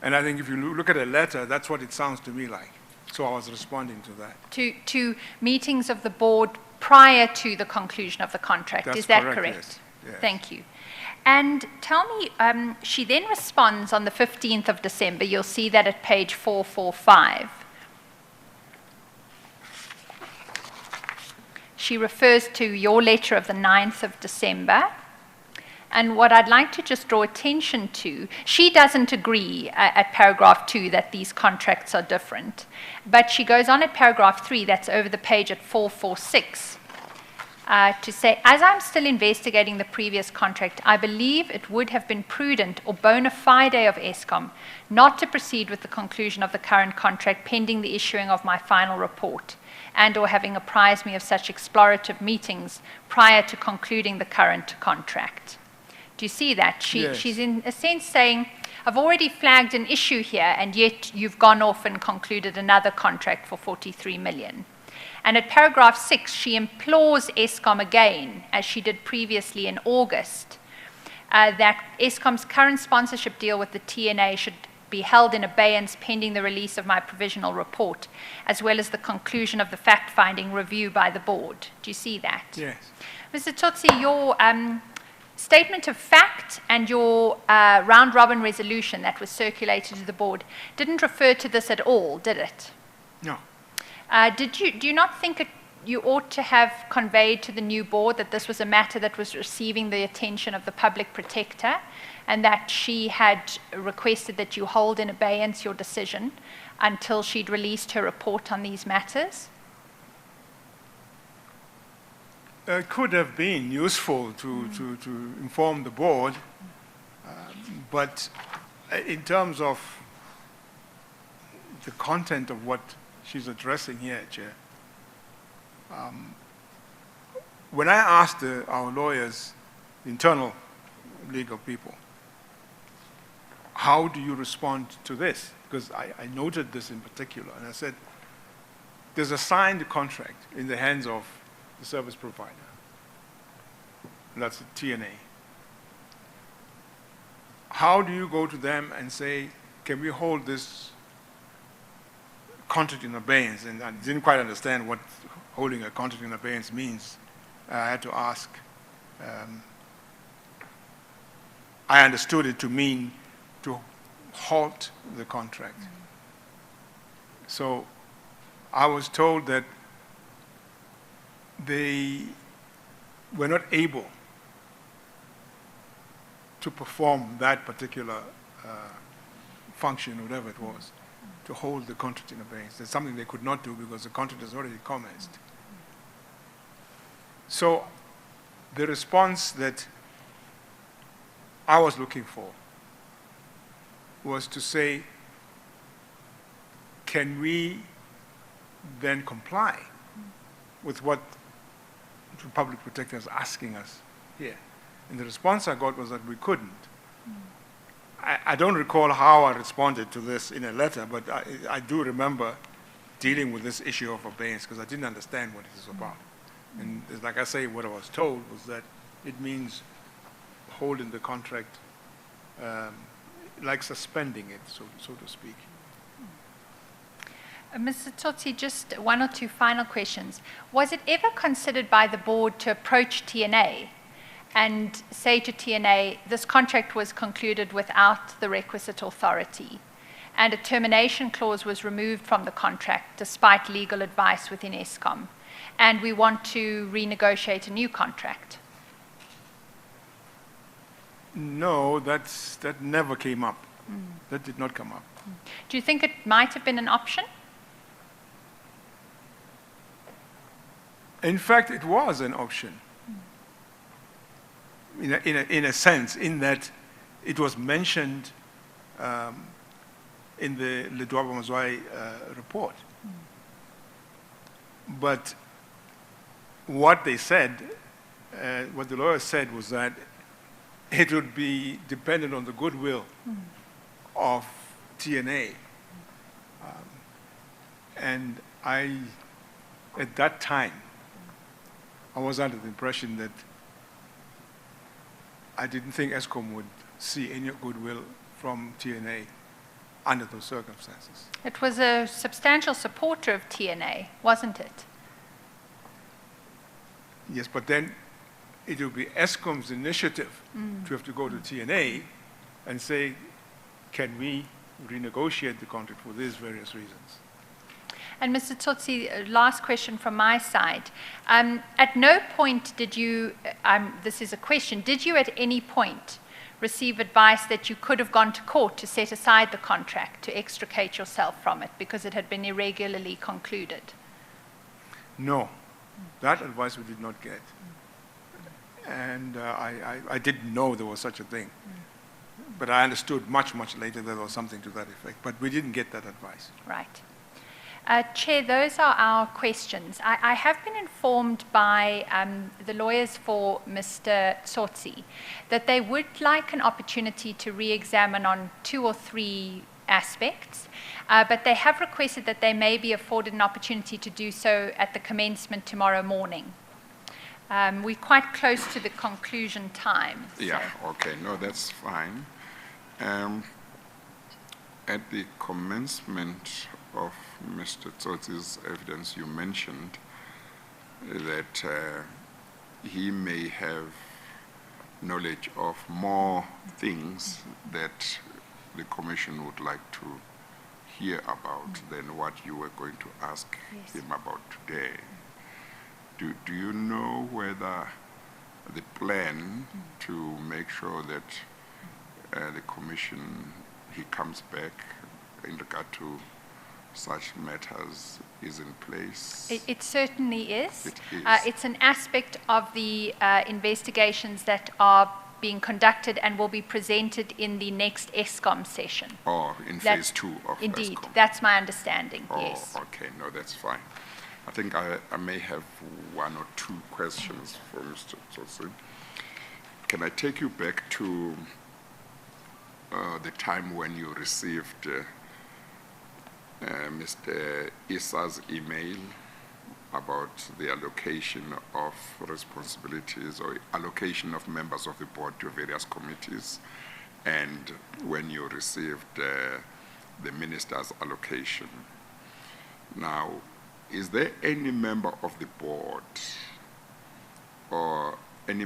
S3: And I think if you look at a letter, that's what it sounds to me like. So I was responding to that.
S2: To meetings of the board prior to the conclusion of the contract.
S3: That's
S2: is that
S3: correct?
S2: correct?
S3: Yes. Yes.
S2: Thank you. And tell me, she then responds on the 15th of December. You'll see that at page 445. She refers to your letter of the 9th of December. And what I'd like to just draw attention to, she doesn't agree at paragraph 2 that these contracts are different. But she goes on at paragraph 3, that's over the page at 446, to say, as I'm still investigating the previous contract, I believe it would have been prudent or bona fide of Eskom not to proceed with the conclusion of the current contract pending the issuing of my final report and or having apprised me of such explorative meetings prior to concluding the current contract. Do you see that?
S3: Yes.
S2: She's in a sense saying, I've already flagged an issue here, and yet you've gone off and concluded another contract for 43 million. And at paragraph 6, she implores Eskom again, as she did previously in August, that Eskom's current sponsorship deal with the TNA should be held in abeyance pending the release of my provisional report, as well as the conclusion of the fact-finding review by the board. Do you see that?
S3: Yes.
S2: Mr. Tsotsi, your statement of fact and your round-robin resolution that was circulated to the board didn't refer to this at all, did it?
S3: No.
S2: Do you not think you ought to have conveyed to the new board that this was a matter that was receiving the attention of the public protector and that she had requested that you hold in abeyance your decision until she'd released her report on these matters?
S3: It could have been useful to inform the board, but in terms of the content of what she's addressing here, Chair, when I asked our lawyers, internal legal people, how do you respond to this? Because I noted this in particular, and I said, there's a signed contract in the hands of the service provider. And that's the TNA. How do you go to them and say, can we hold this contract in abeyance? And I didn't quite understand what holding a contract in abeyance means. I had to ask. I understood it to mean to halt the contract. So I was told that they were not able to perform that particular function, whatever it was, to hold the contract in abeyance. That's something they could not do because the contract has already commenced. So the response that I was looking for was to say, can we then comply with what the public protector is asking us here? And the response I got was that we couldn't. I don't recall how I responded to this in a letter, but I do remember dealing with this issue of abeyance because I didn't understand what it is about. And like I say, what I was told was that it means holding the contract, like suspending it, so to speak.
S2: Mr. Tsotsi, just one or two final questions. Was it ever considered by the board to approach TNA and say to TNA, this contract was concluded without the requisite authority, and a termination clause was removed from the contract despite legal advice within Eskom, and we want to renegotiate a new contract?
S3: No, that never came up. That did not come up.
S2: Do you think it might have been an option?
S3: In fact, it was an option, in a sense, in that it was mentioned in the Ledwaba Mazwai report. But what they said, what the lawyer said was that it would be dependent on the goodwill of TNA. And at that time, I was under the impression that I didn't think Eskom would see any goodwill from TNA under those circumstances.
S2: It was a substantial supporter of TNA, wasn't it?
S3: Yes, but then it will be Eskom's initiative to have to go to TNA and say, can we renegotiate the contract for these various reasons?
S2: And Mr. Tsotsi, last question from my side. At no point did you, this is a question, did you at any point receive advice that you could have gone to court to set aside the contract, to extricate yourself from it because it had been irregularly concluded?
S3: No, that advice we did not get. And I didn't know there was such a thing. But I understood much, much later there was something to that effect. But we didn't get that advice.
S2: Right. Chair, those are our questions. I have been informed by the lawyers for Mr. Tsotsi that they would like an opportunity to re-examine on 2 or 3 aspects, but they have requested that they may be afforded an opportunity to do so at the commencement tomorrow morning. We're quite close to the conclusion time. So.
S1: Yeah, okay, no, that's fine. At the commencement of Mr. Tsotsi's evidence, you mentioned that he may have knowledge of more things that the Commission would like to hear about than what you were going to ask him about today. Do you know whether the plan to make sure that the Commission, he comes back in regard to such matters is in place?
S2: It certainly is.
S1: It is.
S2: It's an aspect of the investigations that are being conducted and will be presented in the next Eskom session.
S1: Or in phase 2 of
S2: Indeed,
S1: Eskom?
S2: that's my understanding, yes.
S1: Okay, no, that's fine. I think I may have 1 or 2 questions for Mr. Tsotsi. Can I take you back to the time when you received Mr. Issa's email about the allocation of responsibilities or allocation of members of the board to various committees, and when you received the minister's allocation? Now, is there any member of the board or any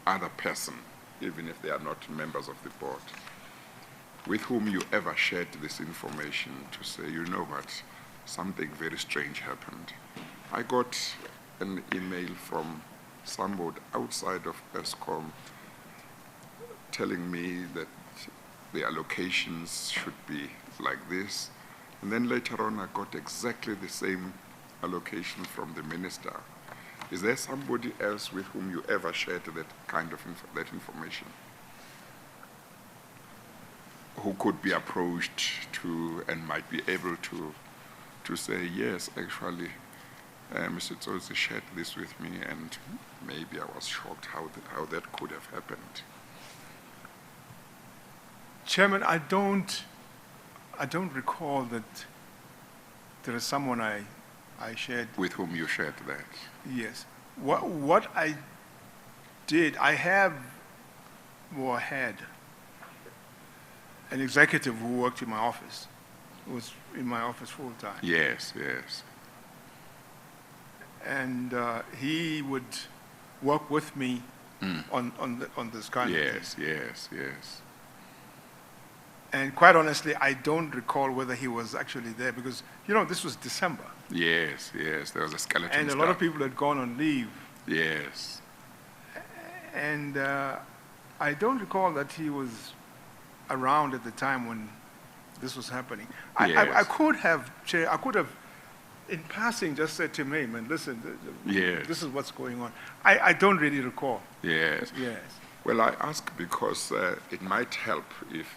S1: other person, even if they are not members of the board, with whom you ever shared this information to say, you know what, something very strange happened? I got an email from somebody outside of Eskom telling me that the allocations should be like this. And then later on, I got exactly the same allocation from the minister. Is there somebody else with whom you ever shared that kind of that information? Who could be approached to and might be able to say, yes, actually, Mr. Tsotsi shared this with me, and maybe I was shocked how that could have happened.
S3: Chairman, I don't recall that there is someone I shared.
S1: With whom you shared that?
S3: Yes. What I did, I have or had an executive who worked in my office, who was in my office full time.
S1: Yes, yes.
S3: And he would work with me on this kind of thing.
S1: Yes, yes, yes.
S3: And quite honestly, I don't recall whether he was actually there because, this was December.
S1: Yes, yes, there was a skeleton
S3: And a lot of people had gone on leave.
S1: Yes.
S3: And I don't recall that he was around at the time when this was happening.
S1: Yes.
S3: I could have, Chair, in passing, just said to him, hey, man, listen,
S1: Yes.
S3: this is what's going on. I don't really recall.
S1: Yes.
S3: Yes.
S1: Well, I ask because it might help if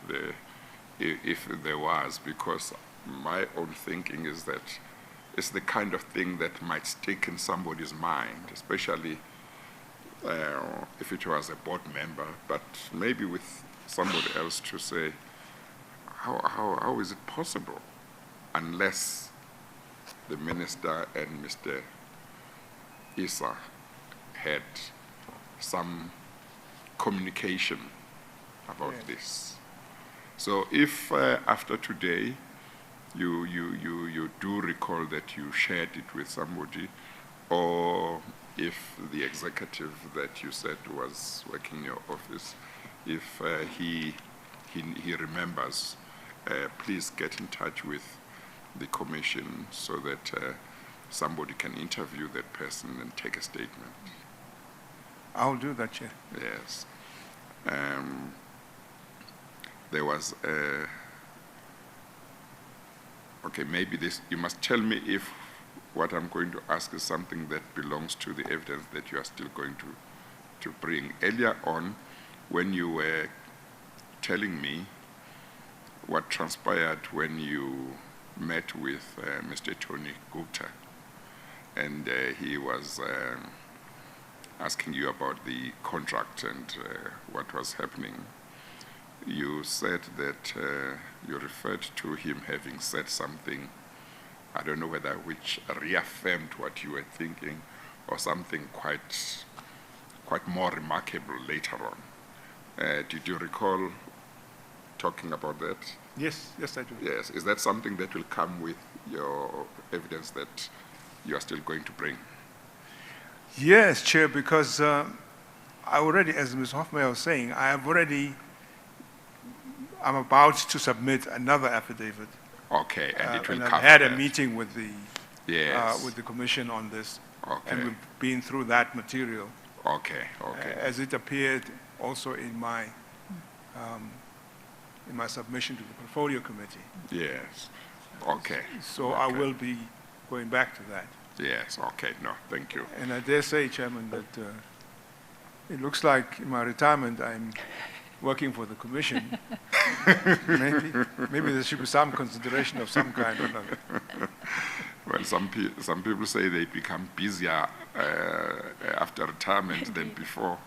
S1: there was, because my own thinking is that it's the kind of thing that might stick in somebody's mind, especially if it was a board member, but maybe with somebody else to say, how is it possible? Unless the minister and Mr. Issa had some communication about this. So if after today you do recall that you shared it with somebody, or if the executive that you said was working in your office, if he remembers, please get in touch with the commission so that somebody can interview that person and take a statement.
S3: I'll do that, Chair.
S1: Yes. There was okay, maybe this, you must tell me if what I'm going to ask is something that belongs to the evidence that you are still going to bring. Earlier on, when you were telling me what transpired when you met with Mr. Tony Gupta, and he was asking you about the contract and what was happening, you said that you referred to him having said something, I don't know whether which reaffirmed what you were thinking, or something quite more remarkable later on. Did you recall talking about that?
S3: Yes, I do.
S1: Yes. Is that something that will come with your evidence that you are still going to bring?
S3: Yes, Chair, because I already, as Ms. Hoffmeyer was saying, I'm about to submit another affidavit.
S1: Okay, and it will
S3: and
S1: cover
S3: I've had a
S1: that.
S3: meeting with the
S1: Yes.
S3: with the commission on this,
S1: Okay.
S3: and we've been through that material
S1: Okay, okay.
S3: as it appeared also in my submission to the portfolio committee.
S1: Yes. Okay.
S3: So I will be going back to that.
S1: Yes, okay. No, thank you.
S3: And I dare say, Chairman, that it looks like in my retirement I'm working for the commission. maybe there should be some consideration of some kind or another.
S1: Well, some people say they become busier after retirement than before.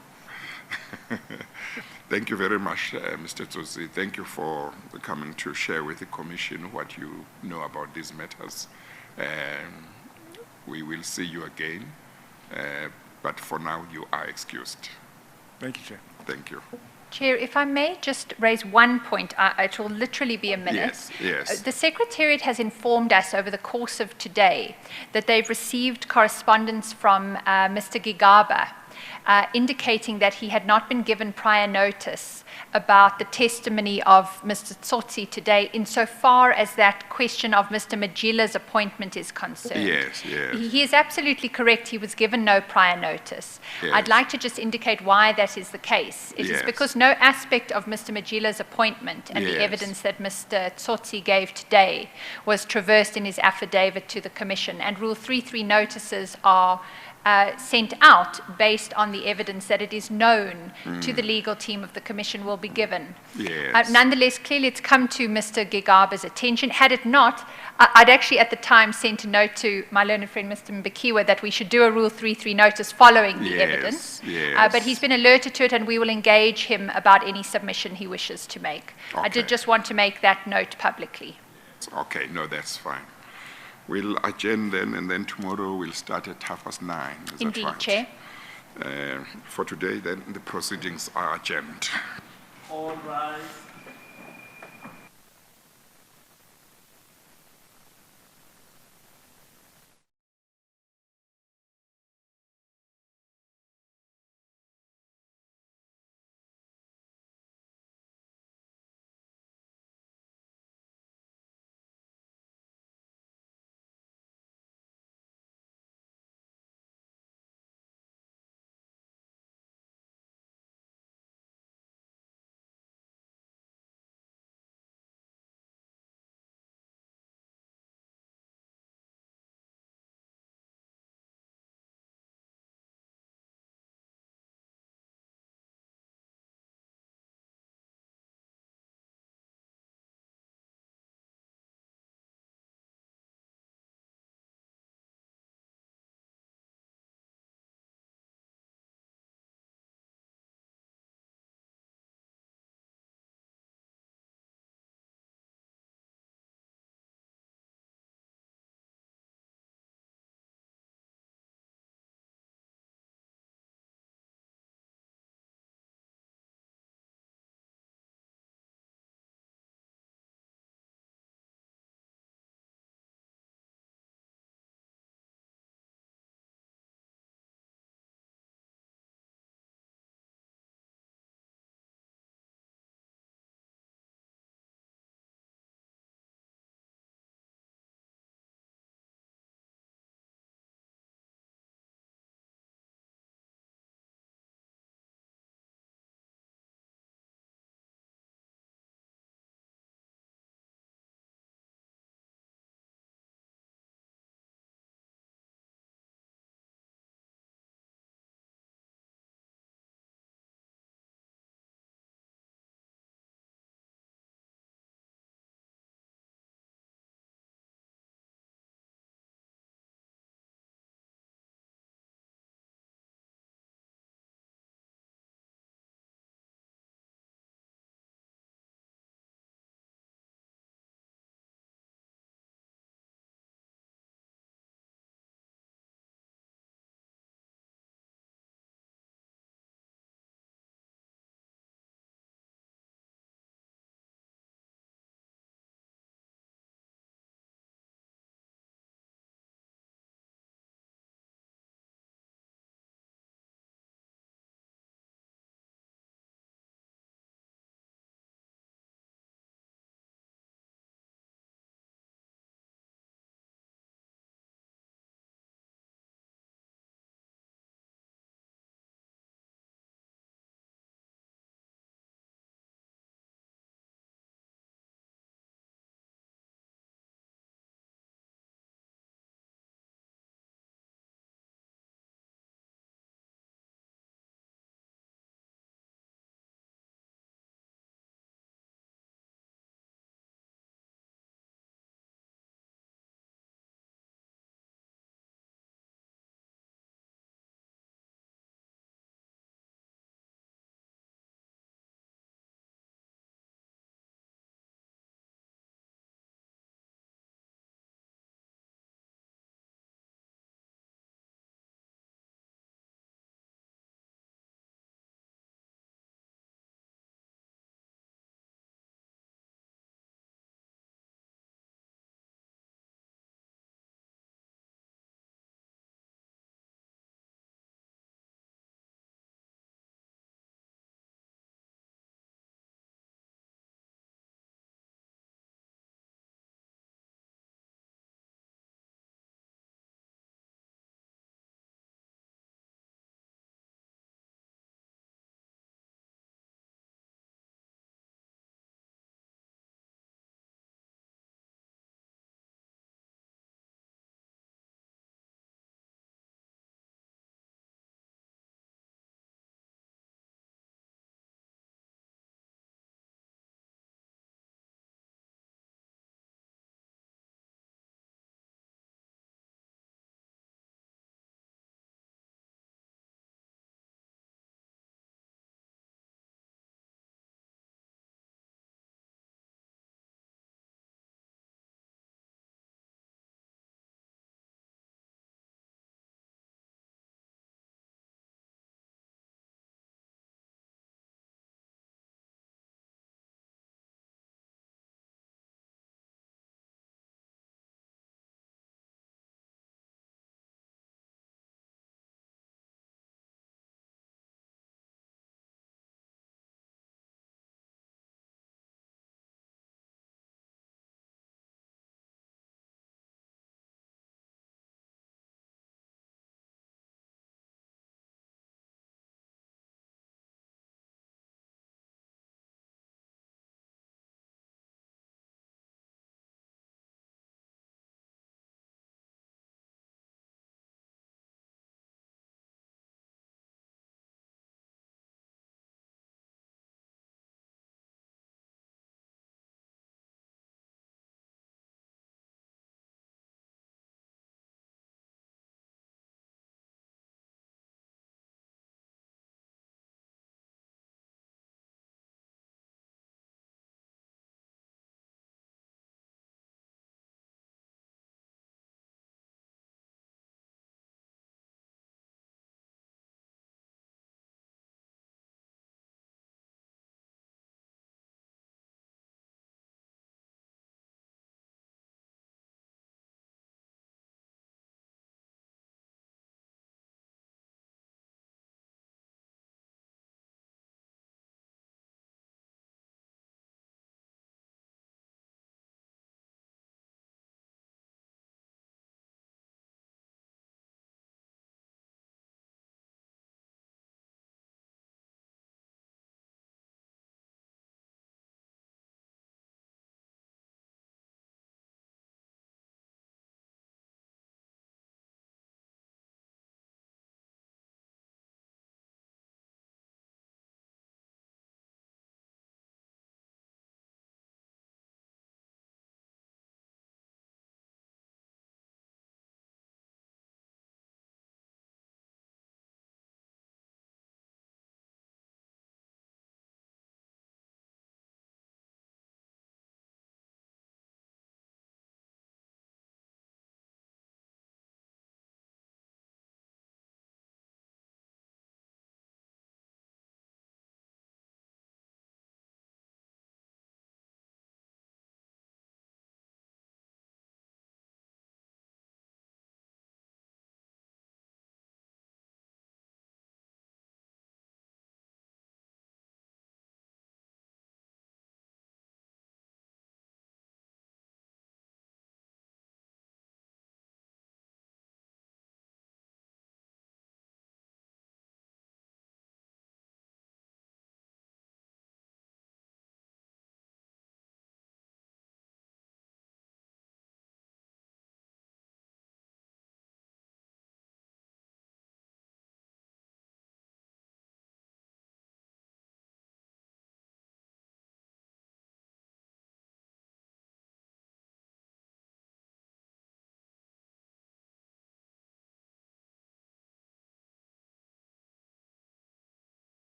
S1: Thank you very much, Mr. Tsotsi. Thank you for coming to share with the Commission what you know about these matters. We will see you again, but for now you are excused.
S3: Thank you, Chair.
S1: Thank you.
S2: Chair, if I may just raise one point, it will literally be a minute.
S1: Yes, yes.
S2: The Secretariat has informed us over the course of today that they've received correspondence from Mr. Gigaba indicating that he had not been given prior notice about the testimony of Mr. Tsotsi today insofar as that question of Mr. Mozilla's appointment is concerned.
S1: Yes, yes.
S2: He is absolutely correct. He was given no prior notice.
S1: Yes.
S2: I'd like to just indicate why that is the case. It is
S1: Yes.
S2: because no aspect of Mr. Mozilla's appointment and the
S1: Yes.
S2: evidence that Mr. Tsotsi gave today was traversed in his affidavit to the Commission. And Rule 3.3 notices are sent out based on the evidence that it is known to the legal team of the Commission will be given.
S1: Yes.
S2: Nonetheless, clearly it's come to Mr. Gigaba's attention. Had it not, I'd actually at the time sent a note to my learned friend, Mr. Mbikiwa, that we should do a Rule 3.3 notice following the
S1: Yes,
S2: evidence.
S1: yes.
S2: But he's been alerted to it, and we will engage him about any submission he wishes to make. I did
S1: Okay.
S2: just want to make that note publicly.
S1: Okay, no, that's fine. We'll adjourn then, and then tomorrow we'll start at 9:30. Is that
S2: Indeed,
S1: right?
S2: Chair.
S1: For today, then, the proceedings are adjourned.
S4: All rise.